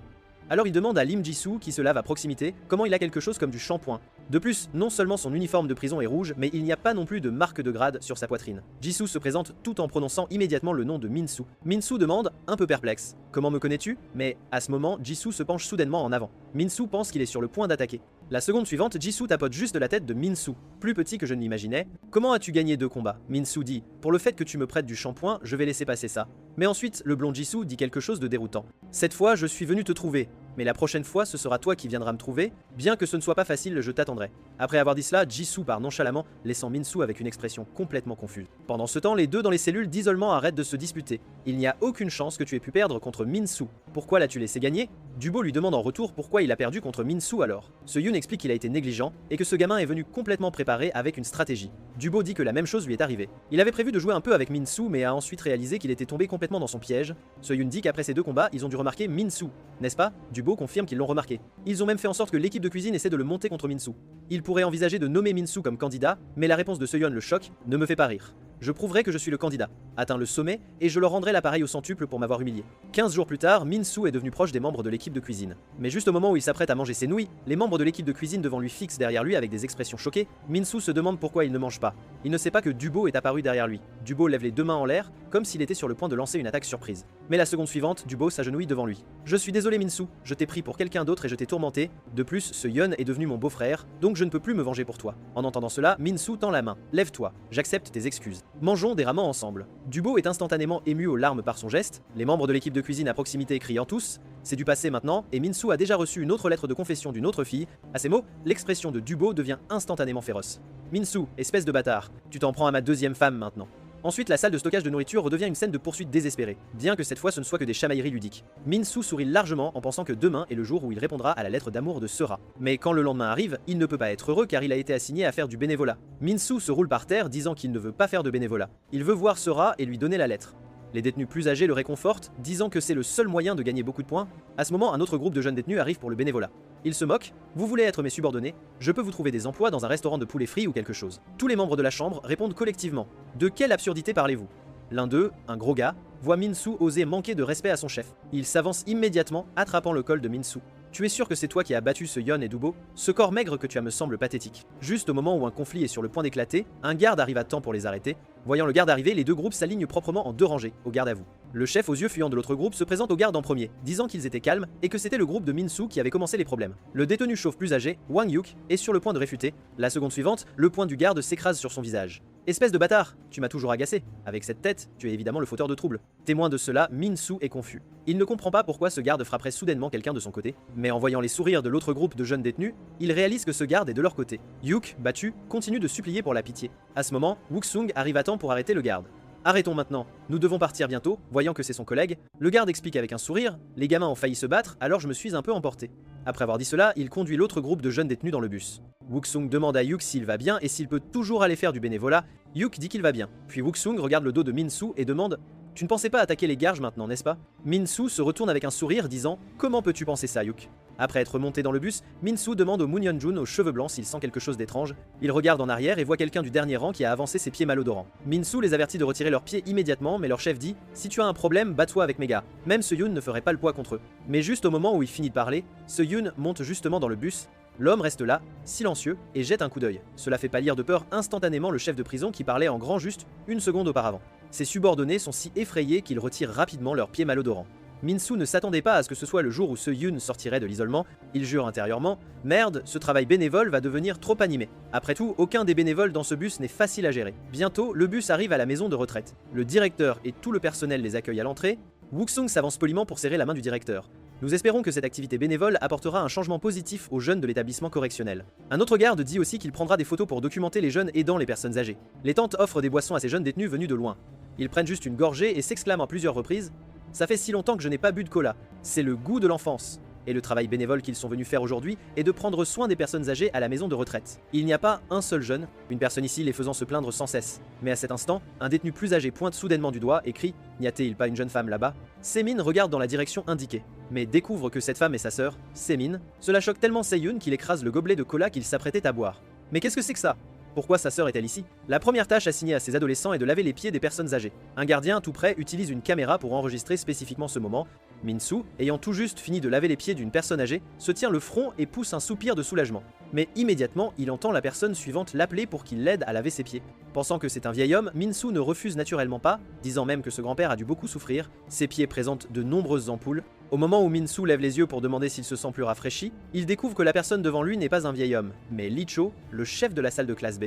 Alors il demande à Lim Ji-soo, qui se lave à proximité, comment il a quelque chose comme du shampoing. De plus, non seulement son uniforme de prison est rouge, mais il n'y a pas non plus de marque de grade sur sa poitrine. Ji-soo se présente tout en prononçant immédiatement le nom de Min-soo. Min-soo demande, un peu perplexe, « Comment me connais-tu » Mais à ce moment, Ji-soo se penche soudainement en avant. Min-soo pense qu'il est sur le point d'attaquer. La seconde suivante, Ji-soo tapote juste de la tête de Min-soo. Plus petit que je ne l'imaginais. « Comment as-tu gagné 2 combats » Min-soo dit, « Pour le fait que tu me prêtes du shampoing, je vais laisser passer ça. » Mais ensuite, le blond Ji-soo dit quelque chose de déroutant. « Cette fois, je suis venu te trouver. Mais la prochaine fois, ce sera toi qui viendras me trouver. Bien que ce ne soit pas facile, je t'attendrai. » Après avoir dit cela, Ji-soo part nonchalamment, laissant Min-soo avec une expression complètement confuse. Pendant ce temps, les deux dans les cellules d'isolement arrêtent de se disputer. Il n'y a aucune chance que tu aies pu perdre contre Min-soo. Pourquoi l'as-tu laissé gagner? Dubo lui demande en retour pourquoi il a perdu contre Min-soo alors. Se-yoon explique qu'il a été négligent et que ce gamin est venu complètement préparé avec une stratégie. Dubo dit que la même chose lui est arrivée. Il avait prévu de jouer un peu avec Min-soo mais a ensuite réalisé qu'il était tombé complètement dans son piège. Se-yoon dit qu'après ces deux combats, ils ont dû remarquer Min-soo, n'est-ce pas? Dubo confirme qu'ils l'ont remarqué. Ils ont même fait en sorte que l'équipe de cuisine essaie de le monter contre Min-soo. Il pourrait envisager de nommer Min-soo comme candidat, mais la réponse de Se-yoon le choque, ne me fait pas rire. Je prouverai que je suis le candidat, atteins le sommet, et je leur rendrai l'appareil au centuple pour m'avoir humilié. 15 jours plus tard, Min-soo est devenu proche des membres de l'équipe de cuisine. Mais juste au moment où il s'apprête à manger ses nouilles, les membres de l'équipe de cuisine devant lui fixent derrière lui avec des expressions choquées. Min-soo se demande pourquoi il ne mange pas. Il ne sait pas que Dubo est apparu derrière lui. Dubo lève les deux mains en l'air, comme s'il était sur le point de lancer une attaque surprise. Mais la seconde suivante, Dubo s'agenouille devant lui. Je suis désolé Min-soo, je t'ai pris pour quelqu'un d'autre et je t'ai tourmenté. De plus, ce Yeon est devenu mon beau-frère, donc je ne peux plus me venger pour toi. En entendant cela, Min-soo tend la main. Lève-toi, j'accepte tes excuses. Mangeons des ramen ensemble. Dubo est instantanément ému aux larmes par son geste, les membres de l'équipe de cuisine à proximité criant tous, c'est du passé maintenant, et Min-soo a déjà reçu une autre lettre de confession d'une autre fille. À ces mots, l'expression de Dubo devient instantanément féroce. Min-soo, espèce de bâtard, tu t'en prends à ma deuxième femme maintenant. Ensuite, la salle de stockage de nourriture redevient une scène de poursuite désespérée, bien que cette fois ce ne soit que des chamailleries ludiques. Min-soo sourit largement en pensant que demain est le jour où il répondra à la lettre d'amour de Sera. Mais quand le lendemain arrive, il ne peut pas être heureux car il a été assigné à faire du bénévolat. Min-soo se roule par terre disant qu'il ne veut pas faire de bénévolat. Il veut voir Sera et lui donner la lettre. Les détenus plus âgés le réconfortent, disant que c'est le seul moyen de gagner beaucoup de points. À ce moment, un autre groupe de jeunes détenus arrive pour le bénévolat. Ils se moquent, vous voulez être mes subordonnés, je peux vous trouver des emplois dans un restaurant de poulet frit ou quelque chose. Tous les membres de la chambre répondent collectivement. De quelle absurdité parlez-vous? L'un d'eux, un gros gars, voit Min-soo oser manquer de respect à son chef. Il s'avance immédiatement, attrapant le col de Min-soo. Tu es sûr que c'est toi qui as battu ce Yeon et Dubo? Ce corps maigre que tu as me semble pathétique. Juste au moment où un conflit est sur le point d'éclater, un garde arrive à temps pour les arrêter. Voyant le garde arriver, les deux groupes s'alignent proprement en deux rangées, au garde à vous. Le chef aux yeux fuyants de l'autre groupe se présente au garde en premier, disant qu'ils étaient calmes et que c'était le groupe de Min-soo qui avait commencé les problèmes. Le détenu chauve plus âgé, Wang Yuk, est sur le point de réfuter. La seconde suivante, le poing du garde s'écrase sur son visage. Espèce de bâtard, tu m'as toujours agacé. Avec cette tête, tu es évidemment le fauteur de troubles. Témoin de cela, Min-soo est confus. Il ne comprend pas pourquoi ce garde frapperait soudainement quelqu'un de son côté, mais en voyant les sourires de l'autre groupe de jeunes détenus, il réalise que ce garde est de leur côté. Yuk, battu, continue de supplier pour la pitié. À ce moment, Wook-sung arrive à temps pour arrêter le garde. Arrêtons maintenant, nous devons partir bientôt, voyant que c'est son collègue. Le garde explique avec un sourire, les gamins ont failli se battre, alors je me suis un peu emporté. Après avoir dit cela, il conduit l'autre groupe de jeunes détenus dans le bus. Wook-sung demande à Yuk s'il va bien et s'il peut toujours aller faire du bénévolat. Yuk dit qu'il va bien. Puis Wook-sung regarde le dos de Min-soo et demande « Tu ne pensais pas attaquer les garges maintenant, n'est-ce pas ?» Min-soo se retourne avec un sourire disant « Comment peux-tu penser ça, Yuk ?» Après être monté dans le bus, Min-soo demande au Moon Yeon-jun aux cheveux blancs s'il sent quelque chose d'étrange. Il regarde en arrière et voit quelqu'un du dernier rang qui a avancé ses pieds malodorants. Min-soo les avertit de retirer leurs pieds immédiatement, mais leur chef dit « Si tu as un problème, bats-toi avec mes gars. » Même Se-yoon ne ferait pas le poids contre eux. Mais juste au moment où il finit de parler, Se-yoon monte justement dans le bus. L'homme reste là, silencieux, et jette un coup d'œil. Cela fait pâlir de peur instantanément le chef de prison qui parlait en grand juste une seconde auparavant. Ses subordonnés sont si effrayés qu'ils retirent rapidement leurs pieds malodorants. Min-soo ne s'attendait pas à ce que ce soit le jour où Se-yoon sortirait de l'isolement. Il jure intérieurement « Merde, ce travail bénévole va devenir trop animé. » Après tout, aucun des bénévoles dans ce bus n'est facile à gérer. Bientôt, le bus arrive à la maison de retraite. Le directeur et tout le personnel les accueillent à l'entrée. Wook-sung s'avance poliment pour serrer la main du directeur. Nous espérons que cette activité bénévole apportera un changement positif aux jeunes de l'établissement correctionnel. Un autre garde dit aussi qu'il prendra des photos pour documenter les jeunes aidant les personnes âgées. Les tantes offrent des boissons à ces jeunes détenus venus de loin. Ils prennent juste une gorgée et s'exclament à plusieurs reprises « Ça fait si longtemps que je n'ai pas bu de cola. C'est le goût de l'enfance. » Et le travail bénévole qu'ils sont venus faire aujourd'hui est de prendre soin des personnes âgées à la maison de retraite. Il n'y a pas un seul jeune, une personne ici les faisant se plaindre sans cesse. Mais à cet instant, un détenu plus âgé pointe soudainement du doigt et crie « N'y a-t-il pas une jeune femme là-bas ?» Se-min regarde dans la direction indiquée, mais découvre que cette femme est sa sœur, Se-min. Cela choque tellement Se-yoon qu'il écrase le gobelet de cola qu'il s'apprêtait à boire. Mais qu'est-ce que c'est que ça? Pourquoi sa sœur est-elle ici? La première tâche assignée à ces adolescents est de laver les pieds des personnes âgées. Un gardien tout près utilise une caméra pour enregistrer spécifiquement ce moment. Min-soo, ayant tout juste fini de laver les pieds d'une personne âgée, se tient le front et pousse un soupir de soulagement. Mais immédiatement, il entend la personne suivante l'appeler pour qu'il l'aide à laver ses pieds. Pensant que c'est un vieil homme, Min-soo ne refuse naturellement pas, disant même que ce grand-père a dû beaucoup souffrir. Ses pieds présentent de nombreuses ampoules. Au moment où Min-soo lève les yeux pour demander s'il se sent plus rafraîchi, il découvre que la personne devant lui n'est pas un vieil homme, mais Lee Cho, le chef de la salle de classe B.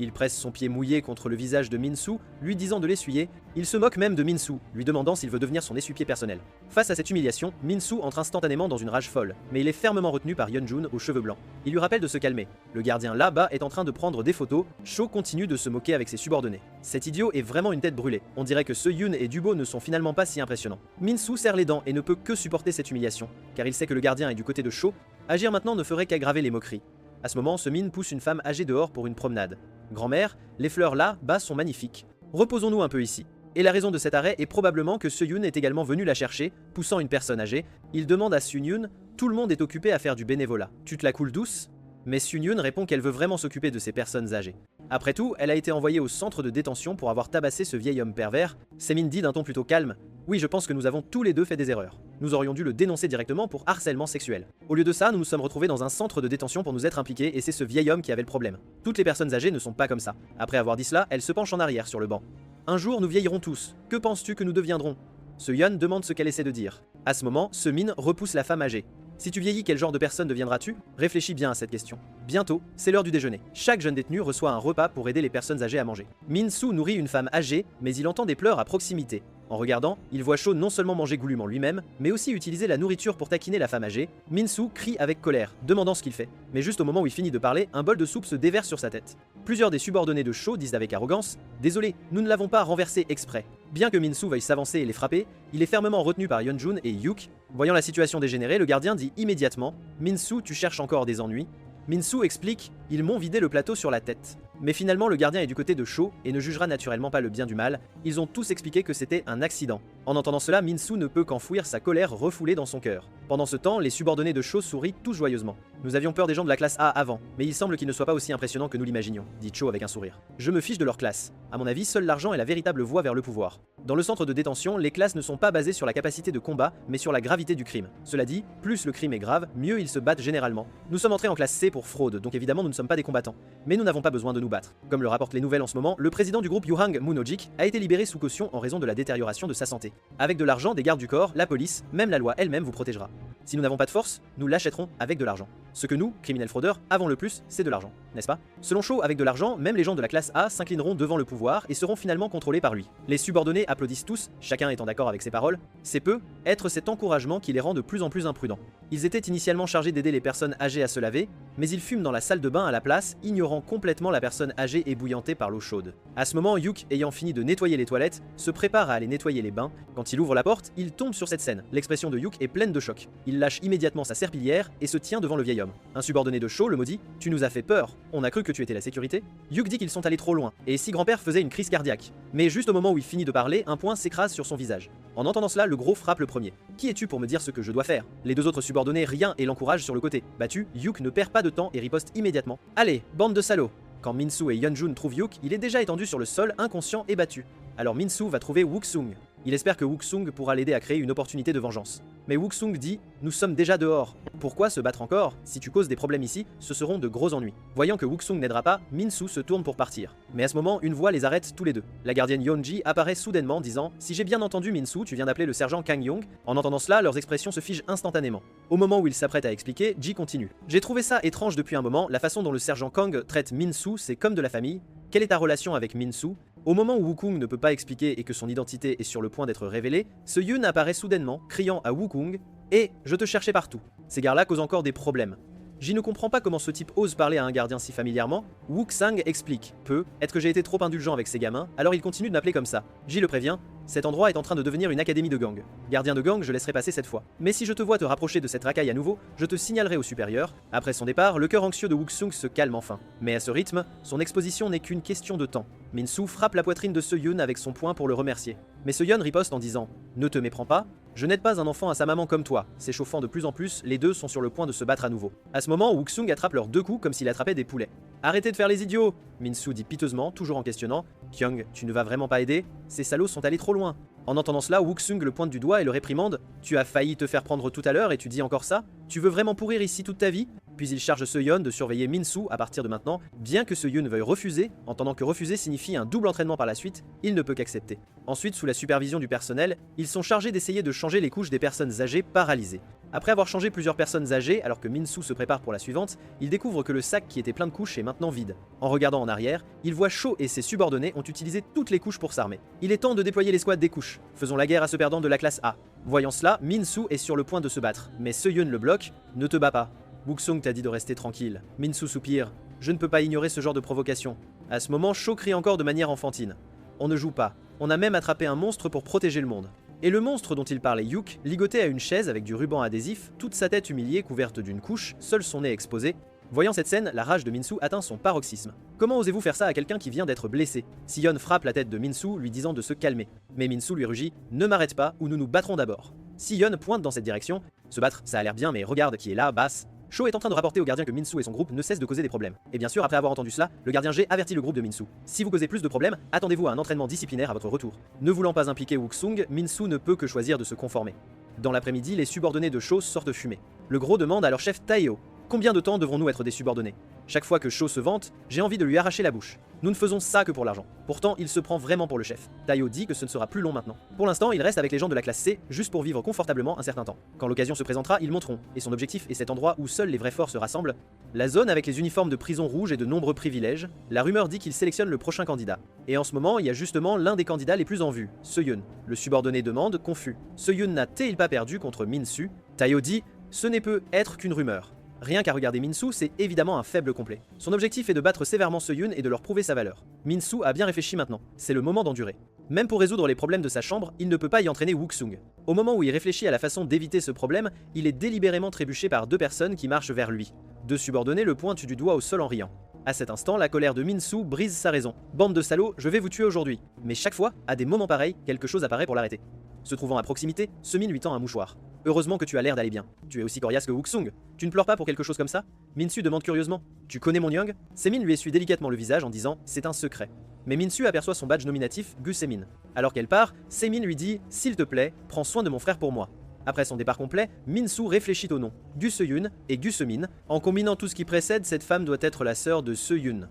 Il presse son pied mouillé contre le visage de Min-soo, lui disant de l'essuyer. Il se moque même de Min-soo, lui demandant s'il veut devenir son essuie-pied personnel. Face à cette humiliation, Min-soo entre instantanément dans une rage folle, mais il est fermement retenu par Yeon-jun aux cheveux blancs. Il lui rappelle de se calmer. Le gardien là-bas est en train de prendre des photos, Cho continue de se moquer avec ses subordonnés. Cet idiot est vraiment une tête brûlée. On dirait que Se-yoon et Dubo ne sont finalement pas si impressionnants. Min-soo serre les dents et ne peut que supporter cette humiliation, car il sait que le gardien est du côté de Cho. Agir maintenant ne ferait qu'aggraver les moqueries. À ce moment, Se-min pousse une femme âgée dehors pour une promenade. Grand-mère, les fleurs là-bas sont magnifiques. Reposons-nous un peu ici. Et la raison de cet arrêt est probablement que Se-yoon est également venu la chercher, poussant une personne âgée. Il demande à Sun-yoon, tout le monde est occupé à faire du bénévolat. Tu te la coules douce? Mais Sun-yoon répond qu'elle veut vraiment s'occuper de ces personnes âgées. Après tout, elle a été envoyée au centre de détention pour avoir tabassé ce vieil homme pervers. Se-min dit d'un ton plutôt calme, oui, je pense que nous avons tous les deux fait des erreurs. Nous aurions dû le dénoncer directement pour harcèlement sexuel. Au lieu de ça, nous nous sommes retrouvés dans un centre de détention pour nous être impliqués et c'est ce vieil homme qui avait le problème. Toutes les personnes âgées ne sont pas comme ça. Après avoir dit cela, elle se penche en arrière sur le banc. Un jour, nous vieillirons tous. Que penses-tu que nous deviendrons? Se-yeon demande ce qu'elle essaie de dire. À ce moment, Se-min repousse la femme âgée. Si tu vieillis, quel genre de personne deviendras-tu? Réfléchis bien à cette question. Bientôt, c'est l'heure du déjeuner. Chaque jeune détenu reçoit un repas pour aider les personnes âgées à manger. Min-soo nourrit une femme âgée, mais il entend des pleurs à proximité. En regardant, il voit Cho non seulement manger goulûment lui-même, mais aussi utiliser la nourriture pour taquiner la femme âgée. Min-soo crie avec colère, demandant ce qu'il fait. Mais juste au moment où il finit de parler, un bol de soupe se déverse sur sa tête. Plusieurs des subordonnés de Cho disent avec arrogance « Désolé, nous ne l'avons pas renversé exprès ». Bien que Min-soo veuille s'avancer et les frapper, il est fermement retenu par Yeon-jun et Yuk. Voyant la situation dégénérer, le gardien dit immédiatement « Min-soo, tu cherches encore des ennuis ». Min-soo explique « Ils m'ont vidé le plateau sur la tête ». Mais finalement, le gardien est du côté de Cho et ne jugera naturellement pas le bien du mal. Ils ont tous expliqué que c'était un accident. En entendant cela, Min-soo ne peut qu'enfouir sa colère refoulée dans son cœur. Pendant ce temps, les subordonnés de Cho sourient tous joyeusement. Nous avions peur des gens de la classe A avant, mais il semble qu'ils ne soient pas aussi impressionnants que nous l'imaginions, dit Cho avec un sourire. Je me fiche de leur classe. À mon avis, seul l'argent est la véritable voie vers le pouvoir. Dans le centre de détention, les classes ne sont pas basées sur la capacité de combat, mais sur la gravité du crime. Cela dit, plus le crime est grave, mieux ils se battent généralement. Nous sommes entrés en classe C pour fraude, donc évidemment nous ne sommes pas des combattants. Mais nous n'avons pas besoin de nous battre. Comme le rapportent les nouvelles en ce moment, le président du groupe Yuhang Moonojik a été libéré sous caution en raison de la détérioration de sa santé. Avec de l'argent, des gardes du corps, la police, même la loi elle-même vous protégera. Si nous n'avons pas de force, nous l'achèterons avec de l'argent. Ce que nous, criminels fraudeurs, avons le plus, c'est de l'argent, n'est-ce pas? Selon Cho, avec de l'argent, même les gens de la classe A s'inclineront devant le pouvoir et seront finalement contrôlés par lui. Les subordonnés applaudissent tous, chacun étant d'accord avec ses paroles. C'est peu, être cet encouragement qui les rend de plus en plus imprudents. Ils étaient initialement chargés d'aider les personnes âgées à se laver, mais ils fument dans la salle de bain à la place, ignorant complètement la personne âgée ébouillantée par l'eau chaude. À ce moment, Yuk, ayant fini de nettoyer les toilettes, se prépare à aller nettoyer les bains. Quand il ouvre la porte, il tombe sur cette scène. L'expression de Yuk est pleine de choc. Il lâche immédiatement sa serpillière et se tient devant le vieil homme. Un subordonné de Cho le maudit, « Tu nous as fait peur, on a cru que tu étais la sécurité ». Yuk dit qu'ils sont allés trop loin, et si grand-père faisait une crise cardiaque. Mais juste au moment où il finit de parler, un poing s'écrase sur son visage. En entendant cela, le gros frappe le premier. « Qui es-tu pour me dire ce que je dois faire ?» Les deux autres subordonnés rient et l'encouragent sur le côté. Battu, Yuk ne perd pas de temps et riposte immédiatement. « Allez, bande de salauds !» Quand Min-soo et Yeon-jun trouvent Yuk, il est déjà étendu sur le sol, inconscient et battu. Alors Min-soo va trouver Wook-sung. Il espère que Wook-sung pourra l'aider à créer une opportunité de vengeance. Mais Wook-sung dit « Nous sommes déjà dehors. Pourquoi se battre encore? Si tu causes des problèmes ici, ce seront de gros ennuis. » Voyant que Wook-sung n'aidera pas, Min-soo se tourne pour partir. Mais à ce moment, une voix les arrête tous les deux. La gardienne Yeon-ji apparaît soudainement disant « Si j'ai bien entendu Min-soo, tu viens d'appeler le sergent Kang-young. » En entendant cela, leurs expressions se figent instantanément. Au moment où il s'apprête à expliquer, Ji continue. « J'ai trouvé ça étrange depuis un moment, la façon dont le sergent Kang traite Min-soo, c'est comme de la famille. Quelle est ta relation avec Min-soo? » Au moment où Wookung ne peut pas expliquer et que son identité est sur le point d'être révélée, Se-yeon apparaît soudainement, criant à Wookung « Eh, je te cherchais partout !» Ces gars-là causent encore des problèmes. Ji ne comprend pas comment ce type ose parler à un gardien si familièrement. Wook-sang explique « Peut-être que j'ai été trop indulgent avec ces gamins, alors il continue de m'appeler comme ça. » Ji le prévient « Cet endroit est en train de devenir une académie de gang. Gardien de gang, je laisserai passer cette fois. Mais si je te vois te rapprocher de cette racaille à nouveau, je te signalerai au supérieur. » Après son départ, le cœur anxieux de Wook-sung se calme enfin. Mais à ce rythme, son exposition n'est qu'une question de temps. Min-soo frappe la poitrine de Se-yeon avec son poing pour le remercier. Mais Se-yeon riposte en disant « Ne te méprends pas, je n'aide pas un enfant à sa maman comme toi. » S'échauffant de plus en plus, les deux sont sur le point de se battre à nouveau. À ce moment, Wook-sung attrape leurs deux coups comme s'il attrapait des poulets. « Arrêtez de faire les idiots !» Min-soo dit piteusement, toujours en questionnant. « Kyung, tu ne vas vraiment pas aider? Ces salauds sont allés trop loin. » En entendant cela, Wook-sung le pointe du doigt et le réprimande. « Tu as failli te faire prendre tout à l'heure et tu dis encore ça? Tu veux vraiment pourrir ici toute ta vie ?» Puis il charge Seoyeon de surveiller Min-soo à partir de maintenant, bien que Seoyeon veuille refuser, entendant que refuser signifie un double entraînement par la suite, il ne peut qu'accepter. Ensuite, sous la supervision du personnel, ils sont chargés d'essayer de changer les couches des personnes âgées paralysées. Après avoir changé plusieurs personnes âgées, alors que Min-soo se prépare pour la suivante, il découvre que le sac qui était plein de couches est maintenant vide. En regardant en arrière, il voit Cho et ses subordonnés ont utilisé toutes les couches pour s'armer. Il est temps de déployer les squads des couches. Faisons la guerre à ce perdant de la classe A. Voyant cela, Min-soo est sur le point de se battre, mais Seoyeon le bloque. Ne te bats pas. Wook-sung t'a dit de rester tranquille. Min-soo soupire. Je ne peux pas ignorer ce genre de provocation. À ce moment, Cho crie encore de manière enfantine. On ne joue pas. On a même attrapé un monstre pour protéger le monde. Et le monstre dont il parlait Yuk, ligoté à une chaise avec du ruban adhésif, toute sa tête humiliée couverte d'une couche, seul son nez exposé. Voyant cette scène, la rage de Min-soo atteint son paroxysme. Comment osez-vous faire ça à quelqu'un qui vient d'être blessé? Sion frappe la tête de Min-soo, lui disant de se calmer. Mais Min-soo lui rugit « Ne m'arrête pas ou nous nous battrons d'abord ». Sion pointe dans cette direction. Se battre, ça a l'air bien, mais regarde qui est là, basse. Cho est en train de rapporter au gardien que Min-soo et son groupe ne cessent de causer des problèmes. Et bien sûr, après avoir entendu cela, le gardien G avertit le groupe de Min-soo. Si vous causez plus de problèmes, attendez-vous à un entraînement disciplinaire à votre retour. Ne voulant pas impliquer Wook-sung, Min-soo ne peut que choisir de se conformer. Dans l'après-midi, les subordonnés de Cho sortent fumer. Le gros demande à leur chef Taeo. Combien de temps devrons-nous être des subordonnés? Chaque fois que Cho se vante, j'ai envie de lui arracher la bouche. Nous ne faisons ça que pour l'argent. Pourtant, il se prend vraiment pour le chef. Taeo dit que ce ne sera plus long maintenant. Pour l'instant, il reste avec les gens de la classe C, juste pour vivre confortablement un certain temps. Quand l'occasion se présentera, ils monteront, et son objectif est cet endroit où seuls les vrais forts se rassemblent. La zone avec les uniformes de prison rouge et de nombreux privilèges, la rumeur dit qu'il sélectionne le prochain candidat. Et en ce moment, il y a justement l'un des candidats les plus en vue, Seoyeon. Le subordonné demande, confus. Seoyeon n'a-t-il pas perdu contre Min-soo? Taeo dit, ce n'est peut être qu'une rumeur. Rien qu'à regarder Min-soo, c'est évidemment un faible complet. Son objectif est de battre sévèrement Seoyeon et de leur prouver sa valeur. Min-soo a bien réfléchi maintenant, c'est le moment d'endurer. Même pour résoudre les problèmes de sa chambre, il ne peut pas y entraîner Wook-sung. Au moment où il réfléchit à la façon d'éviter ce problème, il est délibérément trébuché par deux personnes qui marchent vers lui. Deux subordonnés le pointent du doigt au sol en riant. À cet instant, la colère de Min-soo brise sa raison. Bande de salauds, je vais vous tuer aujourd'hui. Mais chaque fois, à des moments pareils, quelque chose apparaît pour l'arrêter. Se trouvant à proximité, Semin lui tend un mouchoir. Heureusement que tu as l'air d'aller bien. Tu es aussi coriace que Wook-sung. Tu ne pleures pas pour quelque chose comme ça? Min-soo demande curieusement. Tu connais mon Young? Semin lui essuie délicatement le visage en disant c'est un secret. Mais Min-soo aperçoit son badge nominatif Gu Semin. Alors qu'elle part, Semin lui dit s'il te plaît, prends soin de mon frère pour moi. Après son départ complet, Min-soo réfléchit au nom, Gu Seoyeon et Gu Semin. En combinant tout ce qui précède, cette femme doit être la sœur de Seoyeon.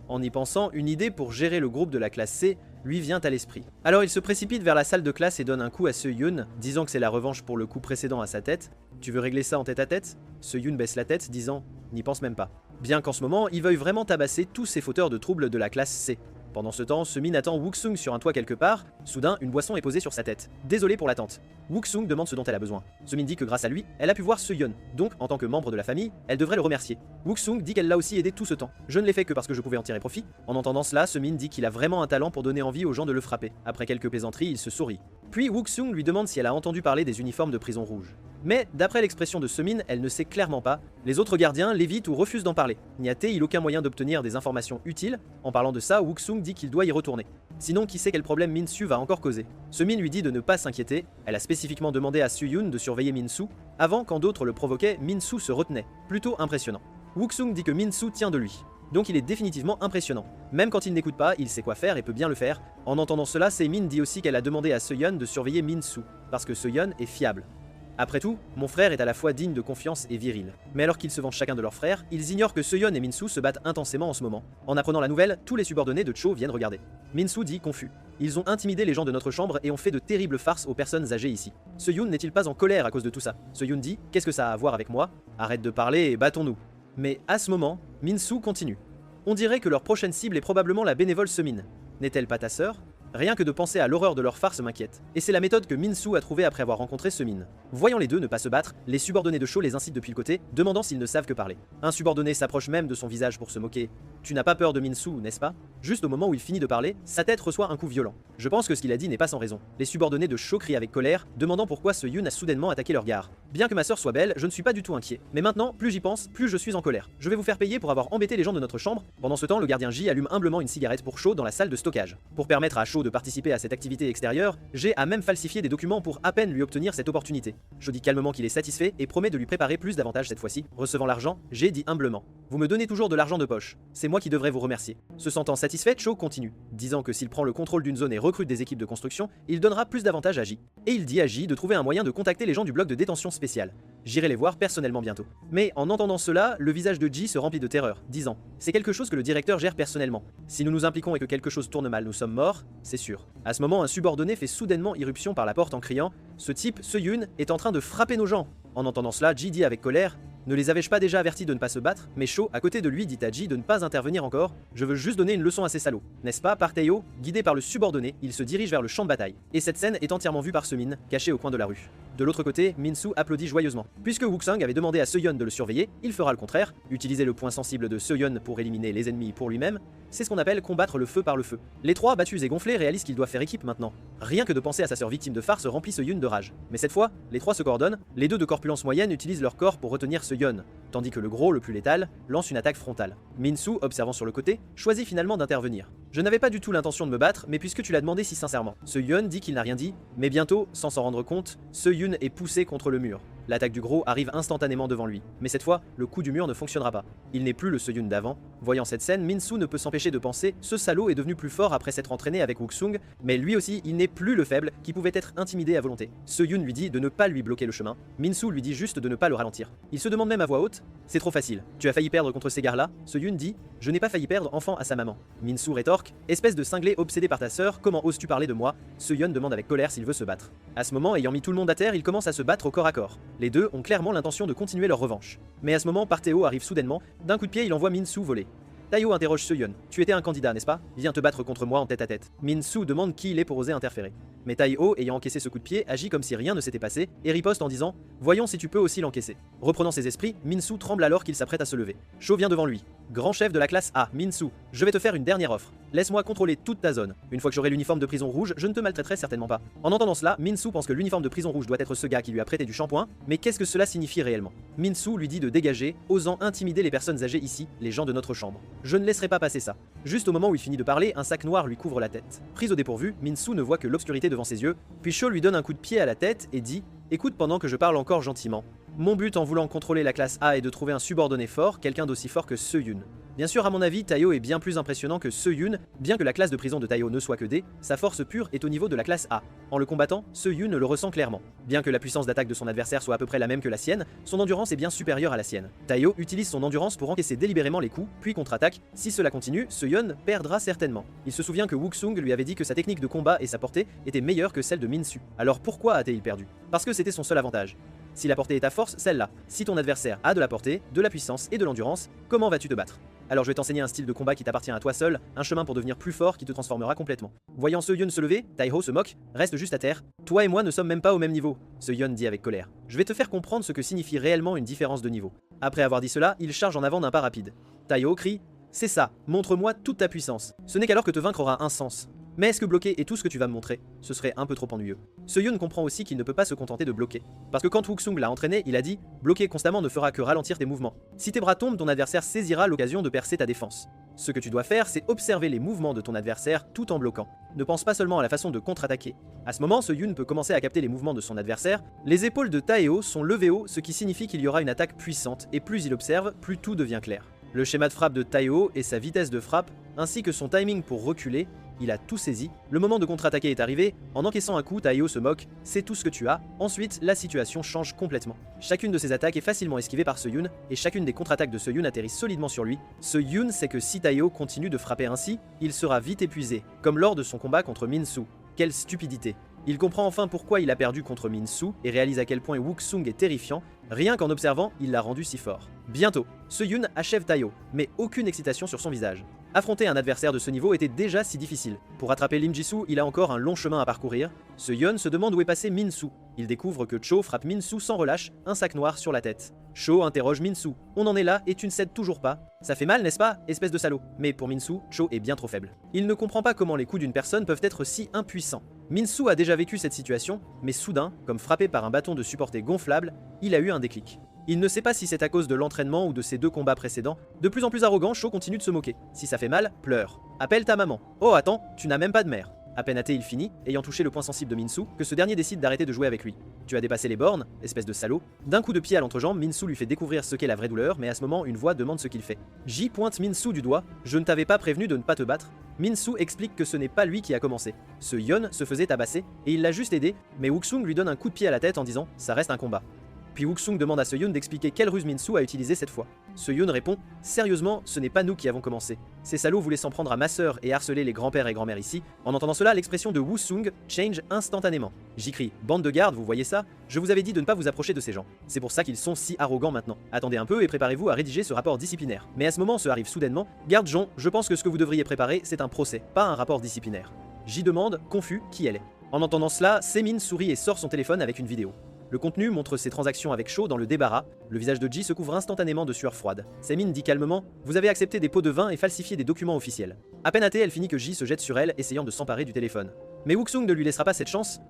En y pensant, une idée pour gérer le groupe de la classe C lui vient à l'esprit. Alors il se précipite vers la salle de classe et donne un coup à Seoyeon, disant que c'est la revanche pour le coup précédent à sa tête. Tu veux régler ça en tête à tête? Seoyeon baisse la tête, disant n'y pense même pas. Bien qu'en ce moment, il veuille vraiment tabasser tous ces fauteurs de troubles de la classe C. Pendant ce temps, Semin attend Wook-sung sur un toit quelque part. Soudain, une boisson est posée sur sa tête. Désolé pour l'attente. Wook-sung demande ce dont elle a besoin. Semin dit que grâce à lui, elle a pu voir Seoyeon. Donc, en tant que membre de la famille, elle devrait le remercier. Wook-sung dit qu'elle l'a aussi aidé tout ce temps. Je ne l'ai fait que parce que je pouvais en tirer profit. En entendant cela, Semin dit qu'il a vraiment un talent pour donner envie aux gens de le frapper. Après quelques plaisanteries, il se sourit. Puis Wook-sung lui demande si elle a entendu parler des uniformes de prison rouge. Mais, d'après l'expression de Semin, elle ne sait clairement pas. Les autres gardiens l'évitent ou refusent d'en parler. N'y a-t-il aucun moyen d'obtenir des informations utiles? En parlant de ça, Wook-sung dit qu'il doit y retourner. Sinon, qui sait quel problème Min-soo va encore causer? Semin lui dit de ne pas s'inquiéter. Elle a spécifiquement demandé à Seoyeon de surveiller Min-soo. Avant, quand d'autres le provoquaient, Min-soo se retenait. Plutôt impressionnant. Wook-sung dit que Min-soo tient de lui. Donc il est définitivement impressionnant. Même quand il n'écoute pas, il sait quoi faire et peut bien le faire. En entendant cela, Semin dit aussi qu'elle a demandé à Seoyeon de surveiller Min-soo, parce que Seoyeon est fiable. Après tout, mon frère est à la fois digne de confiance et viril. Mais alors qu'ils se vengent chacun de leurs frères, ils ignorent que Seoyeon et Min-soo se battent intensément en ce moment. En apprenant la nouvelle, tous les subordonnés de Cho viennent regarder. Min-soo dit confus. Ils ont intimidé les gens de notre chambre et ont fait de terribles farces aux personnes âgées ici. Seoyeon n'est-il pas en colère à cause de tout ça? Seoyeon dit qu'est-ce que ça a à voir avec moi? Arrête de parler et battons-nous. Mais à ce moment, Min-soo continue. On dirait que leur prochaine cible est probablement la bénévole Semin. N'est-elle pas ta sœur? Rien que de penser à l'horreur de leur farce m'inquiète. Et c'est la méthode que Min-soo a trouvée après avoir rencontré Semin. Voyant les deux ne pas se battre, les subordonnés de Cho les incitent depuis le côté, demandant s'ils ne savent que parler. Un subordonné s'approche même de son visage pour se moquer. Tu n'as pas peur de Min-soo, n'est-ce pas? Juste au moment où il finit de parler, sa tête reçoit un coup violent. Je pense que ce qu'il a dit n'est pas sans raison. Les subordonnés de Cho crient avec colère, demandant pourquoi Seoyeon a soudainement attaqué leur gare. Bien que ma sœur soit belle, je ne suis pas du tout inquiet. Mais maintenant, plus j'y pense, plus je suis en colère. Je vais vous faire payer pour avoir embêté les gens de notre chambre. Pendant ce temps, le gardien J allume humblement une cigarette pour Cho dans la salle de stockage. Pour permettre à Cho de participer à cette activité extérieure, J a même falsifié des documents pour à peine lui obtenir cette opportunité. Cho dit calmement qu'il est satisfait et promet de lui préparer plus d'avantages cette fois-ci. Recevant l'argent, J dit humblement: vous me donnez toujours de l'argent de poche. C'est moi qui devrais vous remercier. Se sentant satisfait, Cho continue, disant que s'il prend le contrôle d'une zone et recrute des équipes de construction, il donnera plus d'avantages à J. Et il dit à J de trouver un moyen de contacter les gens du bloc de détention spécial. J'irai les voir personnellement bientôt. Mais en entendant cela, le visage de Ji se remplit de terreur, disant « C'est quelque chose que le directeur gère personnellement. Si nous nous impliquons et que quelque chose tourne mal, nous sommes morts, c'est sûr. » À ce moment, un subordonné fait soudainement irruption par la porte en criant « Ce type, Seo-Yun, est en train de frapper nos gens !» En entendant cela, Ji dit avec colère « Ne les avais-je pas déjà avertis de ne pas se battre ?» Mais Cho, à côté de lui, dit à Ji de ne pas intervenir encore. « Je veux juste donner une leçon à ces salauds. » N'est-ce pas, par Taeho, guidé par le subordonné, il se dirige vers le champ de bataille. Et cette scène est entièrement vue par Semin, caché au coin de la rue. De l'autre côté, Min-Soo applaudit joyeusement. Puisque Wook-Sung avait demandé à Seo-Yeon de le surveiller, il fera le contraire, utiliser le point sensible de Seo-Yeon pour éliminer les ennemis pour lui-même. C'est ce qu'on appelle combattre le feu par le feu. Les trois, battus et gonflés, réalisent qu'ils doivent faire équipe maintenant. Rien que de penser à sa sœur victime de farce remplit Seo-Yeon de rage. Mais cette fois, les trois se coordonnent, les deux de corpulence moyenne utilisent leur corps pour retenir Seo-Yeon, tandis que le gros, le plus létal, lance une attaque frontale. Min-Soo, observant sur le côté, choisit finalement d'intervenir. Je n'avais pas du tout l'intention de me battre, mais puisque tu l'as demandé si sincèrement. Seo-Yeon dit qu'il n'a rien dit, mais bientôt, sans s'en rendre compte, Seo-Yeon est poussé contre le mur. L'attaque du gros arrive instantanément devant lui, mais cette fois, le coup du mur ne fonctionnera pas. Il n'est plus le Seo-Yeon d'avant. Voyant cette scène, Min-Soo ne peut s'empêcher de penser « Ce salaud est devenu plus fort après s'être entraîné avec Wook-Sung, mais lui aussi, il n'est plus le faible qui pouvait être intimidé à volonté. » Seo-Yeon lui dit de ne pas lui bloquer le chemin, Min-Soo lui dit juste de ne pas le ralentir. Il se demande même à voix haute « C'est trop facile, tu as failli perdre contre ces gars-là ?» Seo-Yeon dit « Je n'ai pas failli perdre enfant à sa maman. » Min-Soo rétorque « Espèce de cinglé obsédé par ta sœur, comment oses-tu parler de moi ?» Seo-Yeon demande avec colère s'il veut se battre. À ce moment, ayant mis tout le monde à terre, ils commencent à se battre au corps à corps. Les deux ont clairement l'intention de continuer leur revanche. Mais à ce moment, Parteo arrive soudainement, d'un coup de pied il envoie Min-Soo voler. Taeho interroge Seo-Yeon. Tu étais un candidat, n'est-ce pas? Viens te battre contre moi en tête à tête. Min-Soo demande qui il est pour oser interférer. Mais Taeho, ayant encaissé ce coup de pied, agit comme si rien ne s'était passé et riposte en disant « Voyons si tu peux aussi l'encaisser ». Reprenant ses esprits, Min-Soo tremble alors qu'il s'apprête à se lever. Cho vient devant lui. Grand chef de la classe A, Min-Soo, je vais te faire une dernière offre. Laisse-moi contrôler toute ta zone. Une fois que j'aurai l'uniforme de prison rouge, je ne te maltraiterai certainement pas. En entendant cela, Min-Soo pense que l'uniforme de prison rouge doit être ce gars qui lui a prêté du shampoing, mais qu'est-ce que cela signifie réellement? Min-Soo lui dit de dégager, osant intimider les personnes âgées ici, les gens de notre chambre. Je ne laisserai pas passer ça. Juste au moment où il finit de parler, un sac noir lui couvre la tête. Prise au dépourvu, Min-Soo ne voit que l'obscurité devant ses yeux, puis Cho lui donne un coup de pied à la tête et dit « Écoute pendant que je parle encore gentiment. Mon but en voulant contrôler la classe A est de trouver un subordonné fort, quelqu'un d'aussi fort que Seo-Yeon. Bien sûr, à mon avis, Taeho est bien plus impressionnant que Seo-Yeon, bien que la classe de prison de Taeho ne soit que D, sa force pure est au niveau de la classe A. En le combattant, Seo-Yeon le ressent clairement. Bien que la puissance d'attaque de son adversaire soit à peu près la même que la sienne, son endurance est bien supérieure à la sienne. Taeho utilise son endurance pour encaisser délibérément les coups, puis contre-attaque. Si cela continue, Seo-Yeon perdra certainement. Il se souvient que Wook-Sung lui avait dit que sa technique de combat et sa portée étaient meilleures que celle de Min-Soo. Alors pourquoi a-t-il perdu? Parce que c'était son seul avantage. Si la portée est ta force, celle-là. Si ton adversaire a de la portée, de la puissance et de l'endurance, comment vas-tu te battre? Alors je vais t'enseigner un style de combat qui t'appartient à toi seul, un chemin pour devenir plus fort qui te transformera complètement. Voyant Seo-Yeon se lever, Taeho se moque, reste juste à terre. Toi et moi ne sommes même pas au même niveau, Seo-Yeon dit avec colère. Je vais te faire comprendre ce que signifie réellement une différence de niveau. Après avoir dit cela, il charge en avant d'un pas rapide. Taeho crie, c'est ça, montre-moi toute ta puissance. Ce n'est qu'alors que te vaincre aura un sens. Mais est-ce que bloquer est tout ce que tu vas me montrer? Ce serait un peu trop ennuyeux. Seo-Yeon comprend aussi qu'il ne peut pas se contenter de bloquer. Parce que quand Wook-Sung l'a entraîné, il a dit « Bloquer constamment ne fera que ralentir tes mouvements. Si tes bras tombent, ton adversaire saisira l'occasion de percer ta défense. Ce que tu dois faire, c'est observer les mouvements de ton adversaire tout en bloquant. Ne pense pas seulement à la façon de contre-attaquer. » À ce moment, Seo-Yeon peut commencer à capter les mouvements de son adversaire. Les épaules de Taeho sont levées haut, ce qui signifie qu'il y aura une attaque puissante, et plus il observe, plus tout devient clair. Le schéma de frappe de Taeho et sa vitesse de frappe, ainsi que son timing pour reculer, il a tout saisi. Le moment de contre-attaquer est arrivé. En encaissant un coup, Taeho se moque. C'est tout ce que tu as. Ensuite, la situation change complètement. Chacune de ces attaques est facilement esquivée par Seo-Yeon et chacune des contre-attaques de Seo-Yeon atterrit solidement sur lui. Seo-Yeon sait que si Taeho continue de frapper ainsi, il sera vite épuisé, comme lors de son combat contre Min-Soo. Quelle stupidité! Il comprend enfin pourquoi il a perdu contre Min-Soo et réalise à quel point Wook-Sung est terrifiant. Rien qu'en observant, il l'a rendu si fort. Bientôt, Seo-Yeon achève Taeho, mais aucune excitation sur son visage. Affronter un adversaire de ce niveau était déjà si difficile. Pour attraper Lim Jisoo, il a encore un long chemin à parcourir. Seo-Yeon se demande où est passé Min-Soo. Il découvre que Cho frappe Min-Soo sans relâche, un sac noir sur la tête. Cho interroge Min-Soo. On en est là et tu ne cèdes toujours pas. Ça fait mal, n'est-ce pas, espèce de salaud? Mais pour Min-Soo, Cho est bien trop faible. Il ne comprend pas comment les coups d'une personne peuvent être si impuissants. Min-Soo a déjà vécu cette situation, mais soudain, comme frappé par un bâton de supporter gonflable, il a eu un déclic. Il ne sait pas si c'est à cause de l'entraînement ou de ses deux combats précédents. De plus en plus arrogant, Cho continue de se moquer. Si ça fait mal, pleure. Appelle ta maman. Oh attends, tu n'as même pas de mère. À peine athée, il finit, ayant touché le point sensible de Min-Soo, que ce dernier décide d'arrêter de jouer avec lui. Tu as dépassé les bornes, espèce de salaud. D'un coup de pied à l'entrejambe, Min-Soo lui fait découvrir ce qu'est la vraie douleur, mais à ce moment, une voix demande ce qu'il fait. Ji pointe Min-Soo du doigt. Je ne t'avais pas prévenu de ne pas te battre. Min-Soo explique que ce n'est pas lui qui a commencé. Seo-Yeon se faisait tabasser, et il l'a juste aidé, mais Wook-Sung lui donne un coup de pied à la tête en disant « ça reste un combat ». Puis Wuxung demande à Seohyun d'expliquer quelle ruse Min-soo a utilisée cette fois. Seohyun répond « Sérieusement, ce n'est pas nous qui avons commencé. Ces salauds voulaient s'en prendre à ma sœur et harceler les grands-pères et grand-mères ici. » En entendant cela, l'expression de Woo-sung change instantanément. J'écris « Bande de gardes, vous voyez ça? Je vous avais dit de ne pas vous approcher de ces gens. C'est pour ça qu'ils sont si arrogants maintenant. Attendez un peu et préparez-vous à rédiger ce rapport disciplinaire. » Mais à ce moment se arrive soudainement « Garde Jon, je pense que ce que vous devriez préparer, c'est un procès, pas un rapport disciplinaire. » J'y demande, confus, qui elle est. En entendant cela, Semin sourit et sort son téléphone avec une vidéo. Le contenu montre ses transactions avec Cho dans le débarras. Le visage de Ji se couvre instantanément de sueur froide. Semin dit calmement « Vous avez accepté des pots de vin et falsifié des documents officiels. » À peine hâtée, elle finit que Ji se jette sur elle, essayant de s'emparer du téléphone. Mais Wuxung ne lui laissera pas cette chance.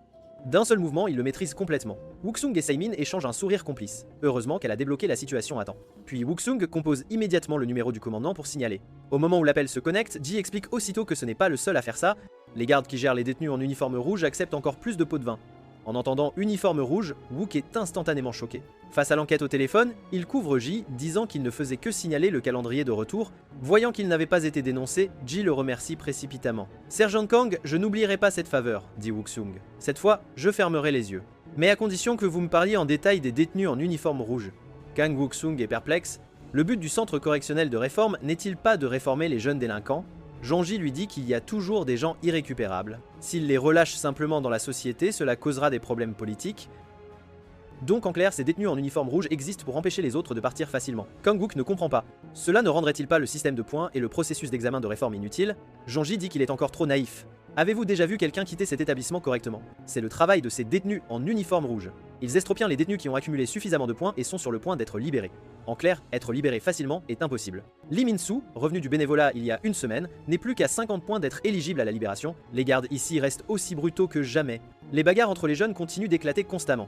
D'un seul mouvement, il le maîtrise complètement. Wuxung et Seimin échangent un sourire complice. Heureusement qu'elle a débloqué la situation à temps. Puis Wuxung compose immédiatement le numéro du commandant pour signaler. Au moment où l'appel se connecte, Ji explique aussitôt que ce n'est pas le seul à faire ça. Les gardes qui gèrent les détenus en uniforme rouge acceptent encore plus de pots de vin. En entendant uniforme rouge, Wook est instantanément choqué. Face à l'enquête au téléphone, il couvre Ji, disant qu'il ne faisait que signaler le calendrier de retour. Voyant qu'il n'avait pas été dénoncé, Ji le remercie précipitamment. « Sergent Kang, je n'oublierai pas cette faveur, » dit Wuxung. « Cette fois, je fermerai les yeux. Mais à condition que vous me parliez en détail des détenus en uniforme rouge. » Kang Wuxung est perplexe. Le but du centre correctionnel de réforme n'est-il pas de réformer les jeunes délinquants ? Jonji lui dit qu'il y a toujours des gens irrécupérables. S'il les relâche simplement dans la société, cela causera des problèmes politiques. Donc en clair, ces détenus en uniforme rouge existent pour empêcher les autres de partir facilement. Kang-wook ne comprend pas. Cela ne rendrait-il pas le système de points et le processus d'examen de réforme inutile? Jonji dit qu'il est encore trop naïf. Avez-vous déjà vu quelqu'un quitter cet établissement correctement? C'est le travail de ces détenus en uniforme rouge. Ils estropient les détenus qui ont accumulé suffisamment de points et sont sur le point d'être libérés. En clair, être libéré facilement est impossible. Lee Min-soo, revenu du bénévolat il y a une semaine, n'est plus qu'à 50 points d'être éligible à la libération. Les gardes ici restent aussi brutaux que jamais. Les bagarres entre les jeunes continuent d'éclater constamment.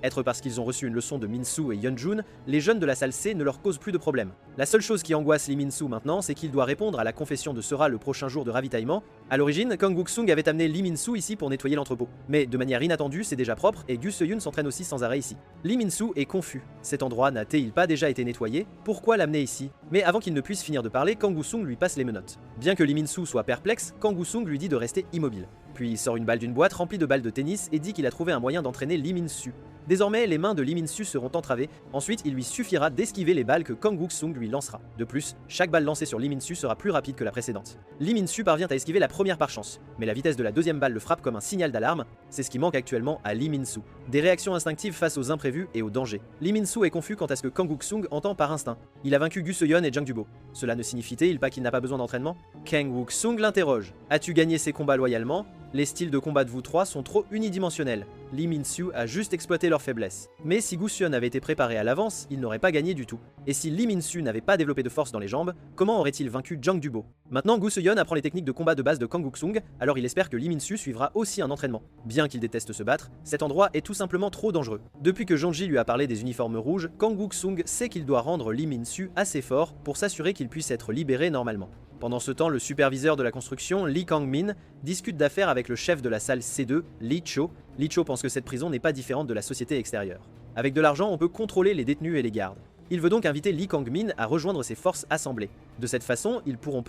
Être parce qu'ils ont reçu une leçon de Min-soo et Yeon-jun, les jeunes de la salle C ne leur causent plus de problème. La seule chose qui angoisse Lee Min-soo maintenant, c'est qu'il doit répondre à la confession de Sera le prochain jour de ravitaillement. À l'origine, Kang Wook-sung avait amené Lee Min-soo ici pour nettoyer l'entrepôt. Mais de manière inattendue, c'est déjà propre et Gu Se-yoon s'entraîne aussi sans arrêt ici. Lee Min-soo est confus. Cet endroit n'a-t-il pas déjà été nettoyé? Pourquoi l'amener ici? Mais avant qu'il ne puisse finir de parler, Kang Woo-sung lui passe les menottes. Bien que Lee Min-soo soit perplexe, Kang Woo-sung lui dit de rester immobile. Puis il sort une balle d'une boîte remplie de balles de tennis et dit qu'il a trouvé un moyen d'entraîner Lee Min-soo. Désormais, les mains de Lee Min-soo seront entravées. Ensuite, il lui suffira d'esquiver les balles que Kang Wook-sung lui lancera. De plus, chaque balle lancée sur Lee Min-soo sera plus rapide que la précédente. Lee Min-soo parvient à esquiver la première par chance, mais la vitesse de la deuxième balle le frappe comme un signal d'alarme. C'est ce qui manque actuellement à Lee Min-soo. Des réactions instinctives face aux imprévus et aux dangers. Lee Min-soo est confus quant à ce que Kang Wook-sung entend par instinct. Il a vaincu Gu Se-yeon et Jang Du-bo. Cela ne signifie-t-il pas qu'il n'a pas besoin d'entraînement? Kang Wook-sung l'interroge. As-tu gagné ces combats loyalement? Les styles de combat de vous trois sont trop unidimensionnels. Lee Min-soo a juste exploité leurs faiblesses. Mais si Gu Se-yeon avait été préparé à l'avance, il n'aurait pas gagné du tout. Et si Lee Min-soo n'avait pas développé de force dans les jambes, comment aurait-il vaincu Jang Du-bo? Maintenant, Gu Se-yeon apprend les techniques de combat de base de Kang Wook-sung, alors il espère que Lee Min-soo suivra aussi un entraînement. Bien qu'il déteste se battre, cet endroit est tout simplement trop dangereux. Depuis que Jonji lui a parlé des uniformes rouges, Kang Wook-sung sait qu'il doit rendre Lee Min-soo assez fort pour s'assurer qu'il puisse être libéré normalement. Pendant ce temps, le superviseur de la construction, Lee Kang-min, discute d'affaires avec le chef de la salle C2, Lee Cho. Lee Cho pense que cette prison n'est pas différente de la société extérieure. Avec de l'argent, on peut contrôler les détenus et les gardes. Il veut donc inviter Lee Kang-min à rejoindre ses forces assemblées. De cette façon, ils pourront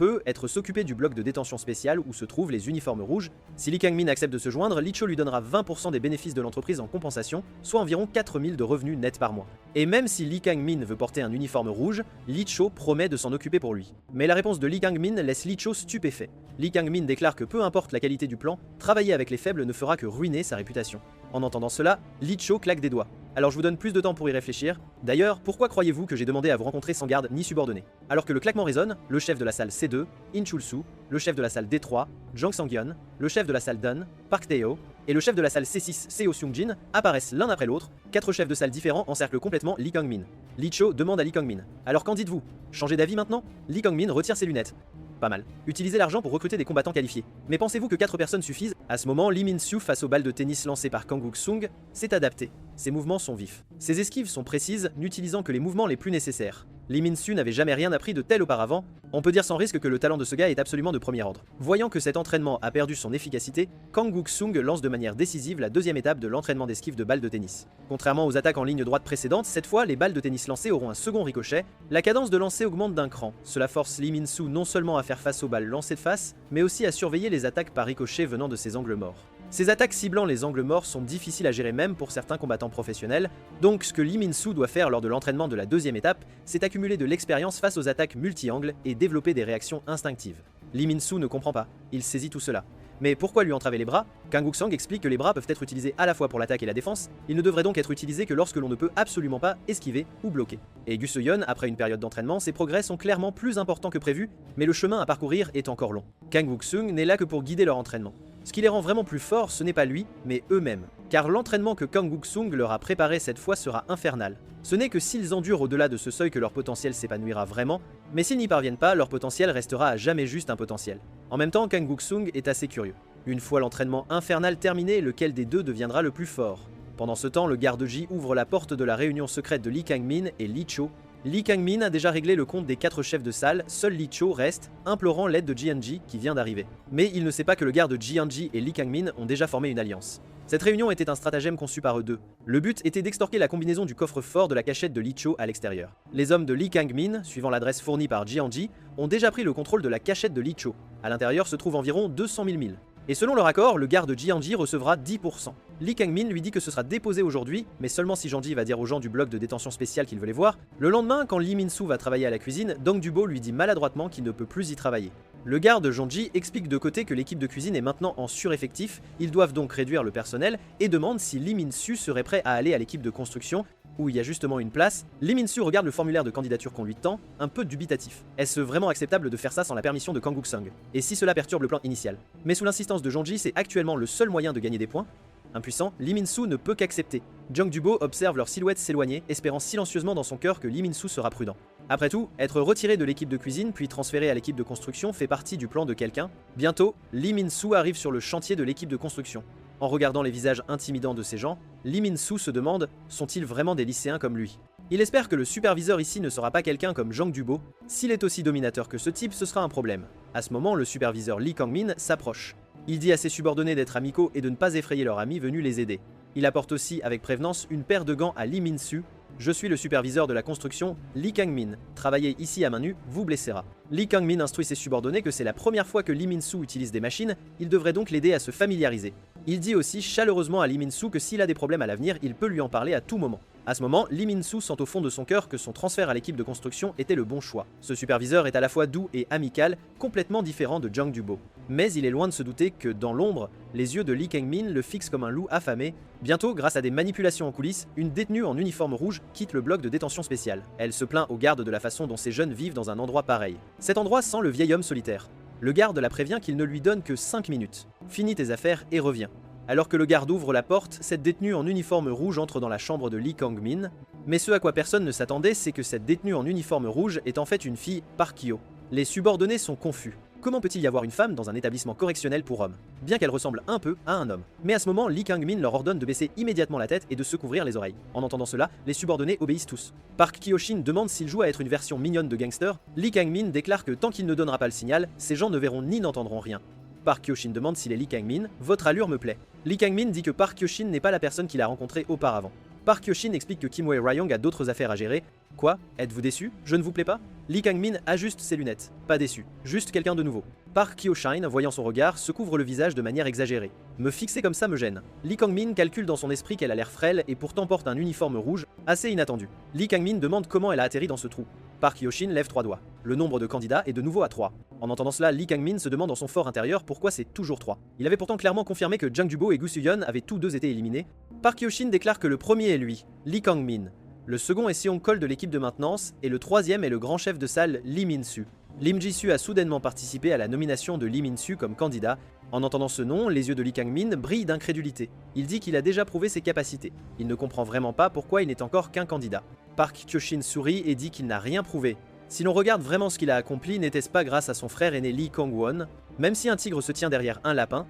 s'occuper du bloc de détention spécial où se trouvent les uniformes rouges. Si Lee Kang-min accepte de se joindre, Lee Cho lui donnera 20% des bénéfices de l'entreprise en compensation, soit environ 4000 de revenus nets par mois. Et même si Lee Kang-min veut porter un uniforme rouge, Lee Cho promet de s'en occuper pour lui. Mais la réponse de Lee Kang-min laisse Lee Cho stupéfait. Lee Kang-min déclare que peu importe la qualité du plan, travailler avec les faibles ne fera que ruiner sa réputation. En entendant cela, Lee Cho claque des doigts. Alors je vous donne plus de temps pour y réfléchir. D'ailleurs, pourquoi croyez-vous que j'ai demandé à vous rencontrer sans garde ni subordonné? Alors que le claquement résonne, le chef de la salle C2, In Chul-soo, le chef de la salle D3, Jang Sang-yeon, le chef de la salle Dun, Park Tae-ho, et le chef de la salle C6, Seo Seung-jin, apparaissent l'un après l'autre. 4 chefs de salle différents encerclent complètement Lee Kang-min. Lee Cho demande à Lee Kang-min: alors qu'en dites-vous? Changez d'avis maintenant? Lee Kang-min retire ses lunettes. Pas mal. Utilisez l'argent pour recruter des combattants qualifiés. Mais pensez-vous que 4 personnes suffisent? À ce moment, Lee Min-soo, face aux balles de tennis lancées par Kang Wook-sung, s'est adapté. Ses mouvements sont vifs. Ses esquives sont précises, n'utilisant que les mouvements les plus nécessaires. Lee Min-soo n'avait jamais rien appris de tel auparavant. On peut dire sans risque que le talent de ce gars est absolument de premier ordre. Voyant que cet entraînement a perdu son efficacité, Kang Wook-sung lance de manière décisive la deuxième étape de l'entraînement d'esquive de balles de tennis. Contrairement aux attaques en ligne droite précédentes, cette fois, les balles de tennis lancées auront un second ricochet. La cadence de lancer augmente d'un cran. Cela force Lee Min-soo non seulement à faire face aux balles lancées de face, mais aussi à surveiller les attaques par ricochet venant de ses angles morts. Ces attaques ciblant les angles morts sont difficiles à gérer même pour certains combattants professionnels, donc ce que Lee Min-soo doit faire lors de l'entraînement de la deuxième étape, c'est accumuler de l'expérience face aux attaques multi-angles et développer des réactions instinctives. Lee Min-soo ne comprend pas, il saisit tout cela. Mais pourquoi lui entraver les bras? Kang Wook-sang explique que les bras peuvent être utilisés à la fois pour l'attaque et la défense, ils ne devraient donc être utilisés que lorsque l'on ne peut absolument pas esquiver ou bloquer. Et Gu Seo-yeon, après une période d'entraînement, ses progrès sont clairement plus importants que prévu, mais le chemin à parcourir est encore long. Kang Wook-sung n'est là que pour guider leur entraînement. Ce qui les rend vraiment plus forts, ce n'est pas lui, mais eux-mêmes. Car l'entraînement que Kang Wook-sung leur a préparé cette fois sera infernal. Ce n'est que s'ils endurent au-delà de ce seuil que leur potentiel s'épanouira vraiment, mais s'ils n'y parviennent pas, leur potentiel restera à jamais juste un potentiel. En même temps, Kang Wook-sung est assez curieux. Une fois l'entraînement infernal terminé, lequel des deux deviendra le plus fort? Pendant ce temps, le garde J ouvre la porte de la réunion secrète de Lee Kang-min et Lee Cho. Lee Kang-min a déjà réglé le compte des 4 chefs de salle, seul Lee Cho reste, implorant l'aide de Ji-An-ji qui vient d'arriver. Mais il ne sait pas que le garde Ji-An-ji et Lee Kang-min ont déjà formé une alliance. Cette réunion était un stratagème conçu par eux deux. Le but était d'extorquer la combinaison du coffre-fort de la cachette de Lee Cho à l'extérieur. Les hommes de Lee Kang-min, suivant l'adresse fournie par Ji-An-ji, ont déjà pris le contrôle de la cachette de Lee Cho. À l'intérieur se trouvent environ 200 000 milles. Et selon leur accord, le garde Ji-An-ji recevra 10%. Lee Kang-min lui dit que ce sera déposé aujourd'hui, mais seulement si Ji va dire aux gens du bloc de détention spéciale qu'il veut les voir. Le lendemain, quand Lee Min-soo va travailler à la cuisine, Dong Du-bo lui dit maladroitement qu'il ne peut plus y travailler. Le garde Ji explique de côté que l'équipe de cuisine est maintenant en sureffectif, ils doivent donc réduire le personnel, et demande si Lee Min-soo serait prêt à aller à l'équipe de construction, où il y a justement une place. Lee Min-soo regarde le formulaire de candidature qu'on lui tend, un peu dubitatif. Est-ce vraiment acceptable de faire ça sans la permission de Kang Wook-sung? Et si cela perturbe le plan initial? Mais sous l'insistance de Ji, c'est actuellement le seul moyen de gagner des points. Impuissant, Lee Min-soo ne peut qu'accepter. Jung Du-bo observe leur silhouette s'éloigner, espérant silencieusement dans son cœur que Lee Min-soo sera prudent. Après tout, être retiré de l'équipe de cuisine puis transféré à l'équipe de construction fait partie du plan de quelqu'un. Bientôt, Lee Min-soo arrive sur le chantier de l'équipe de construction. En regardant les visages intimidants de ces gens, Lee Min-soo se demande, sont-ils vraiment des lycéens comme lui? Il espère que le superviseur ici ne sera pas quelqu'un comme Jung Du-bo. S'il est aussi dominateur que ce type, ce sera un problème. À ce moment, le superviseur Lee Kang-min s'approche. Il dit à ses subordonnés d'être amicaux et de ne pas effrayer leur ami venu les aider. Il apporte aussi, avec prévenance, une paire de gants à Lee Min-soo. Je suis le superviseur de la construction, Lee Kang-min. Travaillez ici à main nue, vous blessera. Lee Kang-min instruit ses subordonnés que c'est la première fois que Lee Min-soo utilise des machines, il devrait donc l'aider à se familiariser. Il dit aussi chaleureusement à Lee Min-soo que s'il a des problèmes à l'avenir, il peut lui en parler à tout moment. À ce moment, Lee Min-soo sent au fond de son cœur que son transfert à l'équipe de construction était le bon choix. Ce superviseur est à la fois doux et amical, complètement différent de Jung Du-bo. Mais il est loin de se douter que, dans l'ombre, les yeux de Lee Kang-min le fixent comme un loup affamé. Bientôt, grâce à des manipulations en coulisses, une détenue en uniforme rouge quitte le bloc de détention spéciale. Elle se plaint aux gardes de la façon dont ces jeunes vivent dans un endroit pareil. Cet endroit sent le vieil homme solitaire. Le garde la prévient qu'il ne lui donne que 5 minutes. Finis tes affaires et reviens. Alors que le garde ouvre la porte, cette détenue en uniforme rouge entre dans la chambre de Lee Kang-min. Mais ce à quoi personne ne s'attendait, c'est que cette détenue en uniforme rouge est en fait une fille Park Hyo. Les subordonnés sont confus. Comment peut-il y avoir une femme dans un établissement correctionnel pour hommes? Bien qu'elle ressemble un peu à un homme. Mais à ce moment, Lee Kang-min leur ordonne de baisser immédiatement la tête et de se couvrir les oreilles. En entendant cela, les subordonnés obéissent tous. Park Kyo-shin demande s'il joue à être une version mignonne de gangster. Lee Kang-min déclare que tant qu'il ne donnera pas le signal, ces gens ne verront ni n'entendront rien. Park Kyo-shin demande s'il est Lee Kang-min, votre allure me plaît. Lee Kang-min dit que Park Kyo-shin n'est pas la personne qu'il a rencontrée auparavant. Park Kyo-shin explique que Kim Wei-ryong a d'autres affaires à gérer. Quoi? Êtes-vous déçu? Je ne vous plais pas? Lee Kang-min ajuste ses lunettes. Pas déçu. Juste quelqu'un de nouveau. Park Kyo-shin, voyant son regard, se couvre le visage de manière exagérée. Me fixer comme ça me gêne. Lee Kang-min calcule dans son esprit qu'elle a l'air frêle et pourtant porte un uniforme rouge, assez inattendu. Lee Kang-min demande comment elle a atterri dans ce trou. Park Kyo-shin lève 3 doigts. Le nombre de candidats est de nouveau à 3. En entendant cela, Lee Kang-min se demande dans son fort intérieur pourquoi c'est toujours 3. Il avait pourtant clairement confirmé que Jung Du-bo et Gu Seo-yeon avaient tous deux été éliminés. Park Kyo-shin déclare que le premier est lui, Lee Kang-min. Le second est Seong-kol de l'équipe de maintenance et le troisième est le grand chef de salle Lee Min-soo. Lim Ji-soo a soudainement participé à la nomination de Lee Min-soo comme candidat. En entendant ce nom, les yeux de Lee Kang-min brillent d'incrédulité. Il dit qu'il a déjà prouvé ses capacités. Il ne comprend vraiment pas pourquoi il n'est encore qu'un candidat. Park Kyo-shin sourit et dit qu'il n'a rien prouvé. Si l'on regarde vraiment ce qu'il a accompli, n'était-ce pas grâce à son frère aîné Lee Kang-won? Même si un tigre se tient derrière un lapin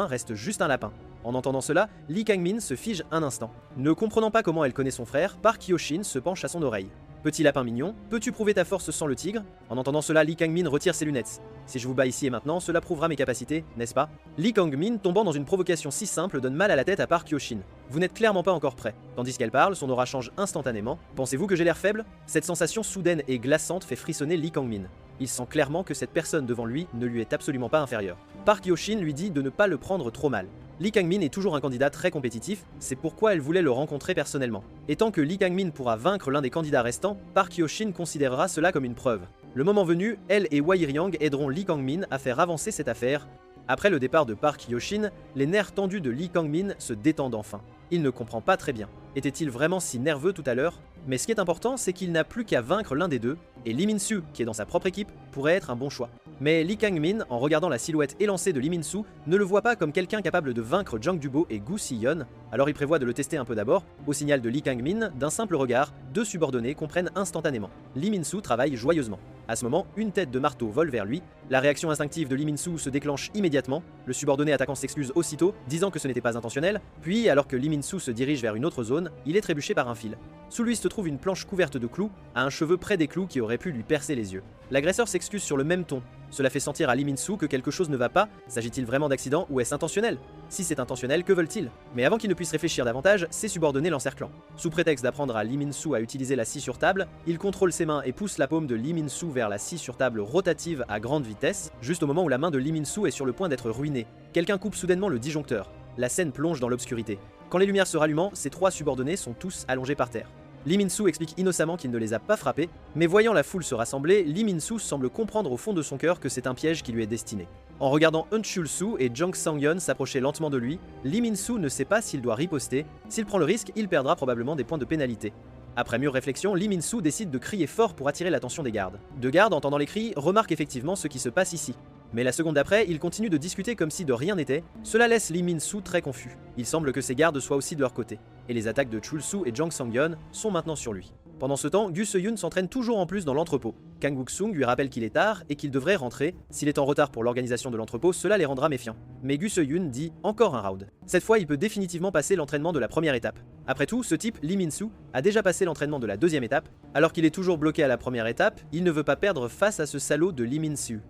reste juste un lapin. En entendant cela, Lee Kang-min se fige un instant. Ne comprenant pas comment elle connaît son frère, Park Kyo-shin se penche à son oreille. Petit lapin mignon, peux-tu prouver ta force sans le tigre? En entendant cela, Lee Kang-min retire ses lunettes. Si je vous bats ici et maintenant, cela prouvera mes capacités, n'est-ce pas? Lee Kang-min, tombant dans une provocation si simple, donne mal à la tête à Park Kyo-shin. Vous n'êtes clairement pas encore prêt. Tandis qu'elle parle, son aura change instantanément. Pensez-vous que j'ai l'air faible? Cette sensation soudaine et glaçante fait frissonner Lee Kang-min. Il sent clairement que cette personne devant lui ne lui est absolument pas inférieure. Park Kyo-shin lui dit de ne pas le prendre trop mal. Lee Kang-min est toujours un candidat très compétitif, c'est pourquoi elle voulait le rencontrer personnellement. Et tant que Lee Kang-min pourra vaincre l'un des candidats restants, Park Hyo-shin considérera cela comme une preuve. Le moment venu, elle et Hwa Il-yang aideront Lee Kang-min à faire avancer cette affaire. Après le départ de Park Hyo-shin, les nerfs tendus de Lee Kang-min se détendent enfin. Il ne comprend pas très bien. Était-il vraiment si nerveux tout à l'heure? Mais ce qui est important, c'est qu'il n'a plus qu'à vaincre l'un des deux, et Lee Min-soo, qui est dans sa propre équipe, pourrait être un bon choix. Mais Lee Kang-min, en regardant la silhouette élancée de Lee Min-soo, ne le voit pas comme quelqu'un capable de vaincre Jang Du-bo et Gu Si-yeon, alors il prévoit de le tester un peu d'abord. Au signal de Lee Kang-min, d'un simple regard, deux subordonnés comprennent instantanément. Lee Min-soo travaille joyeusement. À ce moment, une tête de marteau vole vers lui. La réaction instinctive de Lee Min-soo se déclenche immédiatement. Le subordonné attaquant s'excuse aussitôt, disant que ce n'était pas intentionnel. Puis, alors que Lee Min-soo se dirige vers une autre zone, il est trébuché par un fil. Sous lui se trouve une planche couverte de clous, à un cheveu près des clous qui aurait pu lui percer les yeux. L'agresseur s'excuse sur le même ton. Cela fait sentir à Lee Min-soo que quelque chose ne va pas. S'agit-il vraiment d'accident ou est-ce intentionnel? Si c'est intentionnel, que veulent-ils? Mais avant qu'il ne puisse réfléchir davantage, ses subordonnés l'encerclant. Sous prétexte d'apprendre à Lee Min-soo à utiliser la scie sur table, il contrôle ses mains et pousse la paume de Lee Min-soo vers la scie sur table rotative à grande vitesse, juste au moment où la main de Lee Min-soo est sur le point d'être ruinée. Quelqu'un coupe soudainement le disjoncteur. La scène plonge dans l'obscurité. Quand les lumières se rallumant, ses trois subordonnés sont tous allongés par terre. Lee Min-soo explique innocemment qu'il ne les a pas frappés, mais voyant la foule se rassembler, Lee Min-soo semble comprendre au fond de son cœur que c'est un piège qui lui est destiné. En regardant Eun Chul-soo et Jang Sang-yeon s'approcher lentement de lui, Lee Min-soo ne sait pas s'il doit riposter. S'il prend le risque, il perdra probablement des points de pénalité. Après mûre réflexion, Lee Min-soo décide de crier fort pour attirer l'attention des gardes. Deux gardes, entendant les cris, remarquent effectivement ce qui se passe ici. Mais la seconde d'après, il continue de discuter comme si de rien n'était. Cela laisse Lee Min-soo très confus. Il semble que ses gardes soient aussi de leur côté. Et les attaques de Chul-soo et Jang Sang-yeon sont maintenant sur lui. Pendant ce temps, Gu Se-yoon s'entraîne toujours en plus dans l'entrepôt. Kang Wook-sung lui rappelle qu'il est tard et qu'il devrait rentrer. S'il est en retard pour l'organisation de l'entrepôt, cela les rendra méfiants. Mais Gu Se-yoon dit encore un round. Cette fois, il peut définitivement passer l'entraînement de la première étape. Après tout, ce type, Lee Min-soo, a déjà passé l'entraînement de la deuxième étape. Alors qu'il est toujours bloqué à la première étape, il ne veut pas perdre face à ce salaud de Lee Min-soo.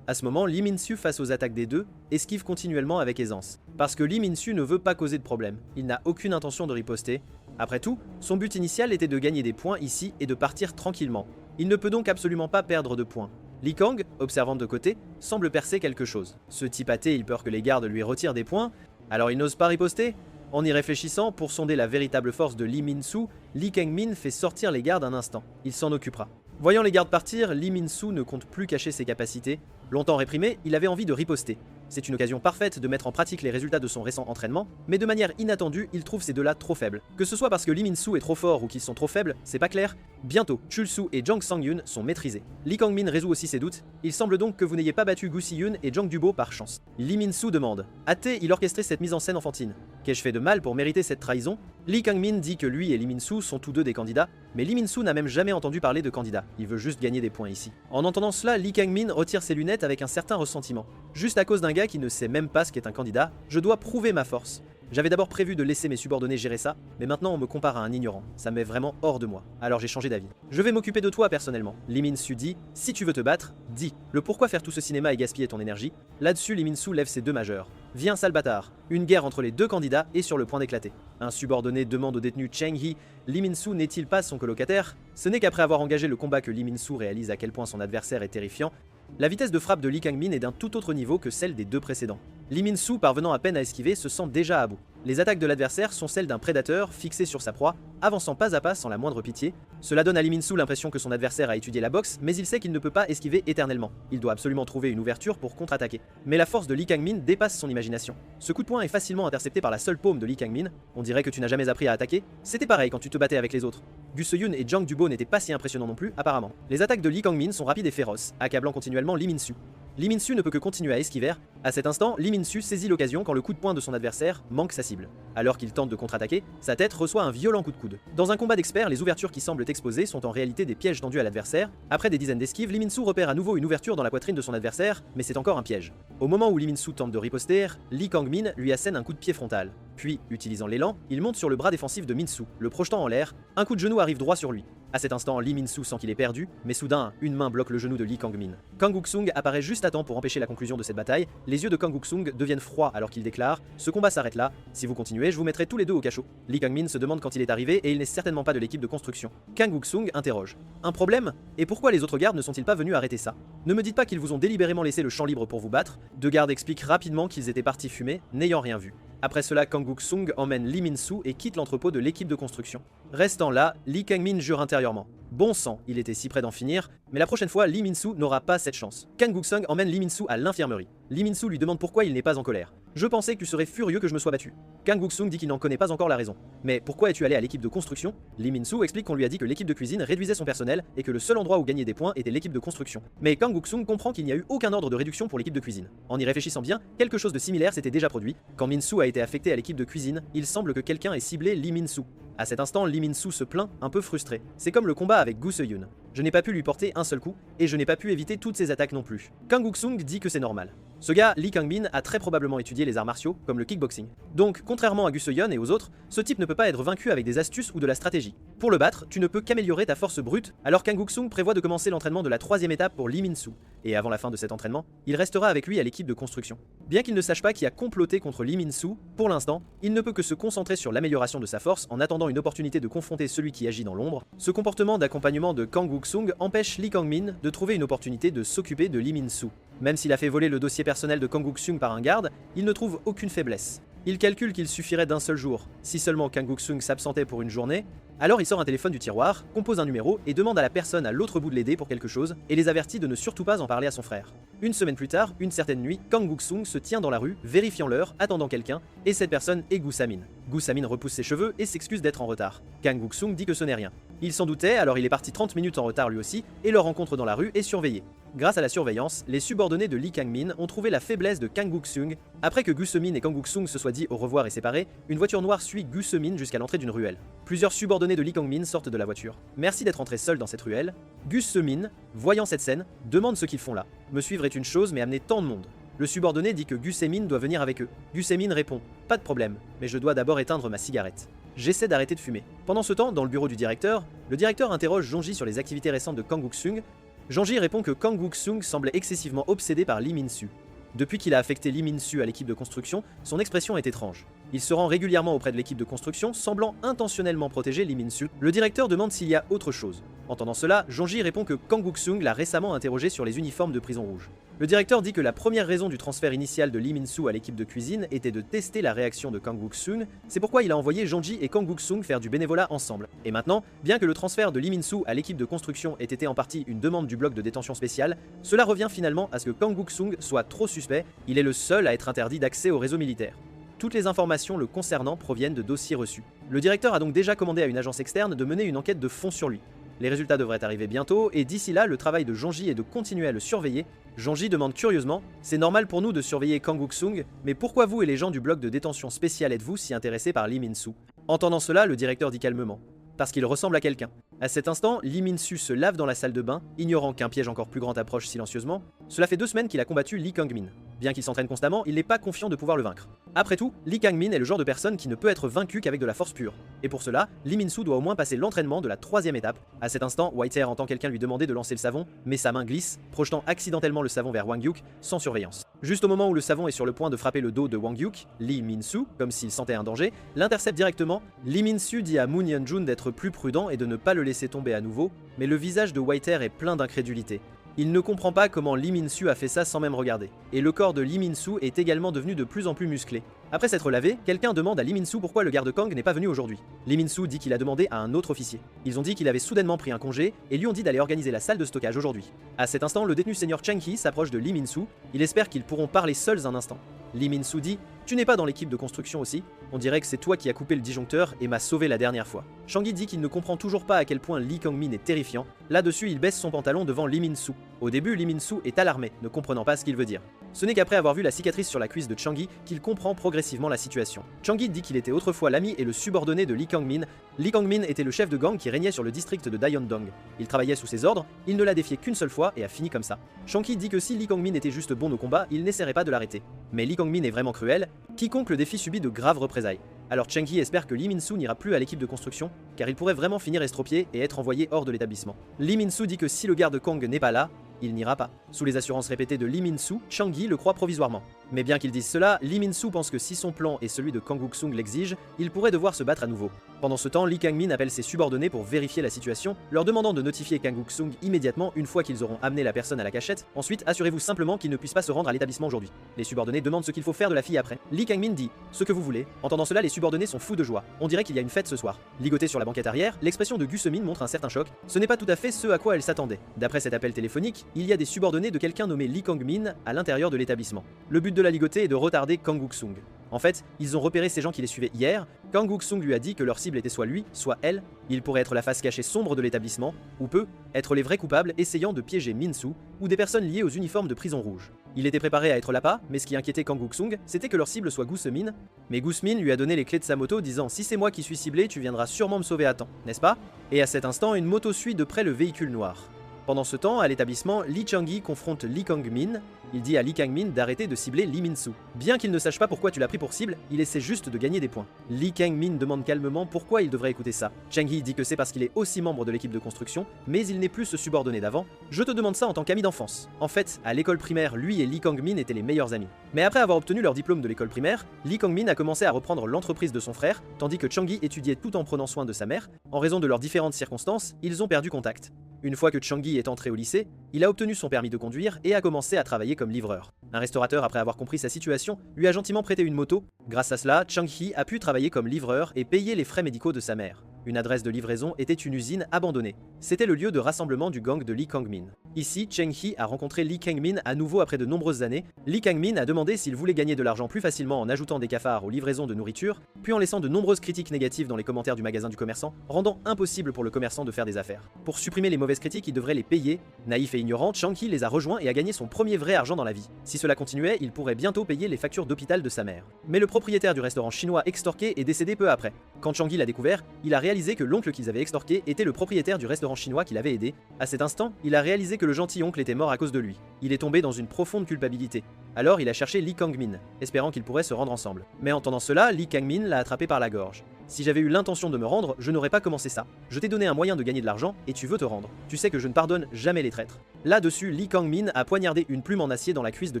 À ce moment, Lee Min-soo, face aux attaques des deux, esquive continuellement avec aisance. Parce que Lee Min-soo ne veut pas causer de problème. Il n'a aucune intention de riposter. Après tout, son but initial était de gagner des points ici et de partir tranquillement. Il ne peut donc absolument pas perdre de points. Lee Kang, observant de côté, semble percer quelque chose. Ce type athée, il peur que les gardes lui retirent des points, alors il n'ose pas riposter. En y réfléchissant, pour sonder la véritable force de Lee Min-soo, Lee Kang-min fait sortir les gardes un instant. Il s'en occupera. Voyant les gardes partir, Lee Min-soo ne compte plus cacher ses capacités. Longtemps réprimé, il avait envie de riposter. C'est une occasion parfaite de mettre en pratique les résultats de son récent entraînement, mais de manière inattendue, il trouve ces deux-là trop faibles. Que ce soit parce que Lee Min-soo est trop fort ou qu'ils sont trop faibles, c'est pas clair. Bientôt, Chul-soo et Jang Sang-yeon sont maîtrisés. Lee Kang-min résout aussi ses doutes. Il semble donc que vous n'ayez pas battu Gu Si-yeon et Jang Du-bo par chance. Lee Min-soo demande. Hâté, il orchestrait cette mise en scène enfantine. Qu'ai-je fait de mal pour mériter cette trahison? Lee Kang-min dit que lui et Lee Min-soo sont tous deux des candidats, mais Lee Min-soo n'a même jamais entendu parler de candidat. Il veut juste gagner des points ici. En entendant cela, Lee Kang-min retire ses lunettes avec un certain ressentiment. Juste à cause d'un gars qui ne sait même pas ce qu'est un candidat, je dois prouver ma force. J'avais d'abord prévu de laisser mes subordonnés gérer ça, mais maintenant on me compare à un ignorant. Ça me met vraiment hors de moi. Alors j'ai changé d'avis. Je vais m'occuper de toi personnellement. Lee Min-soo dit, si tu veux te battre, dis. Le pourquoi faire tout ce cinéma et gaspiller ton énergie? Là-dessus, Lee Min-soo lève ses deux majeurs. Viens sale bâtard. Une guerre entre les deux candidats est sur le point d'éclater. Un subordonné demande au détenu Cheng Hee, Lee Min-soo n'est-il pas son colocataire? Ce n'est qu'après avoir engagé le combat que Lee Min-soo réalise à quel point son adversaire est terrifiant. La vitesse de frappe de Lee Kang-min est d'un tout autre niveau que celle des deux précédents. Lee Min-soo, parvenant à peine à esquiver, se sent déjà à bout. Les attaques de l'adversaire sont celles d'un prédateur fixé sur sa proie, avançant pas à pas sans la moindre pitié. Cela donne à Lee Min-soo l'impression que son adversaire a étudié la boxe, mais il sait qu'il ne peut pas esquiver éternellement. Il doit absolument trouver une ouverture pour contre-attaquer. Mais la force de Lee Kang-min dépasse son imagination. Ce coup de poing est facilement intercepté par la seule paume de Lee Kang-min. On dirait que tu n'as jamais appris à attaquer. C'était pareil quand tu te battais avec les autres. Gu Se-yoon et Jang Du-bo n'étaient pas si impressionnants non plus, apparemment. Les attaques de Lee Kang-min sont rapides et féroces, accablant continuellement Lee Min-soo. Lee Min-soo ne peut que continuer à esquiver. À cet instant, Lee Min-soo saisit l'occasion quand le coup de poing de son adversaire manque sa cible. Alors qu'il tente de contre-attaquer, sa tête reçoit un violent coup de coude. Dans un combat d'experts, les ouvertures qui semblent exposées sont en réalité des pièges tendus à l'adversaire. Après des dizaines d'esquives, Lee Min-soo repère à nouveau une ouverture dans la poitrine de son adversaire, mais c'est encore un piège. Au moment où Lee Min-soo tente de riposter, Lee Kang-min lui assène un coup de pied frontal. Puis, utilisant l'élan, il monte sur le bras défensif de Min-soo, le projetant en l'air. Un coup de genou arrive droit sur lui. À cet instant, Lee Min-soo sent qu'il est perdu, mais soudain, une main bloque le genou de Lee Kang-min. Kang Wook-sung apparaît juste à temps pour empêcher la conclusion de cette bataille. Les yeux de Kang Wook-sung deviennent froids alors qu'il déclare « Ce combat s'arrête là, si vous continuez, je vous mettrai tous les deux au cachot ». Lee Kang-min se demande quand il est arrivé et il n'est certainement pas de l'équipe de construction. Kang Wook-sung interroge « Un problème? Et pourquoi les autres gardes ne sont-ils pas venus arrêter ça? Ne me dites pas qu'ils vous ont délibérément laissé le champ libre pour vous battre ». Deux gardes expliquent rapidement qu'ils étaient partis fumer, n'ayant rien vu. Après cela, Kang Guk-sung emmène Lee Min-soo et quitte l'entrepôt de l'équipe de construction. Restant là, Lee Kang-min jure intérieurement. Bon sang, il était si près d'en finir, mais la prochaine fois, Lee Min-soo n'aura pas cette chance. Kang Guk-sung emmène Lee Min-soo à l'infirmerie. Lee Min-soo lui demande pourquoi il n'est pas en colère. Je pensais que tu serais furieux que je me sois battu. Kang Guk-sung dit qu'il n'en connaît pas encore la raison. Mais pourquoi es-tu allé à l'équipe de construction? Lee Min-soo explique qu'on lui a dit que l'équipe de cuisine réduisait son personnel et que le seul endroit où gagner des points était l'équipe de construction. Mais Kang Guk-sung comprend qu'il n'y a eu aucun ordre de réduction pour l'équipe de cuisine. En y réfléchissant bien, quelque chose de similaire s'était déjà produit. Quand Min-soo a été affecté à l'équipe de cuisine, il semble que quelqu'un ait ciblé Lee Min-soo. À cet instant, Lee Min-soo se plaint, un peu frustré. C'est comme le combat avec Gu Se-yoon. Je n'ai pas pu lui porter un seul coup, et je n'ai pas pu éviter toutes ses attaques non plus. Kang Guk-sung dit que c'est normal. Ce gars, Lee Kang-min, a très probablement étudié les arts martiaux, comme le kickboxing. Donc, contrairement à Gu Se-yeon et aux autres, ce type ne peut pas être vaincu avec des astuces ou de la stratégie. Pour le battre, tu ne peux qu'améliorer ta force brute, alors Kang Guk-sung prévoit de commencer l'entraînement de la 3e étape pour Lee Min-soo. Et avant la fin de cet entraînement, il restera avec lui à l'équipe de construction. Bien qu'il ne sache pas qui a comploté contre Lee Min-soo, pour l'instant, il ne peut que se concentrer sur l'amélioration de sa force en attendant une opportunité de confronter celui qui agit dans l'ombre. Ce comportement d'accompagnement de Kang Guk-sung empêche Lee Kang-min de trouver une opportunité de s'occuper de Lee Min-soo. Même s'il a fait voler le dossier personnel de Kang Guk-sung par un garde, il ne trouve aucune faiblesse. Il calcule qu'il suffirait d'un seul jour. Si seulement Kang Guk-sung s'absentait pour une journée, alors il sort un téléphone du tiroir, compose un numéro et demande à la personne à l'autre bout de l'aider pour quelque chose, et les avertit de ne surtout pas en parler à son frère. Une semaine plus tard, une certaine nuit, Kang Guk-sung se tient dans la rue, vérifiant l'heure, attendant quelqu'un, et cette personne est Gu Sa-min. Gu Sa-min repousse ses cheveux et s'excuse d'être en retard. Kang Guk-sung dit que ce n'est rien. Il s'en doutait, alors il est parti 30 minutes en retard lui aussi, et leur rencontre dans la rue est surveillée. Grâce à la surveillance, les subordonnés de Lee Kang-min ont trouvé la faiblesse de Kang Guk-sung. Après que Gu Se-min et Kang Guk-sung se soient dit au revoir et séparés, une voiture noire suit Gu Se-min jusqu'à l'entrée d'une ruelle. Plusieurs subordonnés de Lee Kang-min sortent de la voiture. Merci d'être entré seul dans cette ruelle. Gu Se-min, voyant cette scène, demande ce qu'ils font là. Me suivre est une chose, mais amener tant de monde. Le subordonné dit que Gu Se-min doit venir avec eux. Gu Se-min répond « Pas de problème, mais je dois d'abord éteindre ma cigarette. » J'essaie d'arrêter de fumer. Pendant ce temps, dans le bureau du directeur, le directeur interroge Jong-ji sur les activités récentes de Kang Guk-sung. Jong-ji répond que Kang Guk-sung semblait excessivement obsédé par Lee Min-soo. Depuis qu'il a affecté Lee Min-soo à l'équipe de construction, son expression est étrange. Il se rend régulièrement auprès de l'équipe de construction, semblant intentionnellement protéger Lee Min-soo. Le directeur demande s'il y a autre chose. Entendant cela, Jong-ji répond que Kang Guk-sung l'a récemment interrogé sur les uniformes de prison rouge. Le directeur dit que la première raison du transfert initial de Lee Min-soo à l'équipe de cuisine était de tester la réaction de Kang Guk-sung, c'est pourquoi il a envoyé Jong-ji et Kang Guk-sung faire du bénévolat ensemble. Et maintenant, bien que le transfert de Lee Min-soo à l'équipe de construction ait été en partie une demande du bloc de détention spéciale, cela revient finalement à ce que Kang Guk-sung soit trop suspect, il est le seul à être interdit d'accès au réseau militaire. Toutes les informations le concernant proviennent de dossiers reçus. Le directeur a donc déjà commandé à une agence externe de mener une enquête de fond sur lui. Les résultats devraient arriver bientôt, et d'ici là, le travail de Jong-ji est de continuer à le surveiller. Jong-ji demande curieusement « C'est normal pour nous de surveiller Kang Guk-sung, mais pourquoi vous et les gens du bloc de détention spécial êtes-vous si intéressés par Lee Min-soo ?» Entendant cela, le directeur dit calmement « Parce qu'il ressemble à quelqu'un. » À cet instant, Lee Min-soo se lave dans la salle de bain, ignorant qu'un piège encore plus grand approche silencieusement. Cela fait 2 semaines qu'il a combattu Lee Kang-min. Bien qu'il s'entraîne constamment, il n'est pas confiant de pouvoir le vaincre. Après tout, Lee Kang-min est le genre de personne qui ne peut être vaincu qu'avec de la force pure. Et pour cela, Lee Min-soo doit au moins passer l'entraînement de la 3e étape. À cet instant, Whitehair entend quelqu'un lui demander de lancer le savon, mais sa main glisse, projetant accidentellement le savon vers Wang Yuk, sans surveillance. Juste au moment où le savon est sur le point de frapper le dos de Wang Yuk, Lee Min-soo, comme s'il sentait un danger, l'intercepte directement. Lee Min-soo dit à Moon Yeon-jun d'être plus prudent et de ne pas le laisser tomber à nouveau, mais le visage de Whitehair est plein d'incrédulité. Il ne comprend pas comment Lee Min-soo a fait ça sans même regarder. Et le corps de Lee Min-soo est également devenu de plus en plus musclé. Après s'être lavé, quelqu'un demande à Lee Min-soo pourquoi le garde Kang n'est pas venu aujourd'hui. Lee Min-soo dit qu'il a demandé à un autre officier. Ils ont dit qu'il avait soudainement pris un congé et lui ont dit d'aller organiser la salle de stockage aujourd'hui. À cet instant, le détenu senior Chang Hee s'approche de Lee Min-soo. Il espère qu'ils pourront parler seuls un instant. Lee Min-soo dit « Tu n'es pas dans l'équipe de construction aussi? On dirait que c'est toi qui as coupé le disjoncteur et m'a sauvé la dernière fois. » Chang Hee dit qu'il ne comprend toujours pas à quel point Lee Kang-min est terrifiant. Là-dessus, il baisse son pantalon devant Lee Min-soo. Au début, Lee Min-soo est alarmé, ne comprenant pas ce qu'il veut dire. Ce n'est qu'après avoir vu la cicatrice sur la cuisse de Chang Hee qu'il comprend progressivement la situation. Chang Hee dit qu'il était autrefois l'ami et le subordonné de Lee Kang-min. Lee Kang-min était le chef de gang qui régnait sur le district de Dayondong. Il travaillait sous ses ordres, il ne l'a défié qu'une seule fois et a fini comme ça. Chang Hee dit que si Lee Kang-min était juste bon au combat, il n'essaierait pas de l'arrêter. Mais Lee Kang-min est vraiment cruel, quiconque le défie subit de graves représailles. Alors Chang Hee espère que Lee Min-soo n'ira plus à l'équipe de construction, car il pourrait vraiment finir estropié et être envoyé hors de l'établissement. Lee Min-soo dit que si le garde Kang n'est pas là, il n'ira pas. Sous les assurances répétées de Lee Min-soo, Chang Hee le croit provisoirement. Mais bien qu'il dise cela, Lee Min-soo pense que si son plan et celui de Kang Guk-sung l'exigent, il pourrait devoir se battre à nouveau. Pendant ce temps, Lee Kang-min appelle ses subordonnés pour vérifier la situation, leur demandant de notifier Kang Guk-sung immédiatement une fois qu'ils auront amené la personne à la cachette. Ensuite, assurez-vous simplement qu'il ne puisse pas se rendre à l'établissement aujourd'hui. Les subordonnés demandent ce qu'il faut faire de la fille après. Lee Kang-min dit « Ce que vous voulez ». Entendant cela, les subordonnés sont fous de joie. On dirait qu'il y a une fête ce soir. Ligoté sur la banquette arrière, l'expression de Gu Se-min montre un certain choc. Ce n'est pas tout à fait ce à quoi elle s'attendait. D'après cet appel téléphonique, il y a des subordonnés de quelqu'un nommé Lee Kang-min à l'intérieur de l'établissement. Le but de la ligotée est de retarder Kang Guk-sung. En fait, ils ont repéré ces gens qui les suivaient hier. Kang Guk-sung lui a dit que leur cible était soit lui, soit elle. Il pourrait être la face cachée sombre de l'établissement, ou peut être les vrais coupables essayant de piéger Min-soo, ou des personnes liées aux uniformes de prison rouge. Il était préparé à être l'appât, mais ce qui inquiétait Kang Guk-sung, c'était que leur cible soit Gu Se-min. Mais Gu Se-min lui a donné les clés de sa moto, disant « Si c'est moi qui suis ciblé, tu viendras sûrement me sauver à temps, n'est-ce pas ?» Et à cet instant, une moto suit de près le véhicule noir. Pendant ce temps, à l'établissement, Lee Chang-gi confronte Lee Kang-min. Il dit à Lee Kang-min d'arrêter de cibler Lee Min-soo. Bien qu'il ne sache pas pourquoi tu l'as pris pour cible, il essaie juste de gagner des points. Lee Kang-min demande calmement pourquoi il devrait écouter ça. Chang-gi dit que c'est parce qu'il est aussi membre de l'équipe de construction, mais il n'est plus ce subordonné d'avant. Je te demande ça en tant qu'ami d'enfance. En fait, à l'école primaire, lui et Lee Kang-min étaient les meilleurs amis. Mais après avoir obtenu leur diplôme de l'école primaire, Lee Kang-min a commencé à reprendre l'entreprise de son frère, tandis que Chang-gi étudiait tout en prenant soin de sa mère. En raison de leurs différentes circonstances, ils ont perdu contact. Une fois que Chang-gi est entré au lycée, il a obtenu son permis de conduire et a commencé à travailler comme livreur. Un restaurateur, après avoir compris sa situation, lui a gentiment prêté une moto. Grâce à cela, Chang-hee a pu travailler comme livreur et payer les frais médicaux de sa mère. Une adresse de livraison était une usine abandonnée. C'était le lieu de rassemblement du gang de Lee Kang-min. Ici, Cheng-hee a rencontré Lee Kang-min à nouveau après de nombreuses années. Lee Kang-min a demandé s'il voulait gagner de l'argent plus facilement en ajoutant des cafards aux livraisons de nourriture, puis en laissant de nombreuses critiques négatives dans les commentaires du magasin du commerçant, rendant impossible pour le commerçant de faire des affaires. Pour supprimer les mauvaises critiques, il devrait les payer. Naïf et ignorant, Chang-hee les a rejoints et a gagné son premier vrai argent dans la vie. Si cela continuait, il pourrait bientôt payer les factures d'hôpital de sa mère. Mais le propriétaire du restaurant chinois extorqué est décédé peu après. Quand Chang-hee l'a découvert, il a réalisé que l'oncle qu'ils avaient extorqué était le propriétaire du restaurant chinois qui l'avait aidé. À cet instant, il a réalisé que le gentil oncle était mort à cause de lui. Il est tombé dans une profonde culpabilité. Alors il a cherché Lee Kang-min, espérant qu'ils pourraient se rendre ensemble. Mais en entendant cela, Lee Kang-min l'a attrapé par la gorge. Si j'avais eu l'intention de me rendre, je n'aurais pas commencé ça. Je t'ai donné un moyen de gagner de l'argent et tu veux te rendre. Tu sais que je ne pardonne jamais les traîtres. Là-dessus, Lee Kang-min a poignardé une plume en acier dans la cuisse de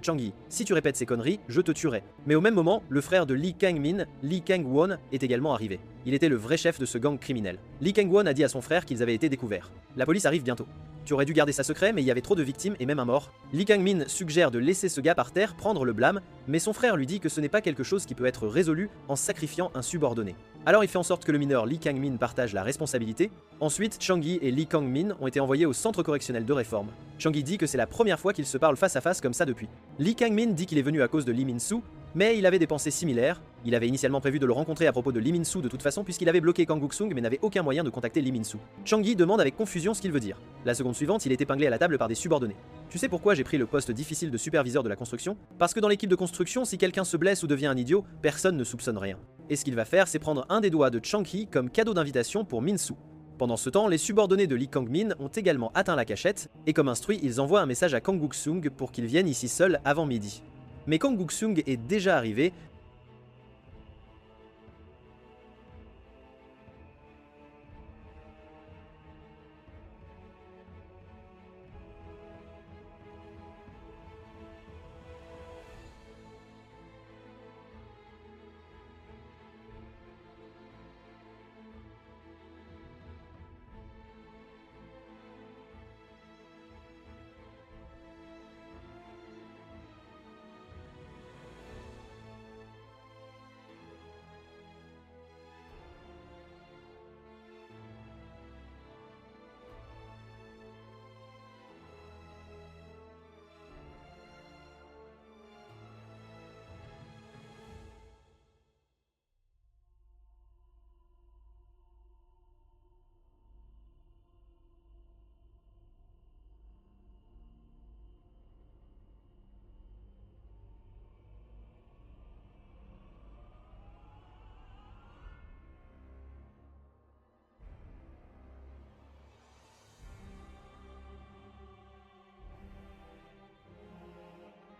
Chang-hee. Si tu répètes ces conneries, je te tuerai. Mais au même moment, le frère de Lee Kang-min, Lee Kang-won, est également arrivé. Il était le vrai chef de ce gang criminel. Lee Kang-won a dit à son frère qu'ils avaient été découverts. La police arrive bientôt. Tu aurais dû garder ça secret, mais il y avait trop de victimes et même un mort. Lee Kang-min suggère de laisser ce gars par terre prendre le blâme, mais son frère lui dit que ce n'est pas quelque chose qui peut être résolu en sacrifiant un subordonné. Alors il fait en sorte que le mineur Lee Kang-min partage la responsabilité. Ensuite, Chang-hee et Lee Kang-min ont été envoyés au centre correctionnel de réforme. Chang-hee dit que c'est la première fois qu'ils se parlent face à face comme ça depuis. Lee Kang-min dit qu'il est venu à cause de Lee Min-soo, mais il avait des pensées similaires. Il avait initialement prévu de le rencontrer à propos de Lee Min-soo de toute façon puisqu'il avait bloqué Kang Guk-sung mais n'avait aucun moyen de contacter Lee Min-soo. Chang-hee demande avec confusion ce qu'il veut dire. La seconde suivante, il est épinglé à la table par des subordonnés. Tu sais pourquoi j'ai pris le poste difficile de superviseur de la construction? Parce que dans l'équipe de construction, si quelqu'un se blesse ou devient un idiot, personne ne soupçonne rien. Et ce qu'il va faire, c'est prendre un des doigts de Chang-hee comme cadeau d'invitation pour Min-soo. Pendant ce temps, les subordonnés de Lee Kang-min ont également atteint la cachette, et comme instruit, ils envoient un message à Kang Guk-sung pour qu'il vienne ici seul avant midi. Mais Kang Guk-sung est déjà arrivé,